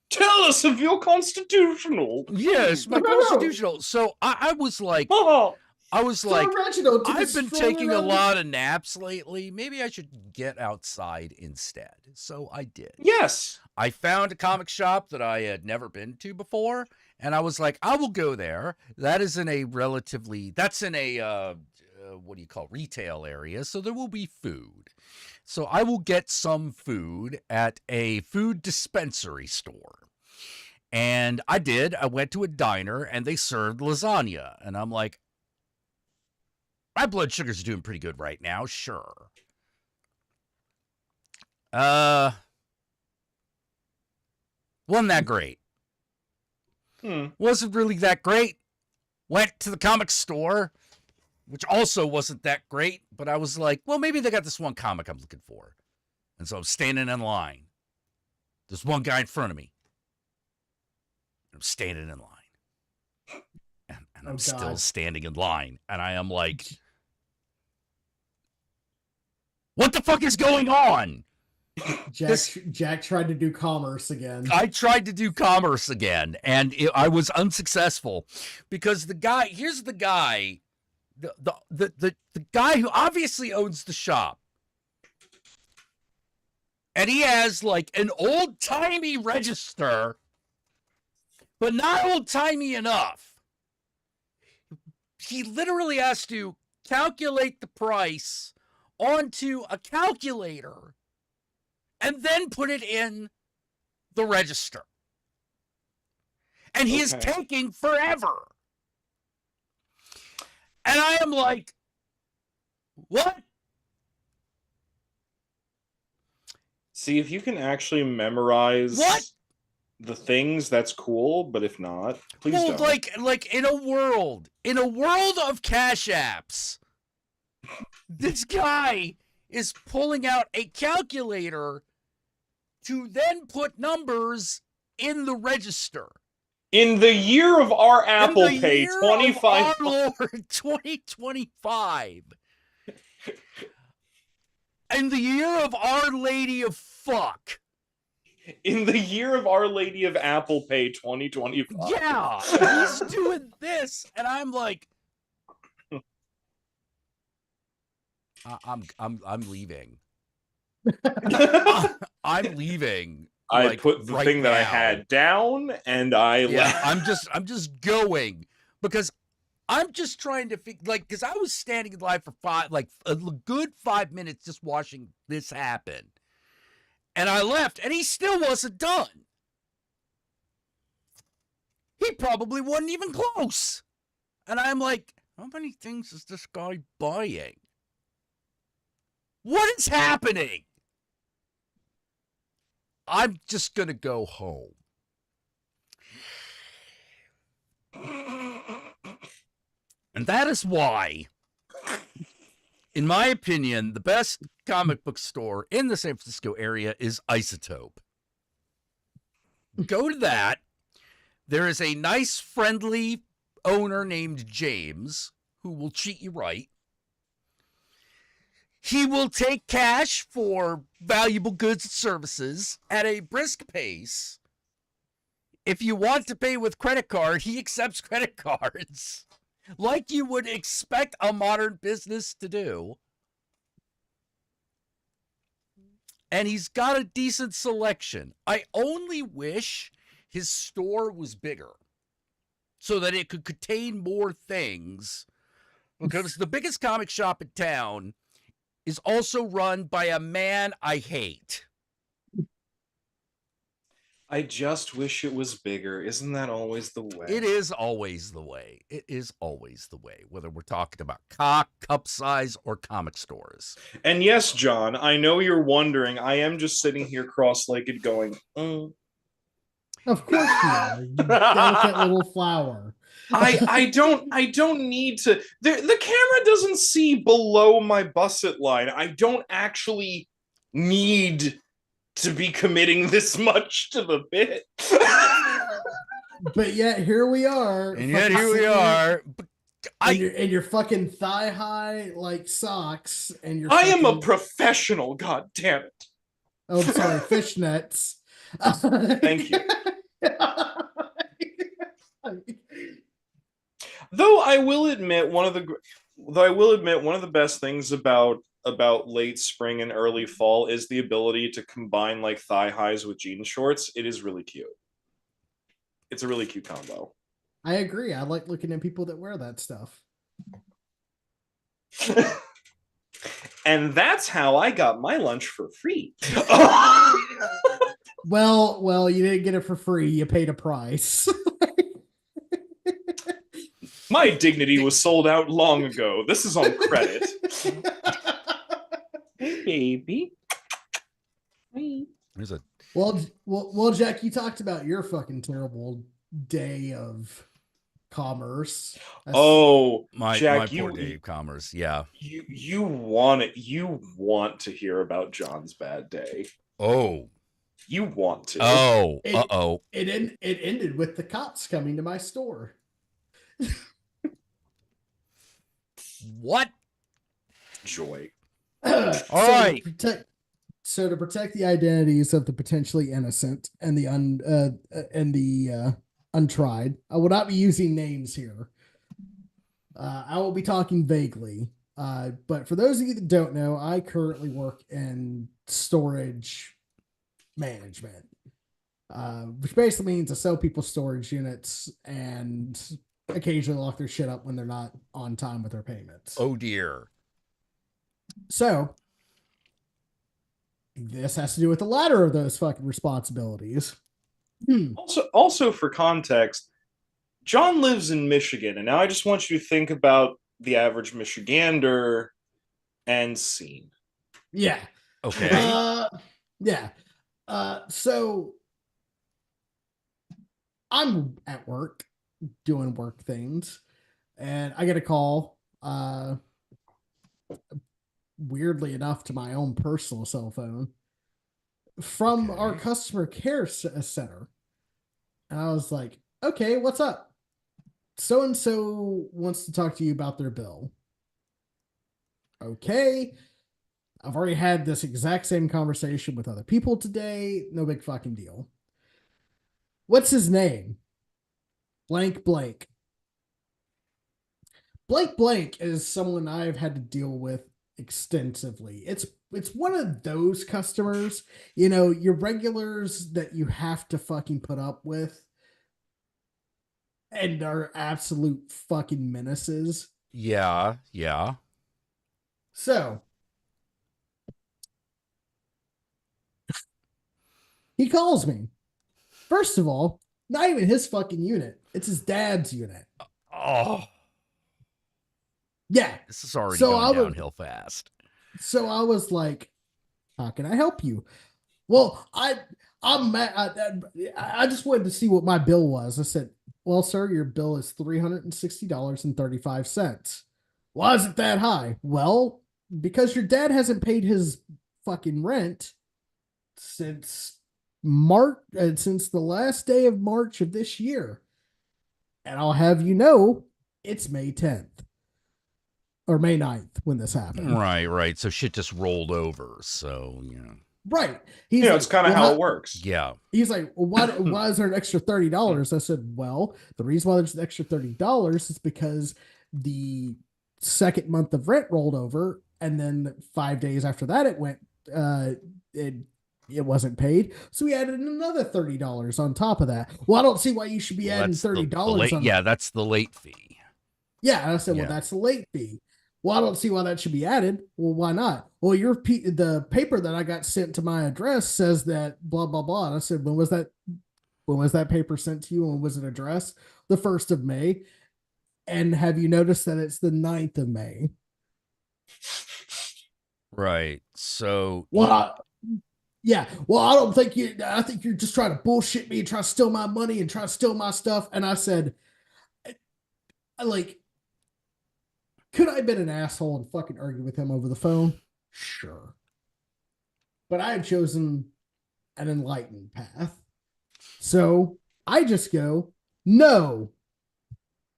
Tell us of your constitutional. Yes, my constitutional. So I was like, Reginald, I've been taking a lot of naps lately. Maybe I should get outside instead. So I did. Yes. I found a comic shop that I had never been to before, and I was like, I will go there. That's in a what do you call, retail area, so there will be food. So I will get some food at a food dispensary store. And I did. I went to a diner, and they served lasagna. And I'm like, my blood sugar's doing pretty good right now. Sure. Wasn't that great. Wasn't really that great. Went to the comic store, which also wasn't that great, but I was like, well, maybe they got this one comic I'm looking for. And so I'm standing in line. There's one guy in front of me. I'm standing in line. And I'm still standing in line. And I am like, what the fuck is going on? Jack tried to do commerce again. I tried to do commerce again, and I was unsuccessful because here's the guy, the guy who obviously owns the shop, and he has like an old-timey register, but not old-timey enough. He literally has to calculate the price onto a calculator and then put it in the register. And he is taking forever. And I am like, what? See, if you can actually memorize the things, that's cool, but if not, please don't. Like in a world of cash apps, this guy is pulling out a calculator to then put numbers in the register. In the year of our Apple Pay, 25. Our Lord, 2025. In the year of Our Lady of Fuck. In the year of Our Lady of Apple Pay, 2025. Yeah, he's doing this, and I'm like, I'm leaving. I'm leaving. I put the thing that I had down, and I left. I'm just going because I'm just trying to because I was standing in line for a good 5 minutes just watching this happen, and I left, and he still wasn't done. He probably wasn't even close, and I'm like, how many things is this guy buying? What is happening? I'm just going to go home. And that is why, in my opinion, the best comic book store in the San Francisco area is Isotope. Go to that. There is a nice, friendly owner named James who will treat you right. He will take cash for valuable goods and services at a brisk pace. If you want to pay with credit card, he accepts credit cards, like you would expect a modern business to do. And he's got a decent selection. I only wish his store was bigger so that it could contain more things, because the biggest comic shop in town is also run by a man I hate. I just wish it was bigger. Isn't that always the way? It is always the way. It is always the way, whether we're talking about cock, cup size, or comic stores. And yes, John, I know you're wondering. I am just sitting here cross-legged going, Of course you are, you delicate little flower. I don't need to. The camera doesn't see below my busset line. I don't actually need to be committing this much to the bit. But yet here we are. And yet here we are. And your fucking thigh high like socks, and your I am a professional, god damn it. Oh, I'm sorry, fishnets. Thank you. Though I will admit one of the best things about late spring and early fall is the ability to combine like thigh highs with jean shorts. It is really cute. It's a really cute combo. I agree. I like looking at people that wear that stuff. And that's how I got my lunch for free. Well, you didn't get it for free. You paid a price. My dignity was sold out long ago. This is on credit. Hey, baby. There's a Well, Jack, you talked about your fucking terrible day of commerce. Jack, my poor day of commerce. Yeah. You want to hear about John's bad day. Oh. You want to. Oh. It ended with the cops coming to my store. What? Joy. All right. To protect the identities of the potentially innocent and the untried, I will not be using names here. I will be talking vaguely. But for those of you that don't know, I currently work in storage management, which basically means I sell people storage units and occasionally lock their shit up when they're not on time with their payments. Oh dear. So this has to do with the latter of those fucking responsibilities. Also for context, John lives in Michigan, and now I just want you to think about the average Michigander and scene. Yeah. Okay. Yeah. So I'm at work doing work things, and I get a call, weirdly enough, to my own personal cell phone from our customer care center. And I was like, okay, what's up? So-and-so wants to talk to you about their bill. Okay. I've already had this exact same conversation with other people today. No big fucking deal. What's his name? Blank blank. Blank blank is someone I've had to deal with extensively. It's one of those customers, your regulars that you have to fucking put up with and are absolute fucking menaces. Yeah. So he calls me. First of all, not even his fucking unit. It's his dad's unit. Oh. Yeah. This is already going downhill fast. So I was like, how can I help you? Well, I'm mad. I just wanted to see what my bill was. I said, well, sir, your bill is $360.35. Why is it that high? Well, because your dad hasn't paid his fucking rent since March, since the last day of March of this year. And I'll have you know, it's May 10th or May 9th when this happened. Right. So shit just rolled over. So, Right. He's You know, like, it's kind of how it works. Yeah. He's like, well, why is there an extra $30? I said, well, the reason why there's an extra $30 is because the second month of rent rolled over, and then 5 days after that it wasn't paid, so we added another $30 on top of that. Well, I don't see why you should be adding $30 on. Yeah, that's the late fee. Yeah, and I said, well, that's the late fee. Well, I don't see why that should be added. Well, why not? Well, the paper that I got sent to my address says that blah blah blah. And I said, when was that paper sent to you? And when was it addressed? The 1st of May. And have you noticed that it's the 9th of May? Right. So well, yeah. Well, I think you're just trying to bullshit me and try to steal my money and try to steal my stuff. And I said, like, could I have been an asshole and fucking argue with him over the phone? Sure. But I have chosen an enlightened path. So I just go, no,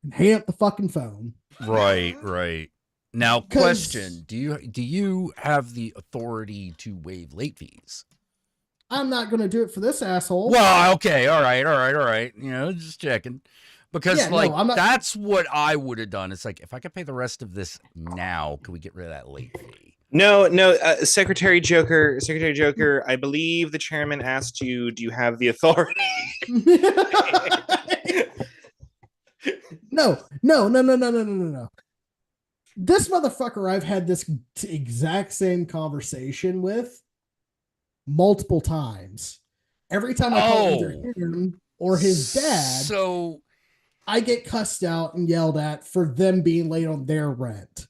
and hang up the fucking phone. Right. Now, question, do you have the authority to waive late fees? I'm not going to do it for this asshole. Well, okay. All right. Just checking. Because that's what I would have done. It's like, if I could pay the rest of this now, could we get rid of that late fee? No, Secretary Joker, I believe the chairman asked you, do you have the authority? No. This motherfucker I've had this exact same conversation with multiple times. Every time I call either him or his dad, so I get cussed out and yelled at for them being late on their rent.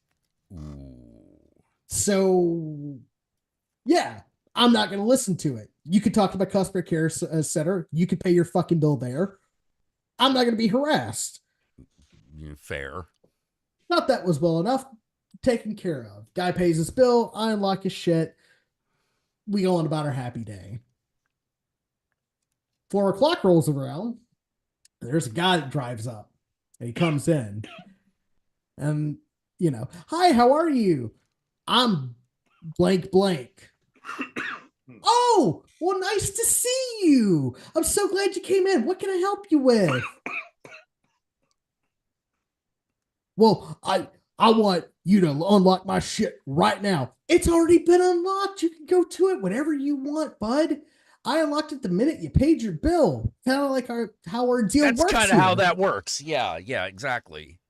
So, yeah, I'm not going to listen to it. You could talk to my customer care center. You could pay your fucking bill there. I'm not going to be harassed. Fair. Thought that was well enough. Taken care of. Guy pays his bill. I unlock his shit. We go on about our happy day. 4 o'clock rolls around. There's a guy that drives up. And he comes in. And, hi, how are you? I'm blank. Oh, well, nice to see you. I'm so glad you came in. What can I help you with? Well, I want you to unlock my shit right now. It's already been unlocked. You can go to it whenever you want, bud. I unlocked it the minute you paid your bill. Kind of like how our deal works. That's kind of how that works. Yeah, exactly.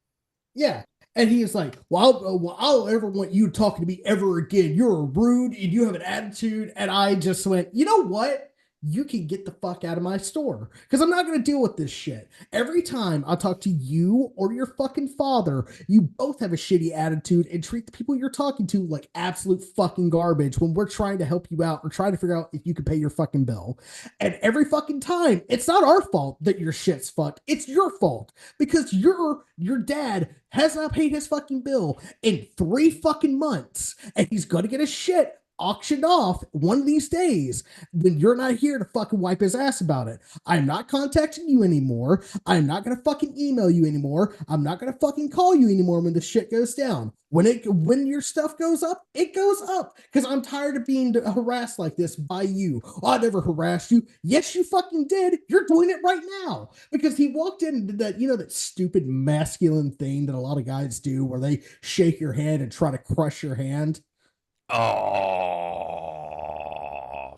Yeah. And he is like, well, I'll ever want you talking to me ever again. You're rude and you have an attitude. And I just went, you know what? You can get the fuck out of my store because I'm not going to deal with this shit. Every time I talk to you or your fucking father, you both have a shitty attitude and treat the people you're talking to like absolute fucking garbage when we're trying to help you out or trying to figure out if you can pay your fucking bill. And every fucking time, it's not our fault that your shit's fucked. It's your fault because your dad has not paid his fucking bill in 3 fucking months and he's going to get his shit auctioned off one of these days when you're not here to fucking wipe his ass about it. I'm not contacting you anymore. I'm not going to fucking email you anymore. I'm not going to fucking call you anymore when the shit goes down. When your stuff goes up, it goes up because I'm tired of being harassed like this by you. Oh, I never harassed you. Yes, you fucking did. You're doing it right now because he walked in and did that, that stupid masculine thing that a lot of guys do where they shake your hand and try to crush your hand. Oh,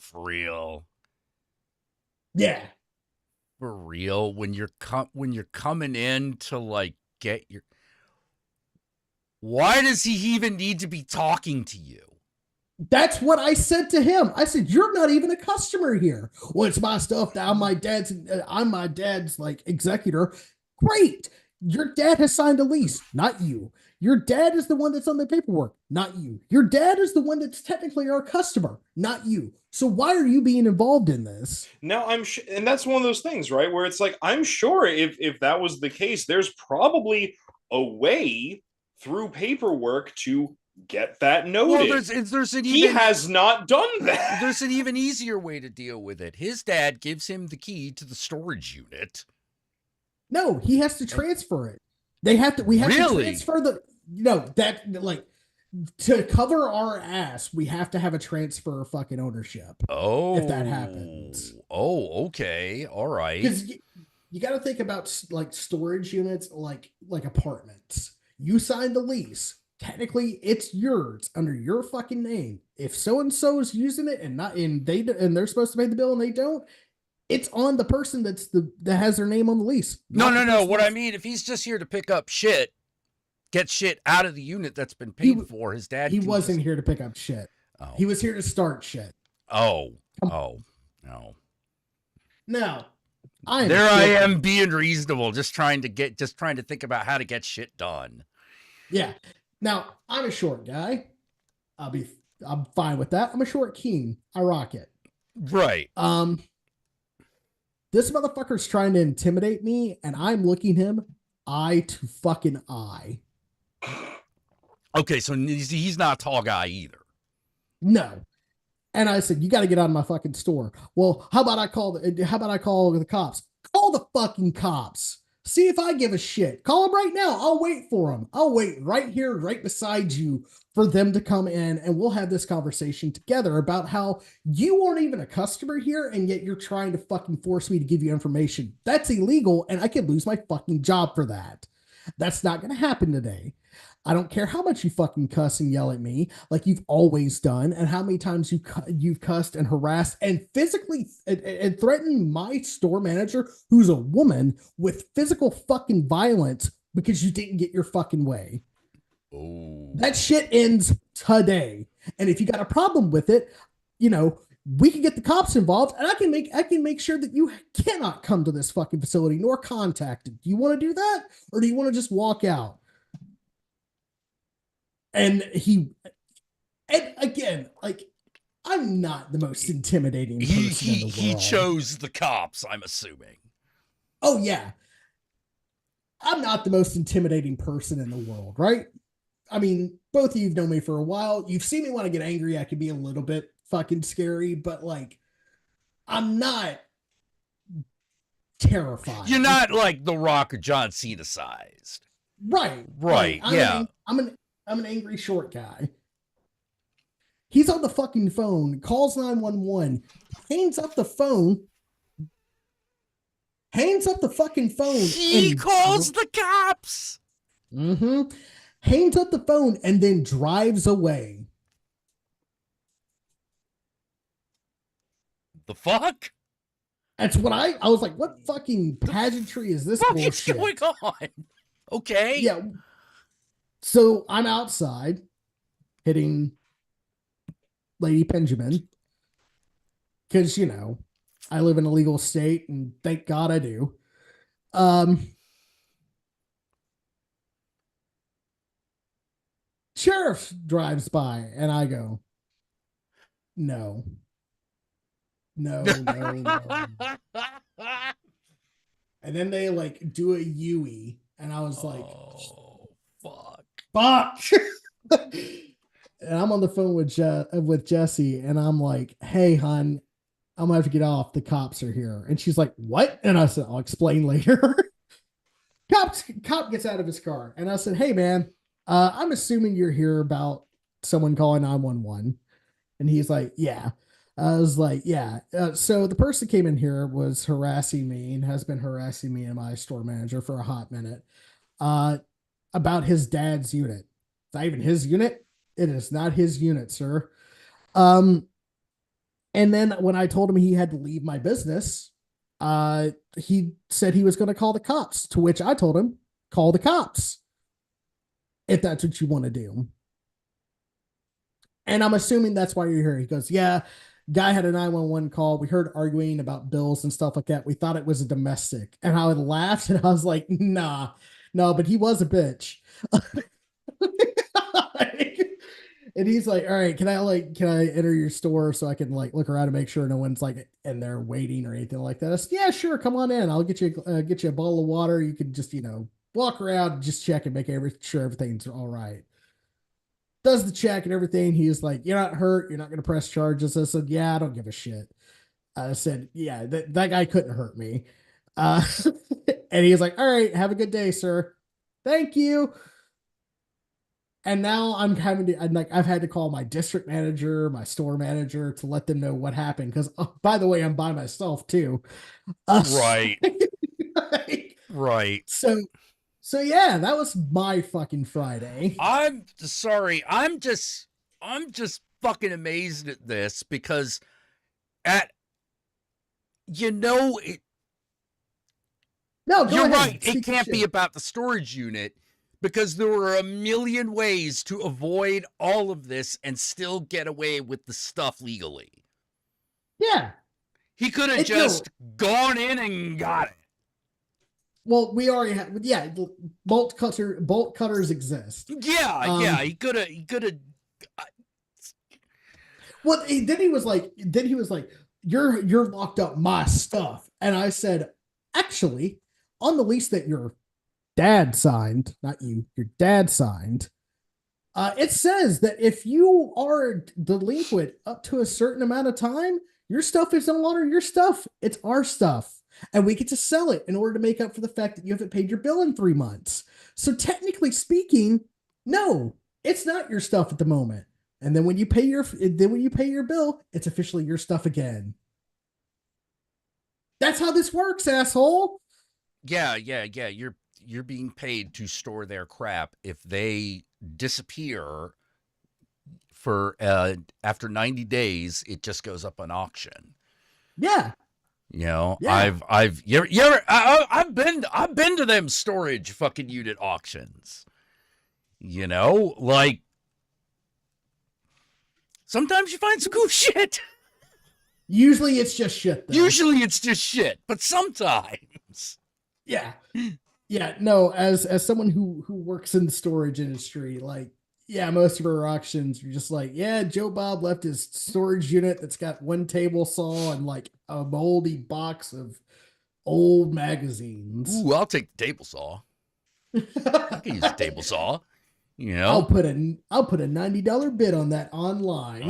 for real? Yeah, for real. When you're coming in to like get your, why does he even need to be talking to you? That's what I said to him. I said, "You're not even a customer here." Well, it's my stuff. I'm my dad's like executor. Great. Your dad has signed a lease, not you. Your dad is the one that's on the paperwork, not you. Your dad is the one that's technically our customer, not you. So why are you being involved in this? Now and that's one of those things, right? Where it's like, I'm sure if that was the case, there's probably a way through paperwork to get that noted. Well, he has not done that. There's an even easier way to deal with it. His dad gives him the key to the storage unit. No, he has to transfer it. We have to transfer to cover our ass, we have to have a transfer of fucking ownership. Oh, if that happens. Oh, okay. All right. Because you got to think about like storage units, like apartments. You signed the lease. Technically, it's yours under your fucking name. If so and so is using it and they're supposed to pay the bill and they don't, it's on the person that has their name on the lease. No. What I mean, if he's just here to pick up shit, get shit out of the unit that's been paid for, his dad. He wasn't here to pick up shit. Oh. He was here to start shit. No. Now, I am being reasonable, just trying to think about how to get shit done. Yeah. Now, I'm a short guy. I'm fine with that. I'm a short king. I rock it. Right. This motherfucker's trying to intimidate me, and I'm looking him eye to fucking eye. Okay, so he's not a tall guy either. No. And I said, you got to get out of my fucking store. Well, how about I call the cops? Call the fucking cops. See if I give a shit. Call them right now. I'll wait for them. I'll wait right here, right beside you for them to come in, and we'll have this conversation together about how you weren't even a customer here, and yet you're trying to fucking force me to give you information. That's illegal, and I could lose my fucking job for that. That's not going to happen today. I don't care how much you fucking cuss and yell at me like you've always done, and how many times you've cussed and harassed and physically and threatened my store manager, who's a woman, with physical fucking violence because you didn't get your fucking way. Oh. That shit ends today. And if you got a problem with it, we can get the cops involved, and I can make sure that you cannot come to this fucking facility nor contact it. Do you want to do that, or do you want to just walk out? And again, like, I'm not the most intimidating person in the world. He chose the cops, I'm assuming. Oh, yeah. I'm not the most intimidating person in the world, right? I mean, both of you've known me for a while. You've seen me when I get angry. I can be a little bit fucking scary, but like, I'm not terrified. You're not like The Rock or John Cena sized. Right. Right. Yeah. I'm an angry short guy. He's on the fucking phone, calls 911, hangs up the fucking phone. He calls the cops. Mm-hmm. Hangs up the phone and then drives away. The fuck? That's what I was like, what fucking pageantry is this bullshit? What's going on? Okay. Yeah. So I'm outside hitting Lady Benjamin because, I live in a legal state, and thank God I do. Sheriff drives by, and I go, no. And then they like do a Yui, and I was like, oh, fuck. And I'm on the phone with Jesse, and I'm like, hey, hon, I'm gonna have to get off. The cops are here. And she's like, what? And I said, I'll explain later. Cop gets out of his car, and I said, hey, man, I'm assuming you're here about someone calling 911. And he's like, yeah. I was like, yeah. So the person came in here was harassing me and has been harassing me and my store manager for a hot minute about his dad's unit. It's not even his unit. It is not his unit, sir. And then when I told him he had to leave my business, he said he was going to call the cops, to which I told him, call the cops if that's what you want to do. And I'm assuming that's why you're here. He goes, yeah, guy had a 911 call. We heard arguing about bills and stuff like that. We thought it was a domestic. And I would laugh, and I was like, nah, No, but he was a bitch. And he's like, all right, can I enter your store so I can like look around and make sure no one's like in there waiting or anything like that? I said, yeah, sure, come on in. I'll get you a bottle of water. You can just, walk around and just check and make sure everything's all right. Does the check and everything. He's like, you're not hurt. You're not going to press charges. I said, yeah, I don't give a shit. I said, yeah, that guy couldn't hurt me. Uh, and he was like, all right, have a good day, sir. Thank you. And now I've had to call my district manager, my store manager to let them know what happened. Cause by the way, I'm by myself too. Right. Right. So yeah, that was my fucking Friday. I'm sorry. I'm just fucking amazed at this because you're right. It can't be about the storage unit because there were a million ways to avoid all of this and still get away with the stuff legally. Yeah. He could have just gone in and got it. Well, we already have, bolt cutters exist. Yeah, he could have. Well, then he was like, you're locked up my stuff. And I said, actually, on the lease that your dad signed, not you, your dad signed, it says that if you are delinquent up to a certain amount of time, your stuff is no longer your stuff. It's our stuff. And we get to sell it in order to make up for the fact that you haven't paid your bill in 3 months. So technically speaking, no, it's not your stuff at the moment. And then when you pay your bill, it's officially your stuff again. That's how this works, asshole. Yeah. You're being paid to store their crap. If they disappear for after 90 days, it just goes up on auction. Yeah. I've been to them storage fucking unit auctions. Like sometimes you find some cool shit. Usually it's just shit, but sometimes. Yeah. Yeah, no, as someone who works in the storage industry, like, yeah, most of our auctions are just like, yeah, Joe Bob left his storage unit that's got one table saw and like a moldy box of old magazines. Ooh, I'll take the table saw. I can use a table saw. I'll put a $90 bid on that online.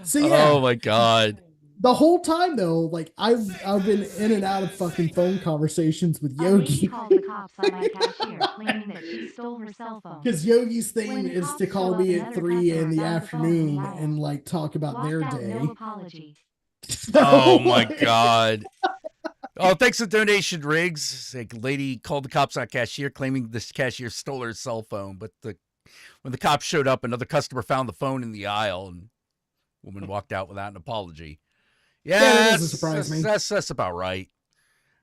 So yeah. Oh my god. The whole time though, like I've been in and out of fucking phone conversations with Yogi. Called the cops on my cashier claiming that she stole her cell phone. Because Yogi's thing is to call me at 3 in the afternoon and like talk about their day. No apology. Oh my god. Oh, thanks for the donation, Riggs. A lady called the cops on cashier claiming this cashier stole her cell phone, but when the cops showed up, another customer found the phone in the aisle and the woman walked out without an apology. Yeah, that doesn't surprise me. That's about right.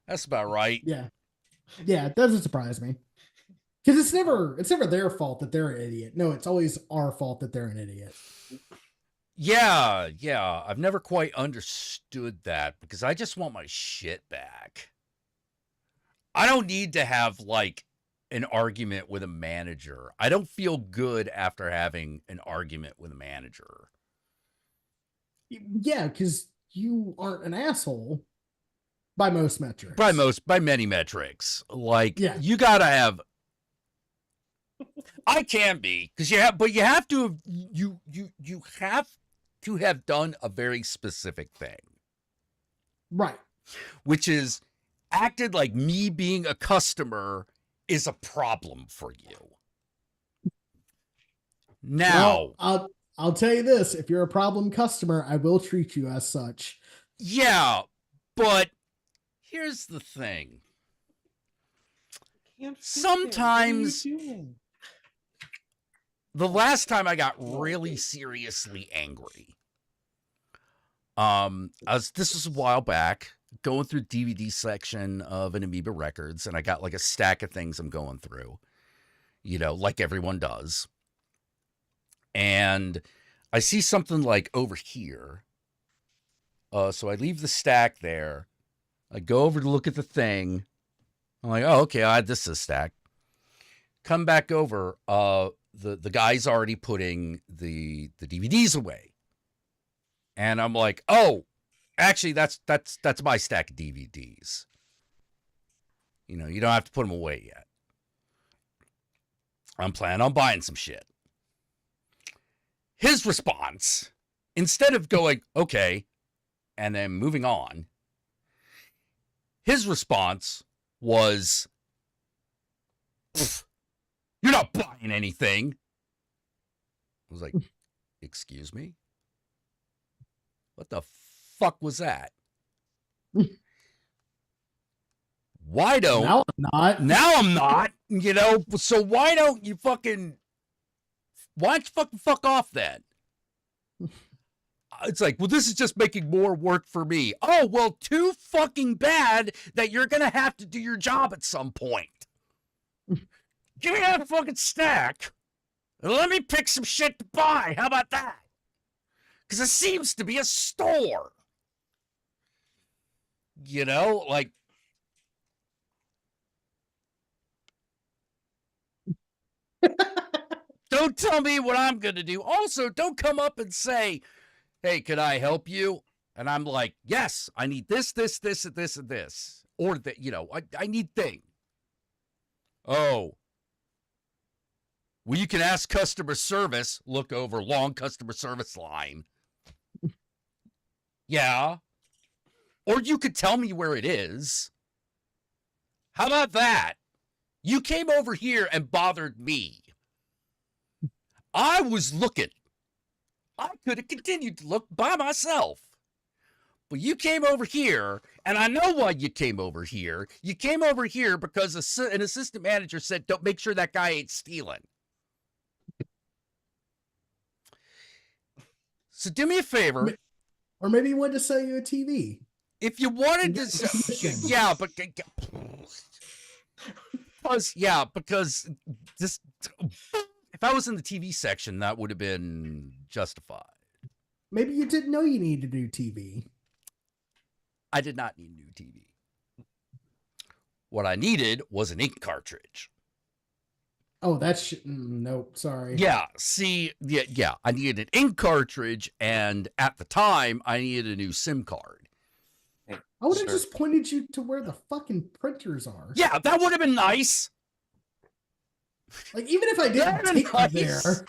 That's about right. Yeah, it doesn't surprise me because it's never their fault that they're an idiot. No, it's always our fault that they're an idiot. Yeah. I've never quite understood that because I just want my shit back. I don't need to have like an argument with a manager. I don't feel good after having an argument with a manager. Yeah, because you aren't an asshole by most metrics. By many metrics. Like, yeah. You gotta have. I can be because you have to have done a very specific thing, right? Which is acted like me being a customer is a problem for you. Now, well, I'll tell you this: if you're a problem customer, I will treat you as such. Yeah, but here's the thing. Sometimes, the last time I got really seriously angry, this was a while back, going through the DVD section of an Amoeba Records, and I got like a stack of things I'm going through, like everyone does. And I see something like over here. So I leave the stack there. I go over to look at the thing. I'm like, oh, okay, I had this stack. Come back over. The guy's already putting the DVDs away. And I'm like, oh, actually, that's my stack of DVDs. You know, you don't have to put them away yet. I'm planning on buying some shit. His response, instead of going, okay, and then moving on, his response was, you're not buying anything. I was like, excuse me? What the fuck was that? Why don't... Now I'm not. Now I'm not, you know? So why don't you fucking... Why don't you fuck off then? It's like, well, this is just making more work for me. Oh, well, too fucking bad that you're going to have to do your job at some point. Give me that fucking stack and let me pick some shit to buy. How about that? Because it seems to be a store. You know, like... Don't tell me what I'm going to do. Also, don't come up and say, hey, can I help you? And I'm like, yes, I need this, this, this, and this, and this. Or that, you know, I need thing. Oh. Well, you can ask customer service. Look over long customer service line. Yeah. Or you could tell me where it is. How about that? You came over here and bothered me. I was looking. I could have continued to look by myself. But you came over here, and I know why you came over here. You came over here because an assistant manager said, don't make sure that guy ain't stealing. So do me a favor. Or maybe he wanted to sell you a TV. If you wanted to, yeah, but because this, if I was in the TV section, that would have been justified. Maybe you didn't know you needed a new TV. I did not need a new TV. What I needed was an ink cartridge. Oh, that's nope. Sorry. Yeah. See, yeah. I needed an ink cartridge, and at the time, I needed a new SIM card. I would have just pointed you to where the fucking printers are. Yeah, that would have been nice. Like, even if I didn't take you there,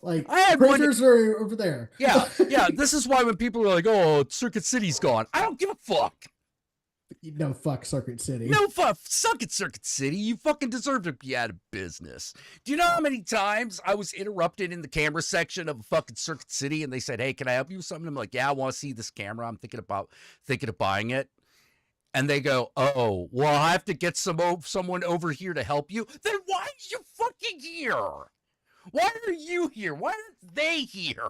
like, I had printers are over there. Yeah, yeah. This is why when people are like, "Oh, Circuit City's gone," I don't give a fuck. No, fuck Circuit City. No, fuck, suck it, Circuit City. You fucking deserve to be out of business. Do you know how many times I was interrupted in the camera section of fucking Circuit City, and they said, "Hey, can I help you with something?" I'm like, "Yeah, I want to see this camera. I'm thinking of buying it." And they go, "Oh, well, I have to get someone over here to help you." Then why are you fucking here? Why are you here? Why aren't they here?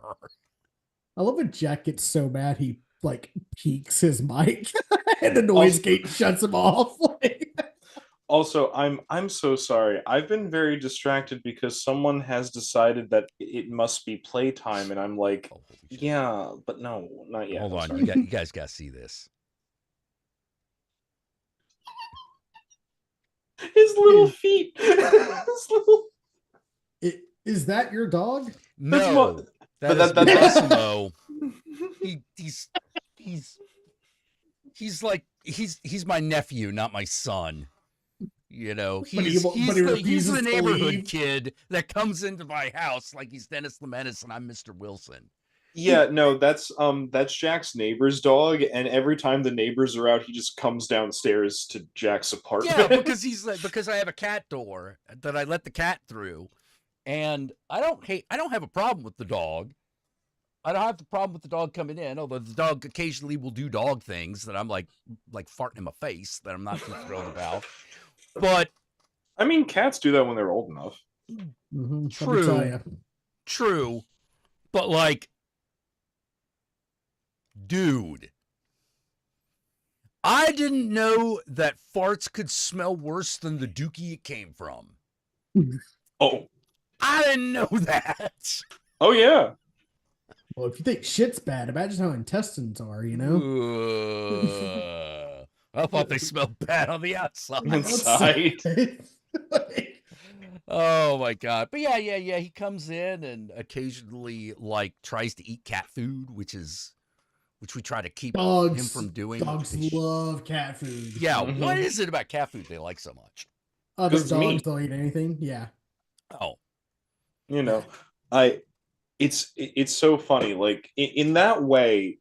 I love when Jack gets so mad he like peaks his mic and the noise gate shuts him off. Also, I'm so sorry. I've been very distracted because someone has decided that it must be playtime, and I'm like, yeah, but no, not yet. Hold on, you guys got to see this. His little feet. Is that your dog? No, that's Massimo. He's my nephew, not my son. You know, he's the neighborhood kid that comes into my house like he's Dennis the Menace and I'm Mr. Wilson. Yeah, no, that's Jack's neighbor's dog, and every time the neighbors are out, he just comes downstairs to Jack's apartment. Yeah, because I have a cat door that I let the cat through, and I don't have a problem with the dog. I don't have the problem with the dog coming in, although the dog occasionally will do dog things that I'm like farting in my face that I'm not too thrilled about. But I mean, cats do that when they're old enough. Mm-hmm. True. But like, dude, I didn't know that farts could smell worse than the dookie it came from. Oh, I didn't know that. Oh yeah. Well, if you think shit's bad, imagine how intestines are, you know? I thought they smelled bad on the outside. Inside. Oh my god. But yeah. He comes in and occasionally like tries to eat cat food, which we try to keep him from doing. Dogs love cat food. Yeah. Mhm. What is it about cat food they like so much? Other 'Cause it's dogs meat. don't eat anything. Yeah. Oh, You know, it's so funny. Like in that way,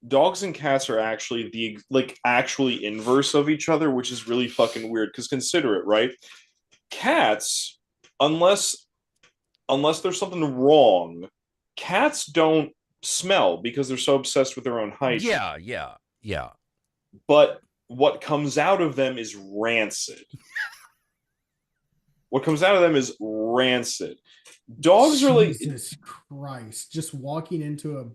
dogs and cats are actually actually inverse of each other, which is really fucking weird. Because consider it, right? Cats, unless there's something wrong, cats don't smell because they're so obsessed with their own hygiene. yeah. But what comes out of them is rancid. What comes out of them is rancid. Dogs are like, Jesus Christ! Just walking into a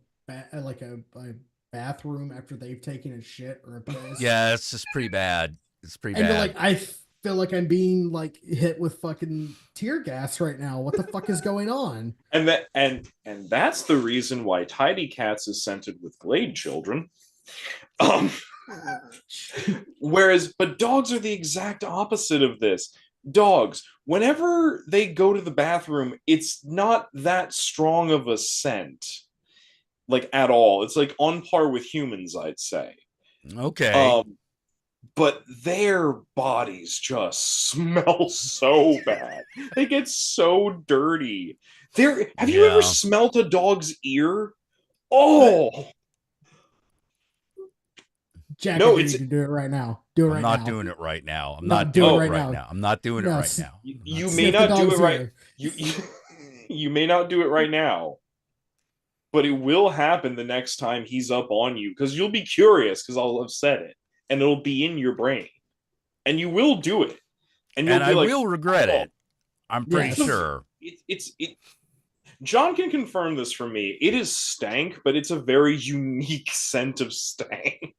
bathroom after they've taken a shit or a piss. Yeah, it's just pretty bad. It's pretty And you're bad. like, I feel like I'm being like hit with fucking tear gas right now. What the fuck is going on? and that's the reason why Tidy Cats is scented with Glade children. But dogs are the exact opposite of this. Dogs, whenever they go to the bathroom, it's not that strong of a scent, like at all. It's like on par with humans, I'd say. Okay. But their bodies just smell so bad. They get so dirty. Have you ever Yeah. smelt a dog's ear? Oh, Jack, No, you it's- need to do it right now. Do it I'm right not now. doing it right now. I'm No, not do doing it it right right now. now. I'm not doing it No, right now. you I'm not may Sniff the not do it dog's right. ear. You may not do it right now, but it will happen the next time he's up on you because you'll be curious because I'll have said it and it'll be in your brain and you will do it and you'll And be I like, will regret "Oh." it. I'm pretty Yes. sure. John can confirm this for me. It is stank, but it's a very unique scent of stank.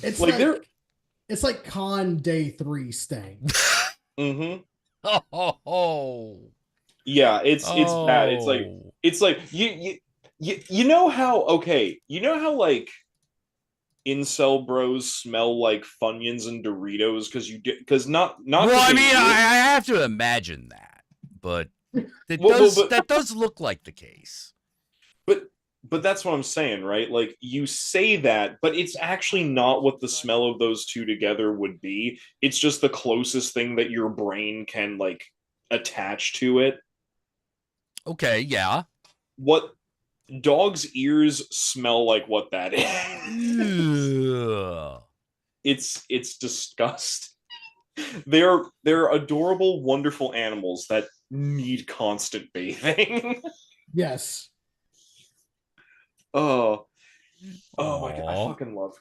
It's Like, like, they're- it's like con day 3 stank. Mm-hmm. Oh. Yeah, it's bad. Oh. It's like you know how like incel bros smell like Funyuns and Doritos because not Well, that I they mean, do I it. have to imagine that, but But that does look like the case. but that's what I'm saying, right? Like you say that, but it's actually not what the smell of those two together would be. It's just the closest thing that your brain can like attach to it. Okay, yeah. What dogs' ears smell like what that is. Ugh. It's disgusting. They're adorable, wonderful animals that need constant bathing. Yes. Oh my god, Aw.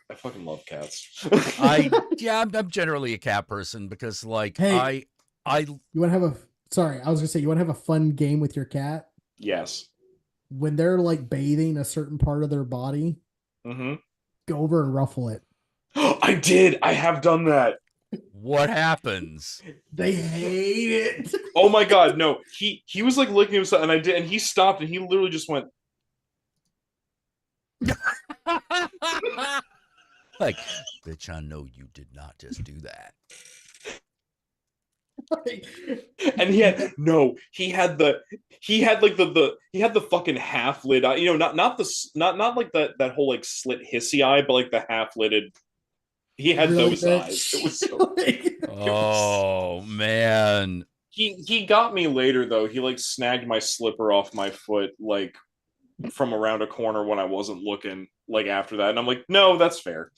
I fucking love cats. I'm generally a cat person because like Hey. I You want to have I was gonna say, you want to have a fun game with your cat? Yes. When they're like bathing a certain part of their body, Mm-hmm. go over and ruffle it. I did. I have done that. what happens? They hate it. Oh my god, no. He was like licking himself, and I did, and he stopped, and he literally just went. Like, bitch, I know you did not just do that. And he had the fucking half lid eye, not like that whole like slit hissy eye, but like the half lidded. He had Really, those bitch? eyes. It was so. Oh man. He got me later though. He like snagged my slipper off my foot like from around a corner when I wasn't looking. Like after that, and I'm like, no, that's fair.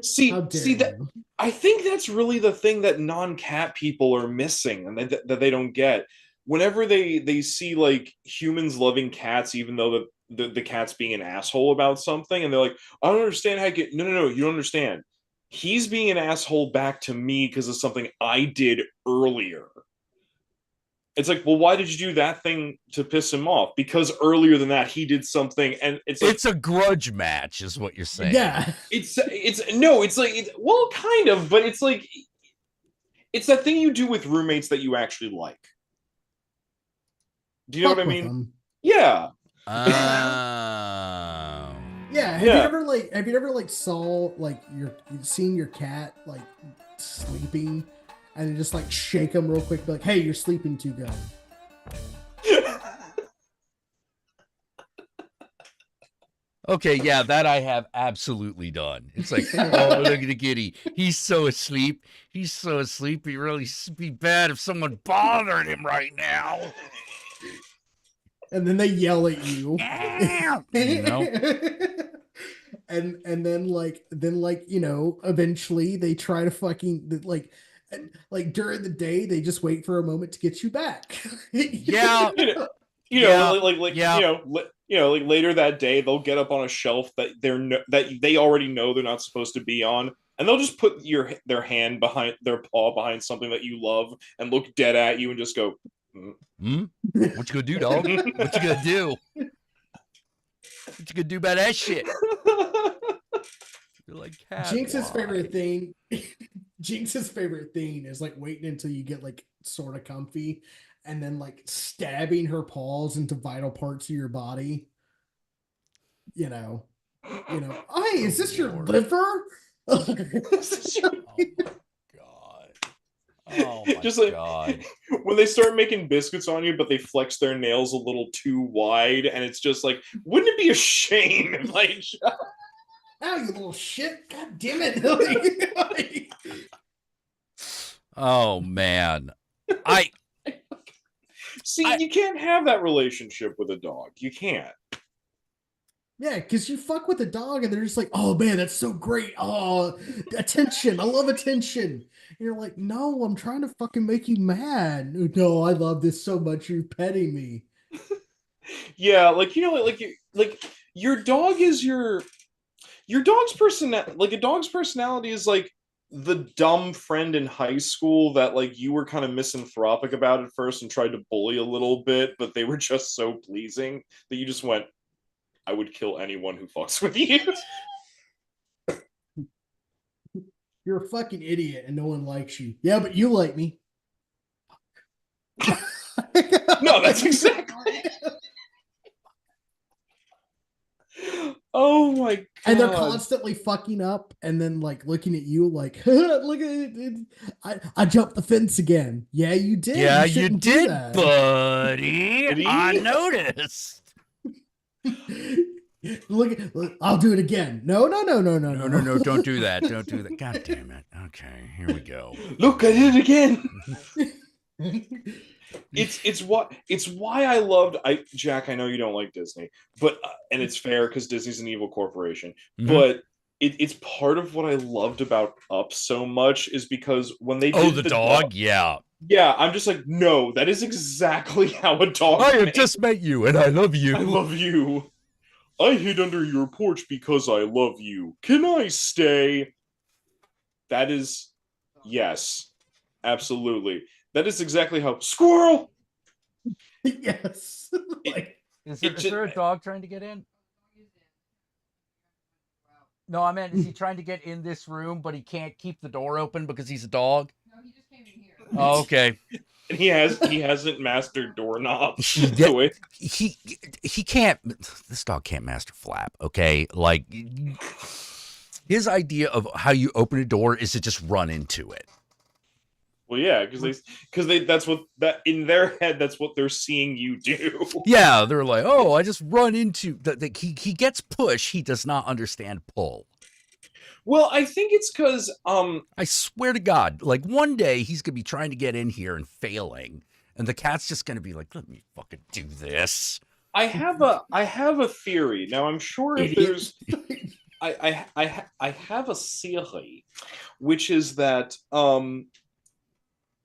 see How dare that. you. I think that's really the thing that non-cat people are missing and that they don't get. Whenever they see like humans loving cats, even though the cat's being an asshole about something, and they're like, I don't understand how you get. No, you don't understand. He's being an asshole back to me because of something I did earlier. It's like, well, why did you do that thing to piss him off? Because earlier than that, he did something, and it's like, It's a grudge match, is what you're saying. Yeah. well, kind of, but it's like, it's that thing you do with roommates that you actually like. Do you know Fuck what I with mean? them. Yeah. Yeah, have you ever like saw like seen your cat like sleeping and you just like shake him real quick, be like, hey, you're sleeping too good. Okay, yeah, that I have absolutely done. It's like, oh, look at the kitty. He's so asleep. He's so asleep. He really be bad if someone bothered him right now. And then they yell at you. You know? and then you know, eventually they try to fucking like during the day they just wait for a moment to get you back. Yeah. You know, like later that day they'll get up on a shelf that that they already know they're not supposed to be on, and they'll just put their hand behind their paw behind something that you love and look dead at you and just go, What you gonna do, dog? What you gonna do? What you gonna do about that shit? You're like, Jinx's favorite thing. Jinx's favorite thing is like waiting until you get like sort of comfy and then like stabbing her paws into vital parts of your body. You know, hey, is this your liver? Oh my god. Oh my just like god. when they start making biscuits on you, but they flex their nails a little too wide, and it's just like, wouldn't it be a shame if like Oh, you little shit. God damn it. Oh man. You can't have that relationship with a dog. You can't. Yeah, because you fuck with a dog and they're just like, oh man, that's so great. Oh, attention. I love attention. And you're like, no, I'm trying to fucking make you mad. No, I love this so much. You're petting me. Yeah, like, you know, like your dog is your dog's like a dog's personality is like the dumb friend in high school that like you were kind of misanthropic about at first and tried to bully a little bit, but they were just so pleasing that you just went, I would kill anyone who fucks with you. You're a fucking idiot and no one likes you. Yeah, but you like me. No, that's exactly. Oh my god. And they're constantly fucking up and then like looking at you like, look at it. I jumped the fence again. Yeah, you did. Yeah, you shouldn't do did, that. buddy. I noticed. Look, I'll do it again. No, No, don't do that. Don't do that. God damn it. Okay, here we go. Look, I did it again. It's why I loved Jack. I know you don't like Disney, but and it's fair because Disney's an evil corporation. Mhm. But it's part of what I loved about Up so much is because when they did the dog, yeah. Yeah, I'm just like, no, that is exactly how a dog. I have just met you, and I love you. I love you. I hid under your porch because I love you. Can I stay? That is, yes, absolutely. That is exactly how squirrel. Yes. Like, Is there a dog trying to get in? No, I meant, is he trying to get in this room, but he can't keep the door open because he's a dog? No, he just came in here. Oh, okay. And he hasn't mastered doorknobs. He can't. This dog can't master flap. Okay, like his idea of how you open a door is to just run into it. Well, yeah, because that's what that in their head that's what they're seeing you do. Yeah, they're like, oh, I just run into that. He gets push. He does not understand pull. Well, I think it's because I swear to God, like one day he's gonna be trying to get in here and failing, and the cat's just gonna be like, let me fucking do this. I have a theory. Now I'm sure if there's I have a theory, which is that and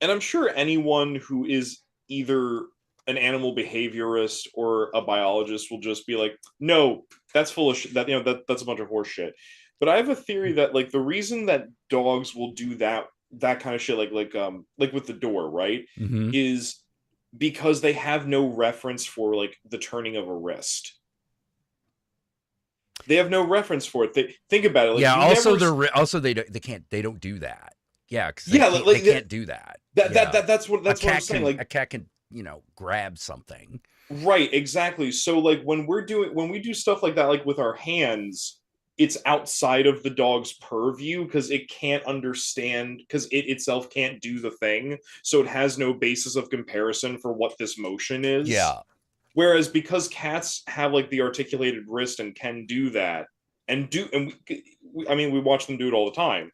I'm sure anyone who is either an animal behaviorist or a biologist will just be like, no, that's full of shit. That that's a bunch of horse shit. But I have a theory that like the reason that dogs will do that kind of shit, like with the door, right, is because they have no reference for like the turning of a wrist. They have no reference for it. They think about it. Like, yeah. They don't do that. Yeah. Because they can't do that. That's what I'm saying. Like a cat can grab something. Right, exactly. So like when we do stuff like that, like with our hands, it's outside of the dog's purview because it can't understand, because it itself can't do the thing, so it has no basis of comparison for what this motion is. Yeah. Whereas because cats have like the articulated wrist and can do that, we watch them do it all the time.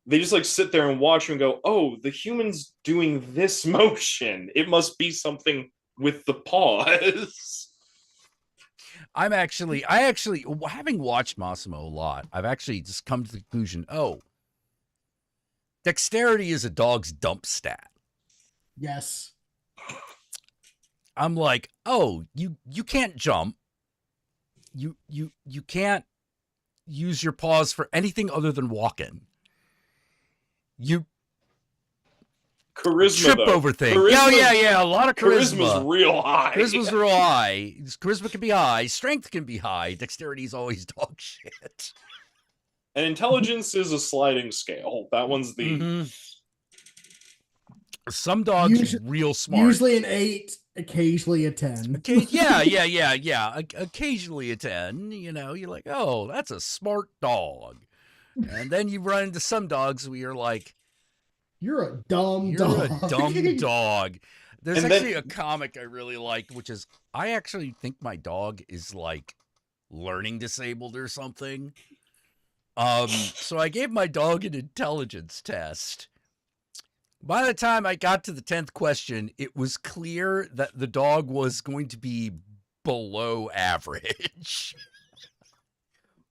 They just like sit there and watch and go, oh, the human's doing this motion. It must be something with the paws. I actually, having watched Massimo a lot, I've actually just come to the conclusion, dexterity is a dog's dump stat. Yes. I'm like, you can't jump. You can't use your paws for anything other than walking. You Charisma, trip though. over things. Charisma, Yeah, a lot of charisma. Charisma's real high. Charisma's real high. Charisma can be high. Strength can be high. Dexterity is always dog shit. And intelligence is a sliding scale. That one's the... Some dogs real smart. Usually an 8, occasionally a 10. Okay, yeah. Occasionally a 10. You're like, oh, that's a smart dog. And then you run into some dogs where you're like, you're a dumb dog. You're a dumb dog. There's actually a comic I really like, which is, I actually think my dog is like learning disabled or something. So I gave my dog an intelligence test. By the time I got to the 10th question, it was clear that the dog was going to be below average.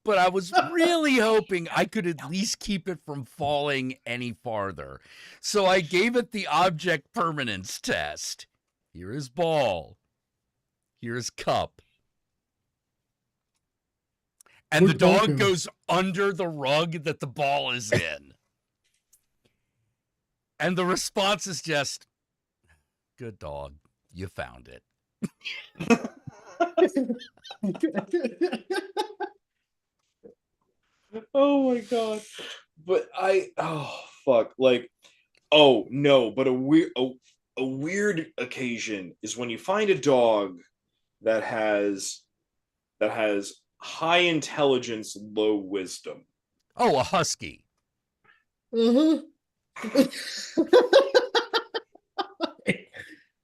But I was really hoping I could at least keep it from falling any farther. So I gave it the object permanence test. Here is ball. Here is cup. And the dog goes under the rug that the ball is in. And the response is just, good dog, you found it. Oh my god. But fuck. Like, oh no, but a weird occasion is when you find a dog that has high intelligence, low wisdom. Oh, a husky. Mm-hmm.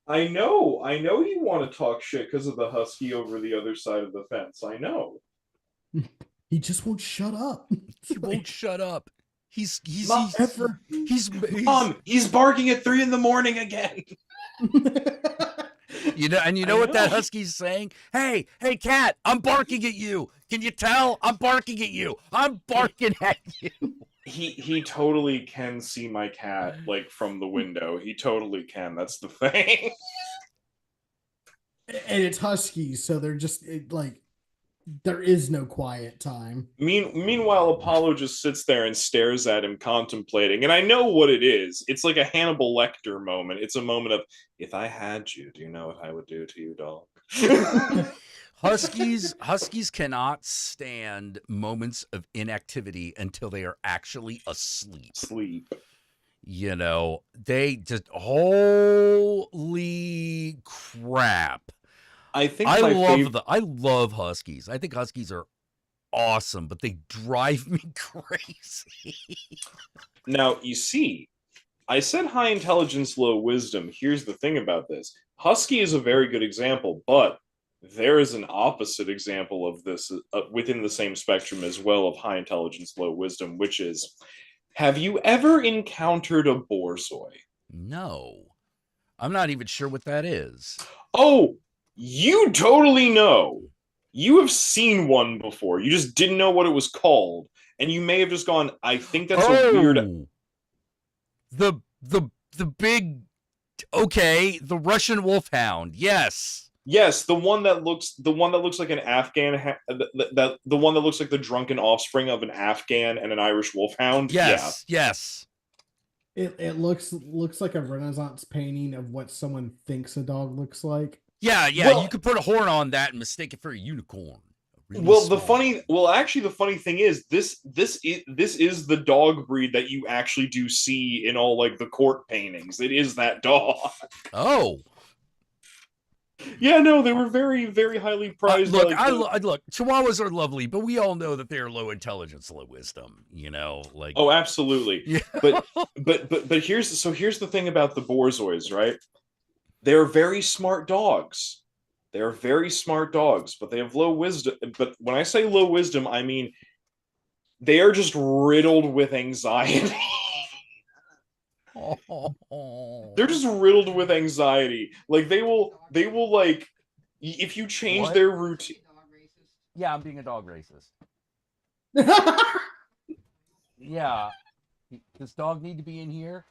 I know you want to talk shit because of the husky over the other side of the fence. I know. He just won't shut up. He won't shut up. He's Mom, he's barking at 3 a.m. again. You know what that husky's saying? Hey, cat, I'm barking at you. Can you tell? I'm barking at you. I'm barking at you. He totally can see my cat like from the window. He totally can. That's the thing. And it's huskies, so they're just like, there is no quiet time. Meanwhile, Apollo just sits there and stares at him, contemplating. And I know what it is. It's like a Hannibal Lecter moment. It's a moment of, if I had you, do you know what I would do to you, dog? Huskies cannot stand moments of inactivity until they are actually asleep. They just, holy crap. I love huskies. I think huskies are awesome, but they drive me crazy. Now, you see, I said high intelligence, low wisdom. Here's the thing about this. Husky is a very good example, but there is an opposite example of this within the same spectrum as well of high intelligence, low wisdom, which is, have you ever encountered a borzoi? No. I'm not even sure what that is. Oh, you totally know. You have seen one before. You just didn't know what it was called. And you may have just gone, I think that's a weird... The big... Okay, the Russian wolfhound. Yes. Yes, the one that looks like an Afghan, the one that looks like the drunken offspring of an Afghan and an Irish wolfhound. Yes, yeah. Yes. It looks like a Renaissance painting of what someone thinks a dog looks like. Yeah, well, you could put a horn on that and mistake it for a unicorn. The funny thing is this is the dog breed that you actually do see in all like the court paintings. It is that dog. Oh. Yeah, no, they were very, very highly prized. Look, by, look, Chihuahuas are lovely, but we all know that they're low intelligence, low wisdom. You know, like oh, absolutely. yeah. But here's the thing about the Borzois, right? They're very smart dogs. They're very smart dogs, but they have low wisdom. But when I say low wisdom, I mean they are just riddled with anxiety. They're just riddled with anxiety. Like they will like if you change What? their routine. Yeah, I'm being a dog racist. Yeah. Does dog need to be in here?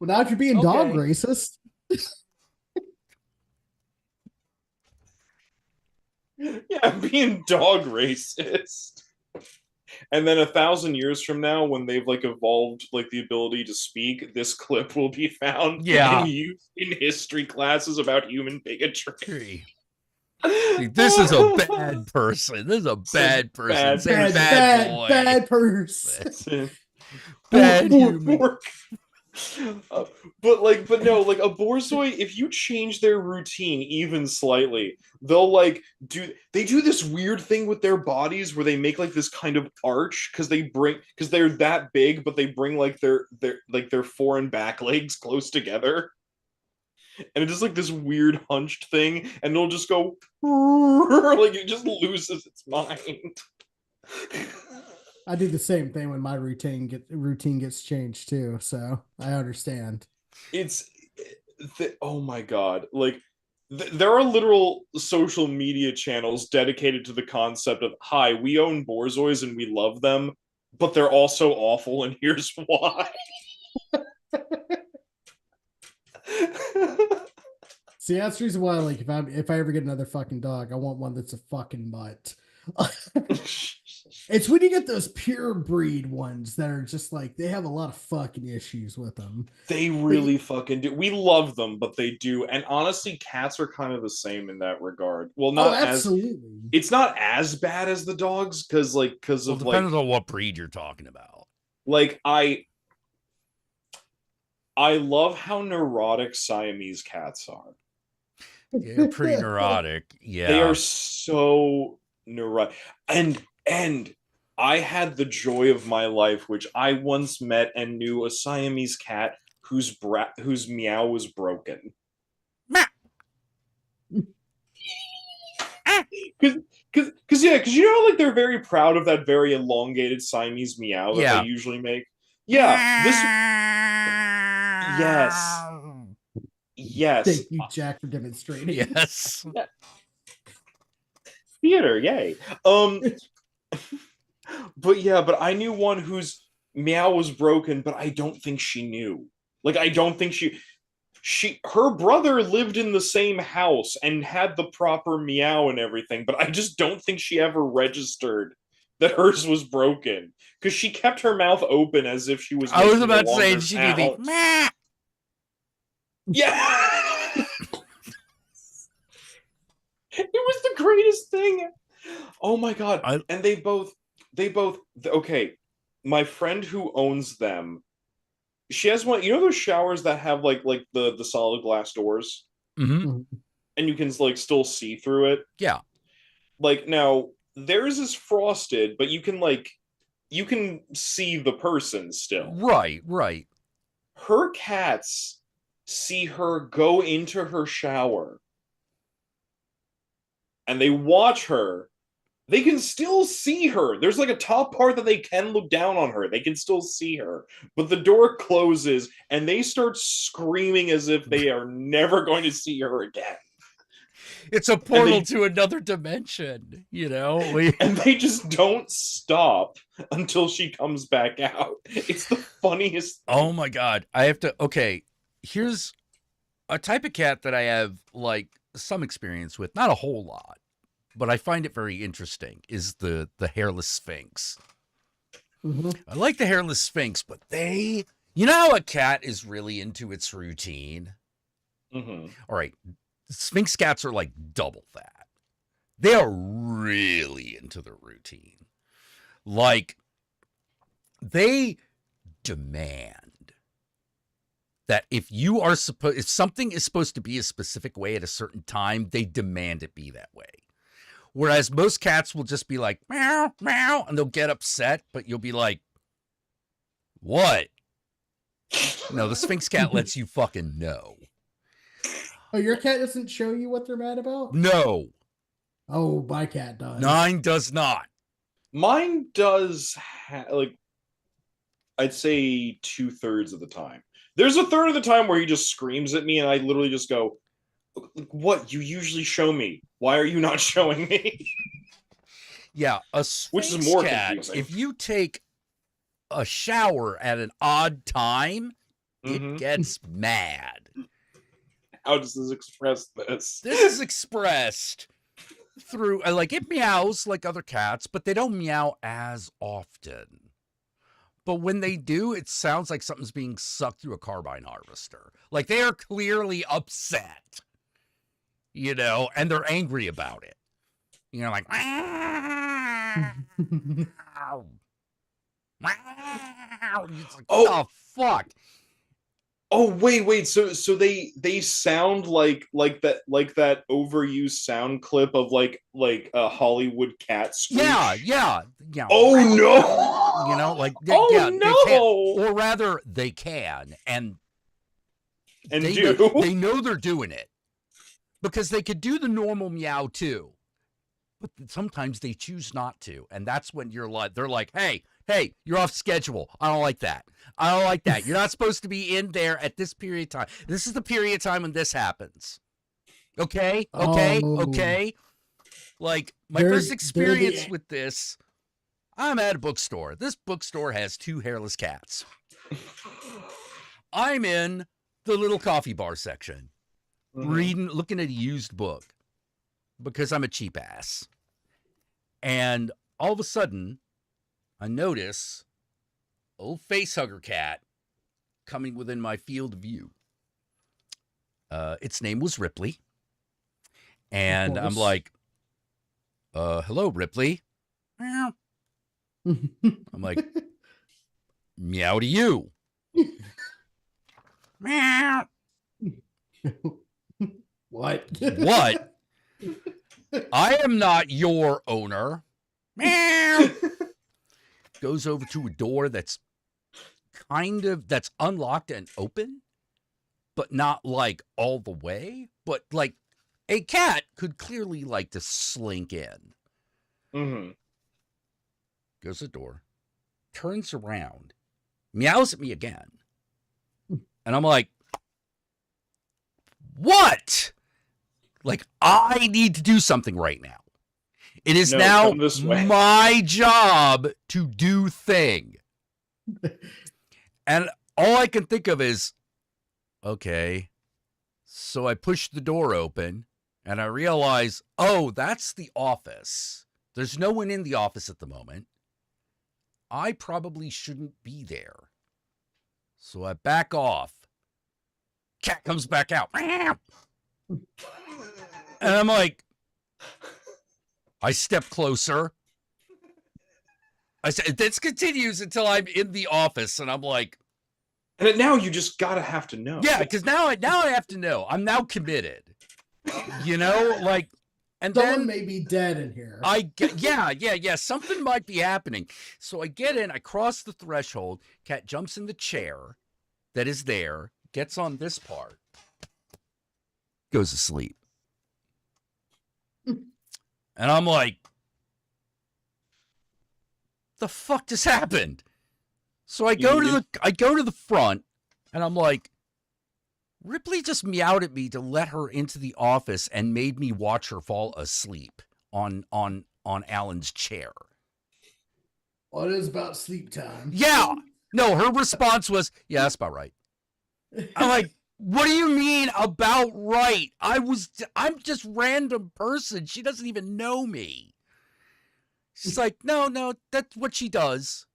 Well, now if you're being dog Okay. racist. Yeah, I'm being dog racist. And then 1,000 years from now, when they've like evolved like the ability to speak, this clip will be found Yeah. and used in history classes about human bigotry. See, this is a bad person. This is a bad person. Say bad boy. Bad person. Bad human. But no, like a Borzoi, if you change their routine even slightly, they'll like do this weird thing with their bodies where they make like this kind of arch because they're that big, but they bring like their fore and back legs close together. And it's just like this weird hunched thing, and it'll just go like it just loses its mind. I do the same thing when my routine gets changed too, so I understand. Oh my god, like there are literal social media channels dedicated to the concept of, hi, we own Borzois and we love them, but they're also awful, and here's why. See, that's the reason why, like, if I ever get another fucking dog, I want one that's a fucking mutt. It's when you get those pure breed ones that are just like, they have a lot of fucking issues with them. They really fucking do. We love them, but they do. And honestly, cats are kind of the same in that regard. Well, not absolutely. It's not as bad as the dogs because Depends on what breed you're talking about. Like I love how neurotic Siamese cats are. Yeah, pretty neurotic. Yeah, they are so neurotic. And I had the joy of my life, which I once met and knew a Siamese cat whose meow was broken. Because you know how like they're very proud of that very elongated Siamese meow that they usually make. Yeah, yes. Thank you, Jack, for demonstrating. Yes. Theater, yay. But I knew one whose meow was broken, but I don't think she knew. Like, I don't think her brother lived in the same house and had the proper meow and everything, but I just don't think she ever registered that hers was broken because she kept her mouth open as if she was. I was about to say she did the meh. Yeah. It was the greatest thing. Oh my god. And they both okay. My friend who owns them, she has one, you know those showers that have like the solid glass doors? Mm-hmm. And you can like still see through it? Yeah. Like, now theirs is frosted, but you can see the person still. Right. Her cats see her go into her shower and they watch her. They can still see her. There's like a top part that they can look down on her. They can still see her. But the door closes and they start screaming as if they are never going to see her again. It's a portal to another dimension, you know? And they just don't stop until she comes back out. It's the funniest thing. Oh my god. Okay, here's a type of cat that I have like some experience with, not a whole lot, but I find it very interesting, is the hairless Sphinx. Mm-hmm. I like the hairless Sphinx, but you know how a cat is really into its routine? Mm-hmm. All right, Sphinx cats are like double that. They are really into the routine. Like, they demand that if something is supposed to be a specific way at a certain time, they demand it be that way. Whereas most cats will just be like, meow, meow, and they'll get upset, but you'll be like, what? No, the Sphinx cat lets you fucking know. Oh, your cat doesn't show you what they're mad about? No. Oh, my cat does. Mine does not. Mine does, like, I'd say 2/3 of the time. There's a third of the time where he just screams at me, and I literally just go, "What? You usually show me. Why are you not showing me?" Yeah, a Sphinx Which is more cat, confusing. if you take a shower at an odd time, it gets mad. How does this express this? This is expressed through, like, it meows like other cats, but they don't meow as often. But when they do, it sounds like something's being sucked through a carbine harvester. Like, they are clearly upset, you know, and they're angry about it. You know, like, it's like, oh, fuck. Oh, wait. So they sound like that overused sound clip of like a Hollywood cat screech. Yeah. Oh no. You know, like oh yeah, no. they can, or rather, they can, and they do. They know they're doing it because they could do the normal meow too, but sometimes they choose not to, and that's when they're like, hey, you're off schedule. I don't like that. You're not supposed to be in there at this period of time. This is the period of time when this happens. Okay. Like, my first experience with this, I'm at a bookstore. This bookstore has 2 hairless cats. I'm in the little coffee bar section, looking at a used book because I'm a cheap ass. And all of a sudden, I notice old facehugger cat coming within my field of view. Its name was Ripley. And I'm like, hello, Ripley. Meow. I'm like, meow to you. Meow. What? I am not your owner. Meow. Goes over to a door that's unlocked and open, but not like all the way, but like a cat could clearly like to slink in. Goes to the door, turns around, meows at me again. And I'm like, what? Like, I need to do something right now. It is now my job to do thing. And all I can think of is, okay, so I push the door open and I realize, oh, that's the office. There's no one in the office at the moment. I probably shouldn't be there. So I back off. Cat comes back out. And I'm like, I step closer. I said, this continues until I'm in the office, and I'm like, and now you just have to know. Yeah, because now I have to know. I'm now committed. You know, like, and someone then may be dead in here. Yeah. Something might be happening. So I get in, I cross the threshold. Cat jumps in the chair that is there, gets on this part, goes to sleep. And I'm like, the fuck just happened? So I go to the front, and I'm like, Ripley just meowed at me to let her into the office and made me watch her fall asleep on Alan's chair. Well, it is about sleep time. Yeah. No, her response was, yeah, that's about right. I'm like, what do you mean about right? I'm just random person. She doesn't even know me. She's like, no, that's what she does.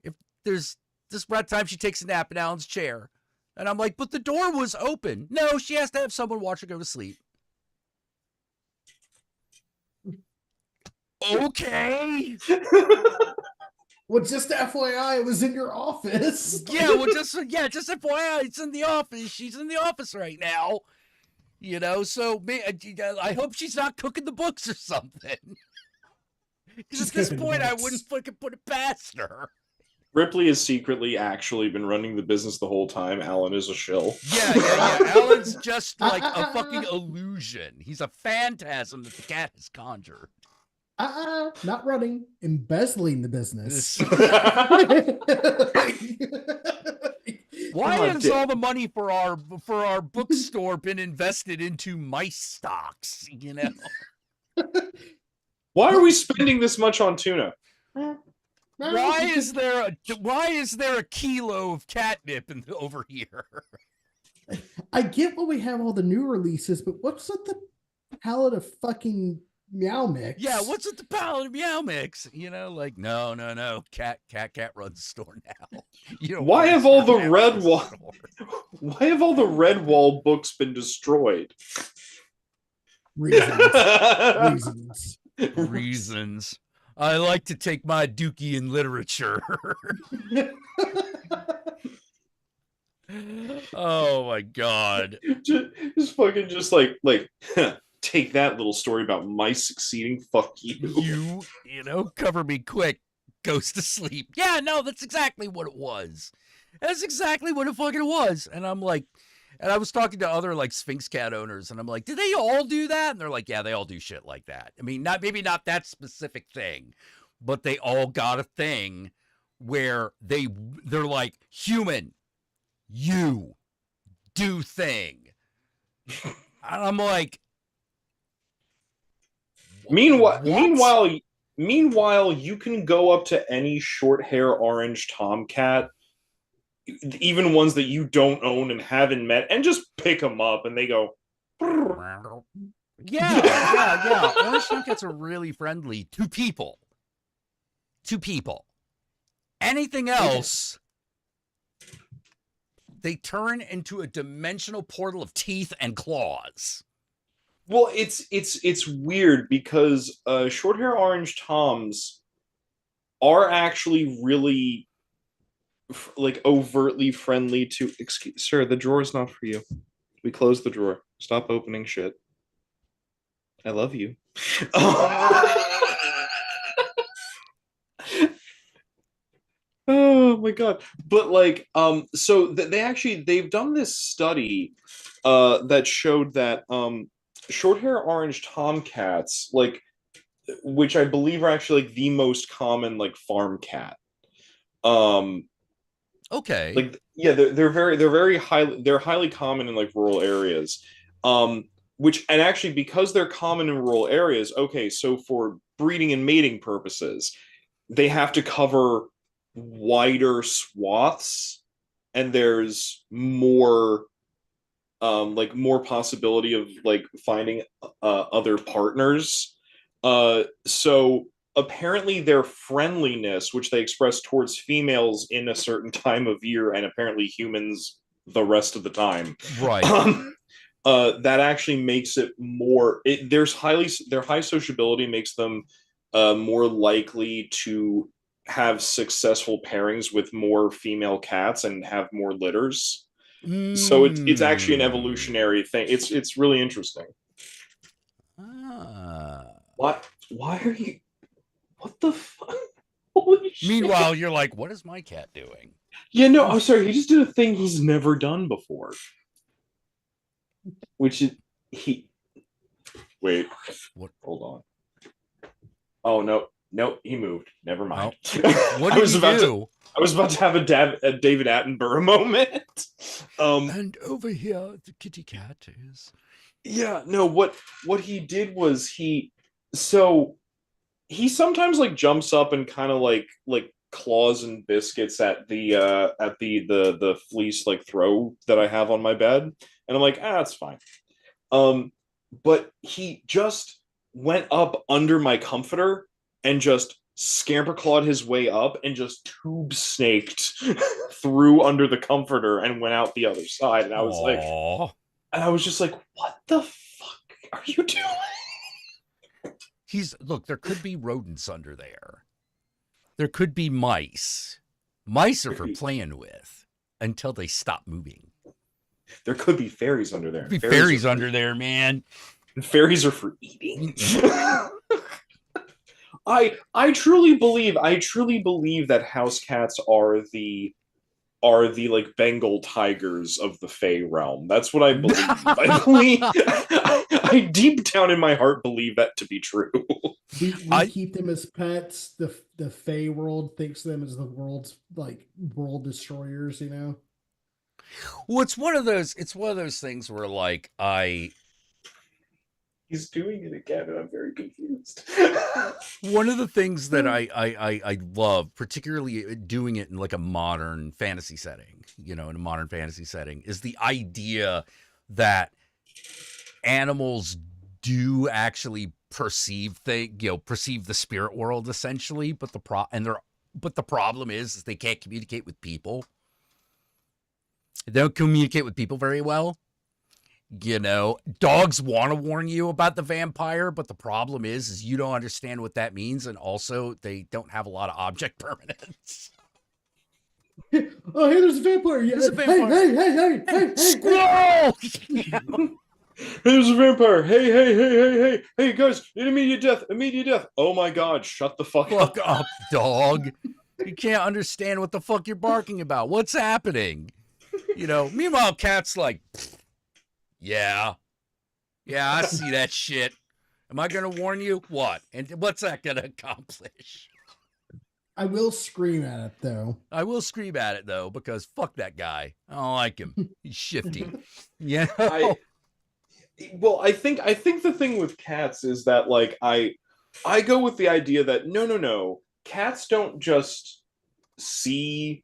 If there's this time she takes a nap in Alan's chair. And I'm like, but the door was open. No, she has to have someone watch her go to sleep. Okay. Well, just FYI, it was in your office. Yeah, well, just FYI, it's in the office. She's in the office right now. You know, so I hope she's not cooking the books or something. Because at this point, I wouldn't fucking put it past her. Ripley has secretly actually been running the business the whole time. Alan is a shill. Yeah. Alan's just like a fucking illusion. He's a phantasm that the cat has conjured. Not running, embezzling the business. Why has all the money for our bookstore been invested into mice stocks? You know. Why are we spending this much on tuna? Why is there a kilo of catnip over here? I get what we have all the new releases, but what's with the palette of fucking Meow Mix? Yeah, what's with the palette of Meow Mix? You know, like no. Cat runs the store now. You know, Why have all the Why have all the Redwall books been destroyed? Reasons. I like to take my dookie in literature. Oh my god. just fucking like take that little story about mice succeeding. Fuck you. You know, cover me quick. Goes to sleep. Yeah, no, that's exactly what it was. That's exactly what it fucking was. And I'm like, and I was talking to other like Sphinx cat owners, and I'm like, do they all do that? And they're like, yeah, they all do shit like that. I mean, maybe not that specific thing, but they all got a thing where they're like, human, you do thing. And I'm like, Meanwhile, you can go up to any short hair orange tomcat, even ones that you don't own and haven't met, and just pick them up, and they go. Yeah. Orange tomcats are really friendly to people. Anything else, they turn into a dimensional portal of teeth and claws. Well, it's weird because short hair orange toms are actually really like overtly friendly to. Excuse, sir, the drawer is not for you. We closed the drawer. Stop opening shit. I love you. Oh my god. But like so they've done this study that showed that short hair orange tomcats, like, which I believe are actually like the most common like farm cat. Okay. Like, yeah, they're very highly common in like rural areas. Which, and actually because they're common in rural areas, okay, so for breeding and mating purposes, they have to cover wider swaths, and there's more more possibility of like finding other partners. So apparently their friendliness, which they express towards females in a certain time of year, and apparently humans the rest of the time, right, that actually makes it more. Their high sociability makes them more likely to have successful pairings with more female cats and have more litters. So it's actually an evolutionary thing. It's really interesting. Why are you? What the fuck? Holy shit. Meanwhile, you're like, what is my cat doing? Yeah, no, I'm sorry. He just did a thing he's never done before. Which is wait. What? Hold on. Oh no, he moved. Never mind. Oh. What did he do? I was about to have a David Attenborough moment. And over here, the kitty cat is. Yeah, no. What he did was he sometimes like jumps up and kind of like claws and biscuits at the fleece like throw that I have on my bed, and I'm like, that's fine. But he just went up under my comforter and just scamper clawed his way up and just tube snaked through under the comforter and went out the other side. And I was just like, what the fuck are you doing? Look, there could be rodents under there. There could be mice. Mice are There for could be- playing with until they stop moving. There could be fairies under there. Be fairies under there, man. Fairies are for eating. I truly believe that house cats are the like Bengal tigers of the Fey realm. That's what I believe. I deep down in my heart believe that to be true. We keep them as pets. The Fey world thinks of them as the world's like world destroyers, you know. Well, it's one of those things where like He's doing it again, and I'm very confused. one of the things that I love, particularly doing it in like a modern fantasy setting, in a modern fantasy setting, is the idea that animals do actually perceive the spirit world essentially, but the problem is they can't communicate with people. They don't communicate with people very well. Dogs want to warn you about the vampire, but the problem is you don't understand what that means, and also they don't have a lot of object permanence. Oh, hey, there's a vampire! Yeah. There's a vampire. Hey! Squirrel! There's a vampire! Hey, guys! Immediate death! Oh my God! Shut the fuck Fuck up, dog! You can't understand what the fuck you're barking about. What's happening? Meanwhile, cat's like, yeah, I see that shit. Am I gonna warn you? What? And what's that gonna accomplish? I will scream at it though. Because fuck that guy. I don't like him. He's shifty. I think the thing with cats is that like I go with the idea that no, cats don't just see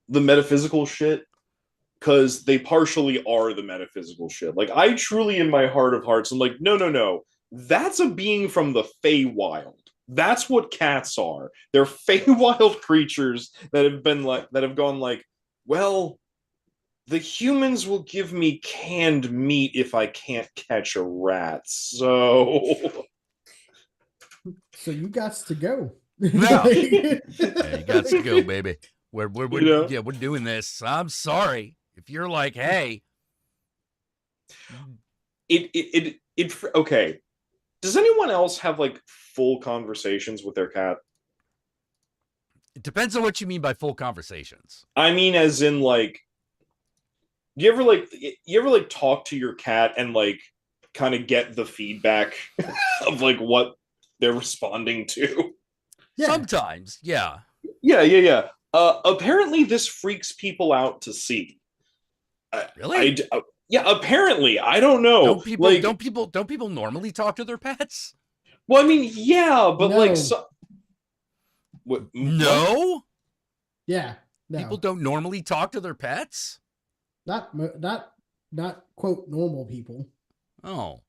the metaphysical shit, because they partially are the metaphysical shit. Like, I truly, in my heart of hearts, I'm like, no, that's a being from the Feywild. That's what cats are. They're Feywild creatures that have gone like, well, the humans will give me canned meat if I can't catch a rat. So you got to go. Yeah, you got to go, baby. We're doing this. I'm sorry. If you're like, hey, okay. Does anyone else have like full conversations with their cat? It depends on what you mean by full conversations. I mean, as in like, you ever talk to your cat and like kind of get the feedback of like what they're responding to? Yeah. Sometimes, yeah. Yeah. Apparently, this freaks people out to see. Really? Yeah, apparently. I don't know. Don't people normally talk to their pets? Well, I mean, yeah, but No. like, No? Yeah. No. People don't normally talk to their pets? Not quote normal people. Oh.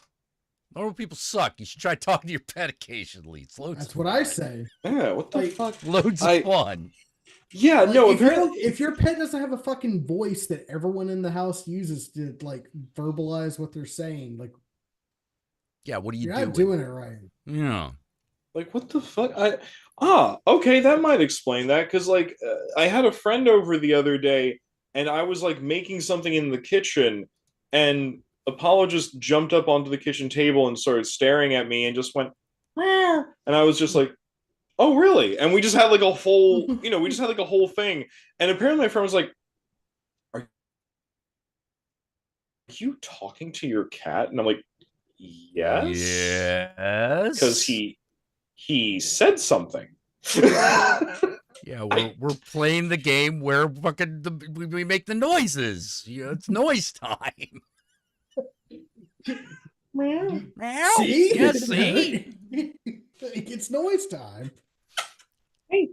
Normal people suck. You should try talking to your pet occasionally. It's loads That's of what fun. I say. Yeah, what the fuck? Loads of fun. Yeah, Like, no, apparently, if your pet doesn't have a fucking voice that everyone in the house uses to like verbalize what they're saying, like, Yeah, what are you you're doing? not doing it right. Yeah. like, what the fuck? Okay, that might explain that, because like I had a friend over the other day, and I was like making something in the kitchen, and Apollo just jumped up onto the kitchen table and started staring at me and just went, "Meow," and I was just like, oh really? And we just had like a whole, thing. And apparently my friend was like, are you talking to your cat? And I'm like, yes. Yes. Because he said something. Yeah, we're playing the game where we make the noises. It's noise time. Meow. Meow. See? Yeah, see? It's noise time. Hey.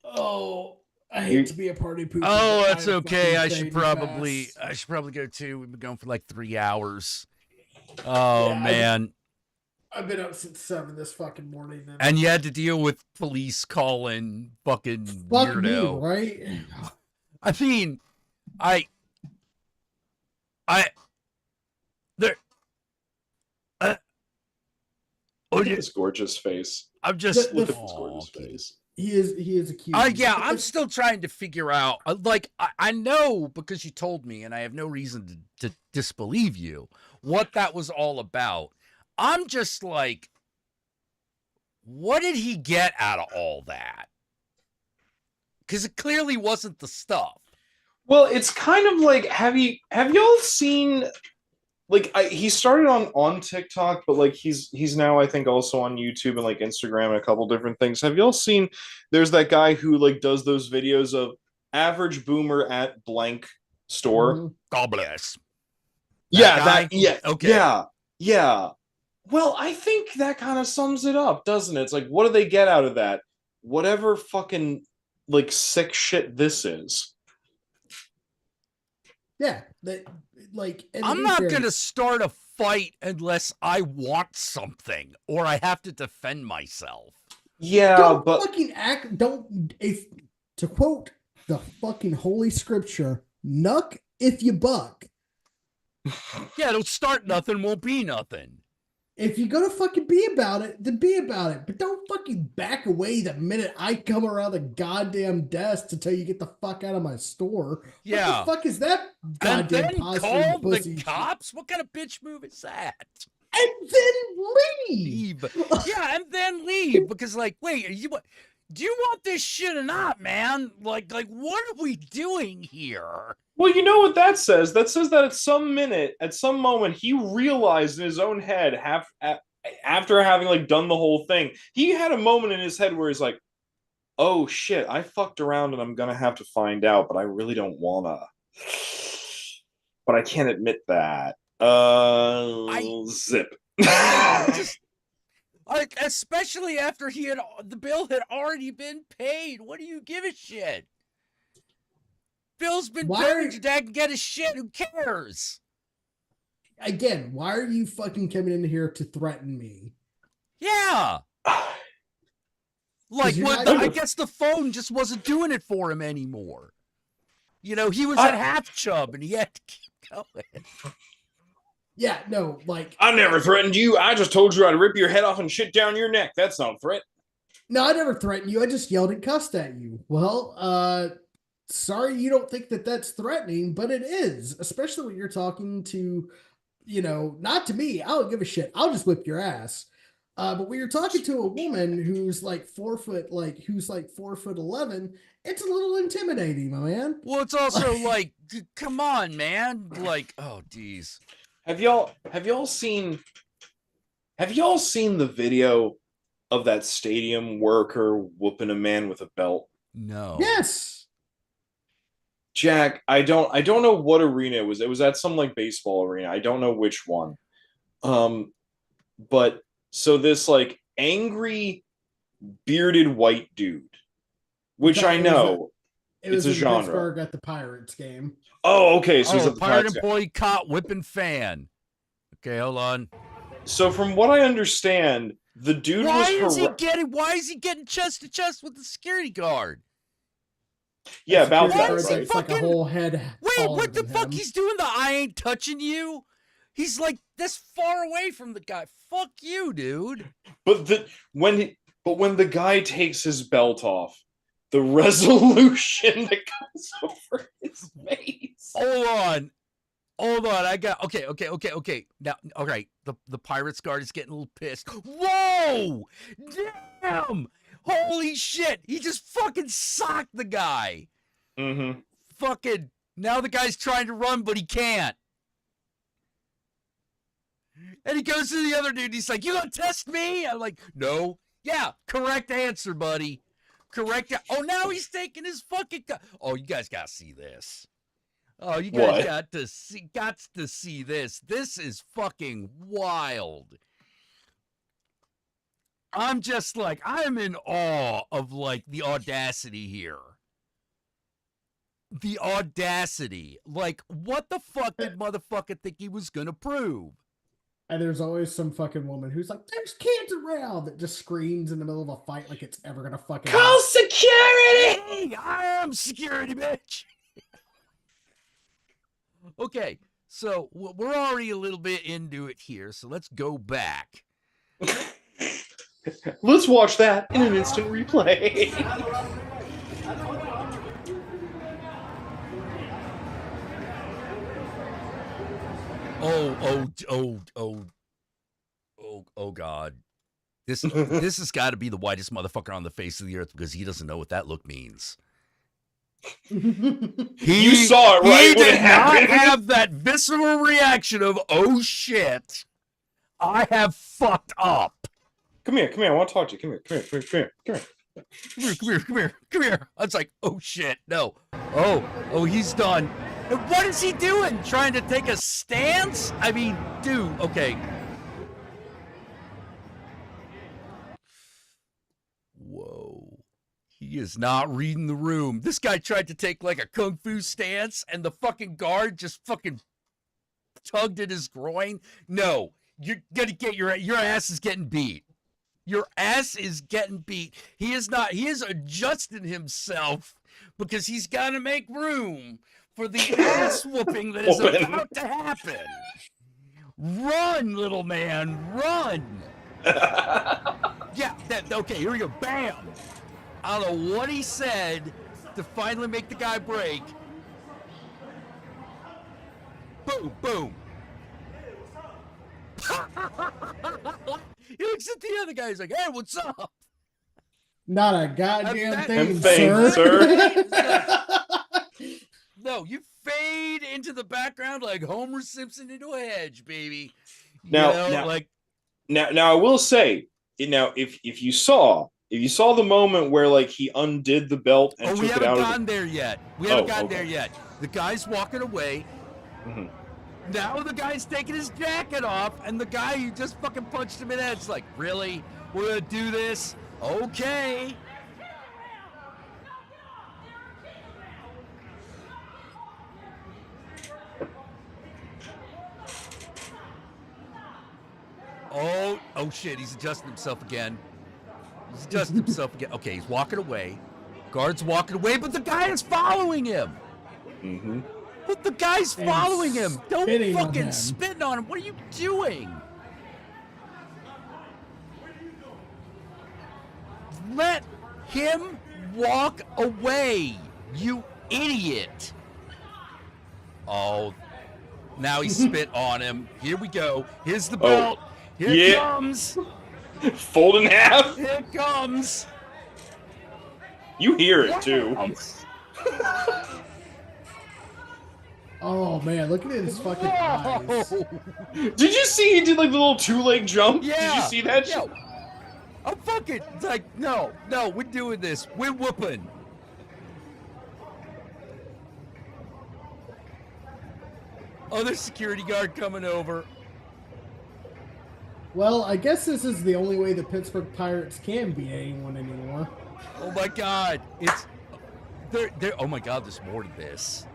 Oh, I hate to be a party pooper. Oh, but that's I'm okay. fucking I should fading fast. probably go too. We've been going for like 3 hours. Oh Yeah, man. I've been up since 7 this fucking morning. And you had to deal with police calling fucking Fuck weirdo. me, right? I mean, there. Look at his gorgeous face. I'm just Look at his gorgeous face. He is accused. Yeah, I'm still trying to figure out. Like, I know because you told me, and I have no reason to disbelieve you, what that was all about. I'm just like, what did he get out of all that? Because it clearly wasn't the stuff. Well, it's kind of like, have y'all seen, like, he started on TikTok, but like he's now, I think, also on YouTube and like Instagram and a couple different things. Have y'all seen, there's that guy who like does those videos of average boomer at blank store? Mhm. God bless. Okay. Okay. Yeah. Well, I think that kind of sums it up, doesn't it? It's like, what do they get out of that? Whatever fucking like sick shit this is. Yeah, that like. And to I'm be not fair, going to start a fight unless I want something or I have to defend myself. Yeah, don't but fucking act. Don't if to quote the fucking holy scripture, "Nuck if you buck." Yeah, don't start nothing, won't be nothing. If you're gonna fucking be about it, then be about it. But don't fucking back away the minute I come around the goddamn desk to tell you get the fuck out of my store. Yeah. What the fuck is that And goddamn then posturing call pussy the shit? cops? What kind of bitch move is that? And then leave. Leave. Yeah, and then leave because, like, wait, do you want this shit or not, man? Like, what are we doing here? well, you know what that says? That says that at some moment, he realized in his own head, after having like done the whole thing, he had a moment in his head where he's like, "Oh shit, I fucked around and I'm gonna have to find out, but I really don't wanna. But I can't admit that." Zip. Just like, especially after the bill had already been paid. What do you give a shit? Bill's been paid. Your dad can get his shit. Who cares? Again, why are you fucking coming in here to threaten me? Yeah. Like, I guess the phone just wasn't doing it for him anymore. You know, he was at half chub and he had to keep going. Yeah, no, like, I never threatened you. I just told you I'd rip your head off and shit down your neck. That's not a threat. no, I never threatened you. I just yelled and cussed at you. Well, sorry you don't think that that's threatening, but it is, especially when you're talking to, you know, not to me. I don't give a shit. I'll just whip your ass. But when you're talking to a woman who's like 4'11", it's a little intimidating, my man. Well, it's also like, come on, man. Like, oh, geez. Have y'all seen the video of that stadium worker whooping a man with a belt? No. Yes. Jack, I don't know what arena it was. It was at some like baseball arena. I don't know which one. But so this like angry bearded white dude, which I know it's a genre. Pittsburgh at the Pirates game. Oh, okay. So it's a at the pirate employee caught whipping fan. Okay, hold on. So from what I understand, the dude why is he getting chest to chest with the security guard? Yeah, about that. Right? It's like a whole head. Wait, what the fuck? He's doing the I ain't touching you. He's like this far away from the guy. Fuck you, dude. But when the guy takes his belt off, the resolution that comes over his face. Hold on. I got okay. Now, okay, the Pirates guard is getting a little pissed. Whoa! Damn! Holy shit! He just fucking socked the guy. Mm-hmm. Fucking now the guy's trying to run, but he can't. And he goes to the other dude. He's like, "You gonna test me?" I'm like, "No." Yeah, correct answer, buddy. Correct. Oh, now he's taking his fucking. Oh, you guys gotta see this. Oh, you guys got to see this. This is fucking wild. I'm just like, I'm in awe of like the audacity here. The audacity. Like, what the fuck did motherfucker think he was gonna prove? And there's always some fucking woman who's like, "There's kids around," that just screams in the middle of a fight like it's ever gonna fucking call security. Hey, I am security, bitch. Okay, so we're already a little bit into it here, so let's go back. Let's watch that in an instant replay. Oh God. This has got to be the whitest motherfucker on the face of the earth because he doesn't know what that look means. You saw it right He when it did not happened. have that visceral reaction of, oh shit, I have fucked up. Come here. I want to talk to you. Come here. Come here. I was like, oh shit, no. Oh, he's done. And what is he doing? Trying to take a stance? I mean, dude, okay. Whoa. He is not reading the room. This guy tried to take like a kung fu stance and the fucking guard just fucking tugged at his groin. No, you're gonna get your ass is getting beat. Your ass is getting beat. He is adjusting himself because he's got to make room for the ass whooping that is about to happen. Run, little man, run. Yeah, okay, here we go. Bam. I don't know what he said to finally make the guy break. Boom, boom. He looks at the other guy. He's like, "Hey, what's up?" Not a goddamn thing, thing, sir. No, you fade into the background like Homer Simpson into a hedge, baby. Now, I will say, if you saw the moment where like he undid the belt and we took it haven't out gotten there yet. We haven't gotten there yet. The guy's walking away. Mm-hmm. Now the guy's taking his jacket off, and the guy who just fucking punched him in the head's like, really? We're gonna do this? Okay. Oh shit, he's adjusting himself again. Okay, he's walking away. Guard's walking away, but the guy is following him. Mm-hmm. But the guy's following him. Don't fucking spit on him. What are you doing? Let him walk away, you idiot. Oh, now he spit on him. Here we go. Here's the belt. Here it comes. Fold in half. Here it comes. You hear it too. Oh man, look at his fucking eyes. Did you see he did like the little 2-leg jump? Yeah. Did you see that? Yeah. I'm fucking like, no, we're doing this. We're whooping. Other security guard coming over. Well, I guess this is the only way the Pittsburgh Pirates can be anyone anymore. Oh my God, it's there. Oh my God, there's more to this.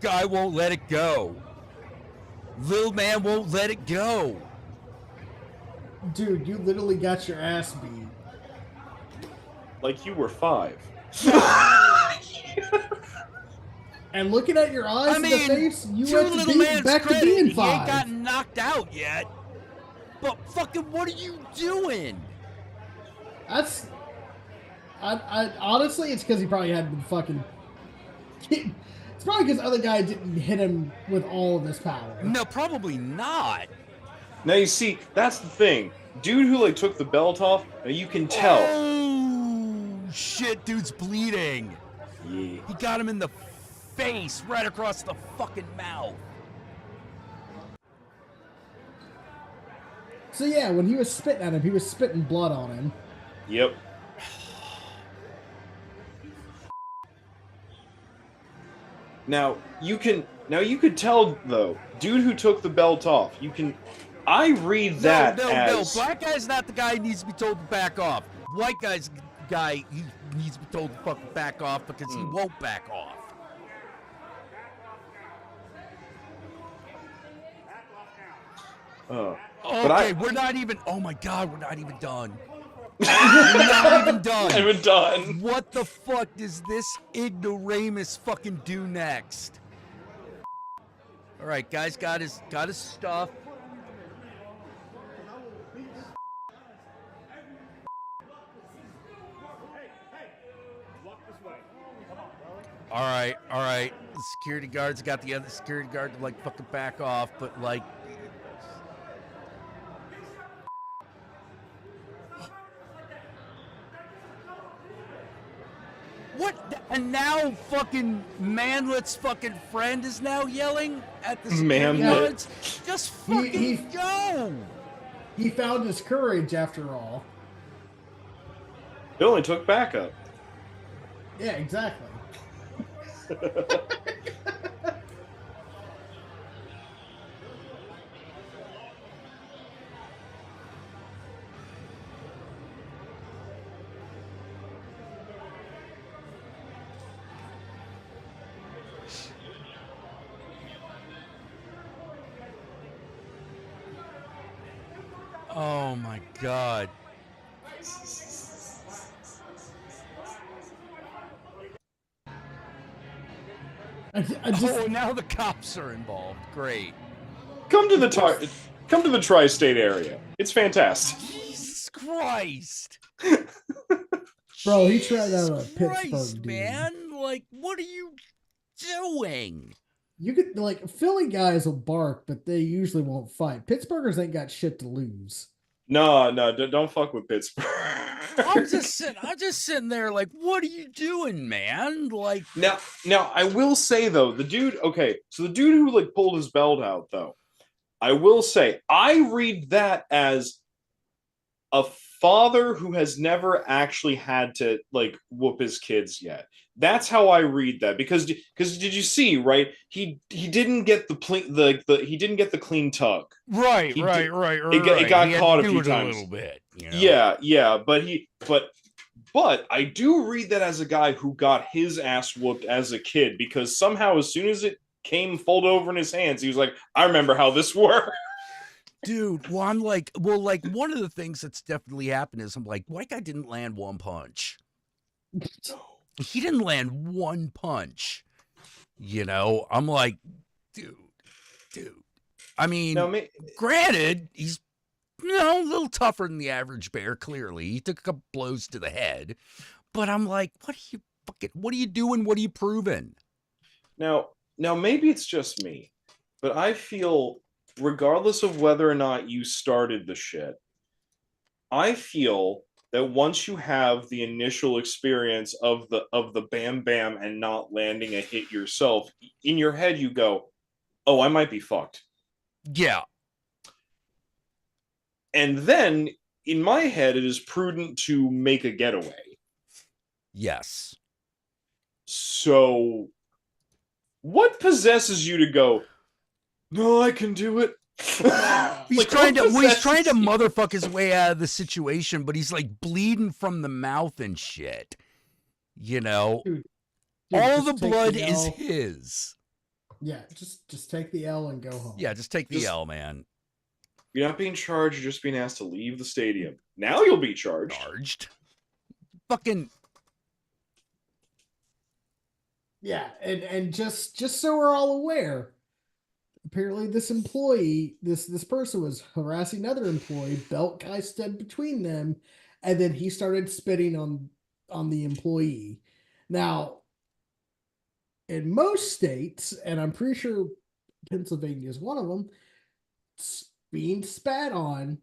Guy won't let it go. Little man won't let it go. Dude, you literally got your ass beat. Like you were 5. And looking at your eyes in the face, you to went little to man's back credit, to being he 5. ain't gotten knocked out yet. But fucking, what are you doing? That's... I honestly, it's because he probably had been fucking... It's probably because other guy didn't hit him with all of his power. No, probably not. Now you see, that's the thing. Dude who like took the belt off, now you can tell. Oh shit, dude's bleeding. Yeah. He got him in the face, right across the fucking mouth. So yeah, when he was spitting at him, he was spitting blood on him. Yep. Now you could tell though, dude who took the belt off, I read that as... No, black guy's not the guy who needs to be told to back off. White guy's the guy he needs to be told to fucking back off because he won't back off. Okay, we're not even... Oh my God, we're not even done. We're not even done. I'm even done. What the fuck does this ignoramus fucking do next? All right, guys, got his stuff. all right. The security guards got the other security guard to like fucking back off, but like. What? And now fucking Manlet's fucking friend is now yelling at the security Manlet. guards. Just fucking go. He found his courage after all. It only took backup. Yeah, exactly. Oh my god. I just, Oh, now the cops are involved. Great. Come to the tri-state area. It's fantastic. Jesus Christ. bro, he tried Jesus out a Christ, Pittsburgh dude. man. Like, what are you doing? You could like Philly guys will bark, but they usually won't fight. Pittsburghers ain't got shit to lose. No, don't fuck with Pittsburgh. I'm just sitting there like, what are you doing, man? Like, Now, I will say though, the dude who like pulled his belt out though, I will say, I read that as a father who has never actually had to like whoop his kids yet. That's how I read that because did you see, right? He didn't get he didn't get the clean tug. right. It He got had caught to a do few it times. a little bit. You know? Yeah, but I do read that as a guy who got his ass whooped as a kid because somehow as soon as it came folded over in his hands, he was like, I remember how this worked. Dude, well, I'm like, one of the things that's definitely happened is I'm like, white guy didn't land one punch. He didn't land one punch. You know, I'm like, dude. I mean, granted, he's a little tougher than the average bear. Clearly, he took a couple blows to the head, but I'm like, what are you doing? What are you proving? Now maybe it's just me, but I feel regardless of whether or not you started the shit, I feel that once you have the initial experience of the bam bam and not landing a hit yourself, in your head you go, oh, I might be fucked. Yeah. And then in my head, it is prudent to make a getaway. Yes. So what possesses you to go, no, I can do it? He's trying to motherfuck his way out of the situation, but he's like bleeding from the mouth and shit. You know, Dude, all the just take blood the is L. his. Yeah, just take the L and go home. Yeah, just take the L, man. You're not being charged, you're just being asked to leave the stadium. Now you'll be charged. Fucking. Yeah, and just so we're all aware, apparently this employee, this person was harassing another employee. Belt guy stood between them, and then he started spitting on the employee. Now, in most states, and I'm pretty sure Pennsylvania is one of them, being spat on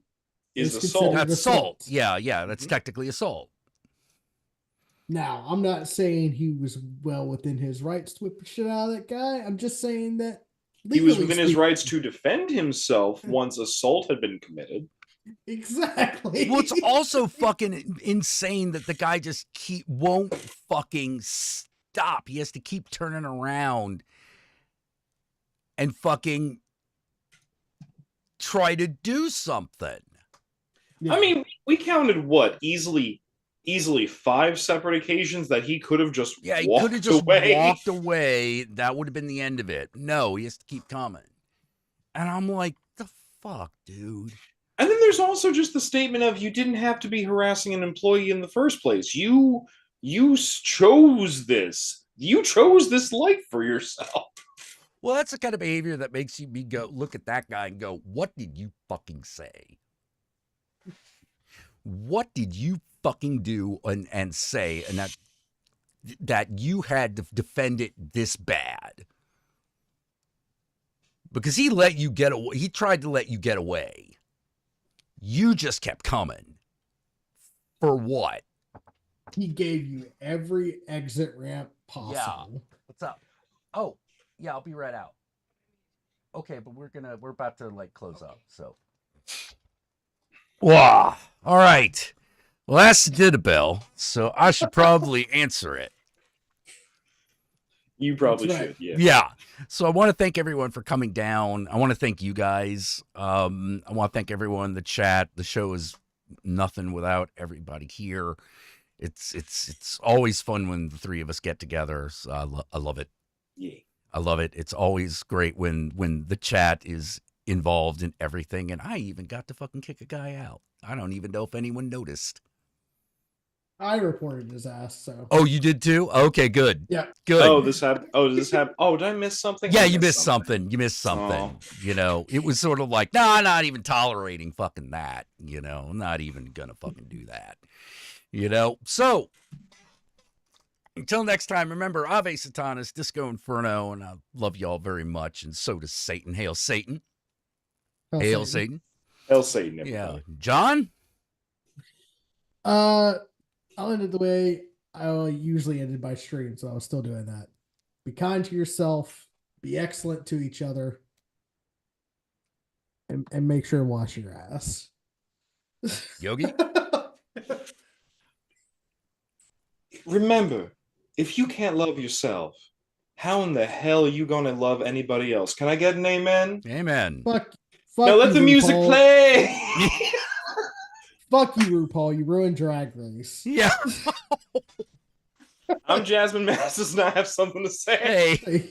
Is assault. That's assault. Yeah, that's technically assault. Now, I'm not saying he was well within his rights to whip the shit out of that guy. I'm just saying that He was within his rights to defend himself once assault had been committed. Exactly. Well, it's also fucking insane that the guy just won't fucking stop. He has to keep turning around and fucking try to do something. Yeah. I mean, we counted what? Easily 5 separate occasions that he could have just Yeah, he walked could have just away. walked away. That would have been the end of it. No, he has to keep coming. And I'm like, the fuck, dude? And then there's also just the statement of you didn't have to be harassing an employee in the first place. You chose this. You chose this life for yourself. Well, that's the kind of behavior that makes you go look at that guy and go, what did you fucking say? What did you fucking do and say? And that that you had to defend it this bad. Because he let you get away. He tried to let you get away. You just kept coming. For what? He gave you every exit ramp possible. Yeah. What's up? Oh, yeah, I'll be right out. Okay, but we're about to like close up, so. Wow. All right. Well, that's the bell, so I should probably answer it. You probably That's right. should. Yeah. Yeah. So I want to thank everyone for coming down. I want to thank you guys. I want to thank everyone in the chat. The show is nothing without everybody here. It's always fun when the three of us get together. So I love it. Yeah. I love it. It's always great when the chat is involved in everything. And I even got to fucking kick a guy out. I don't even know if anyone noticed. I reported his ass, so. Oh, you did too? Okay, good. Yeah. Good. Oh, this happened. Oh, did this happen? Oh, did I miss something? Yeah, I you missed something. You missed something. Oh. You know, it was sort of like, nah, I'm not even tolerating fucking that. You know, I'm not even gonna fucking do that. You know, so until next time, remember, Ave Satanas, Disco Inferno, and I love y'all very much, and so does Satan. Hail Satan. Hail Satan. Hail Satan. Yeah. Everybody. John? I'll end it the way I usually ended my stream, so I was still doing that. Be kind to yourself, be excellent to each other, and make sure to wash your ass. Yogi? Remember, if you can't love yourself, how in the hell are you gonna love anybody else? Can I get an amen? Amen. Fuck Now let you, the music RuPaul. play. Fuck you, RuPaul. You ruined Drag Race. Yeah. I'm Jasmine Masters, and I have something to say. Hey. Hey.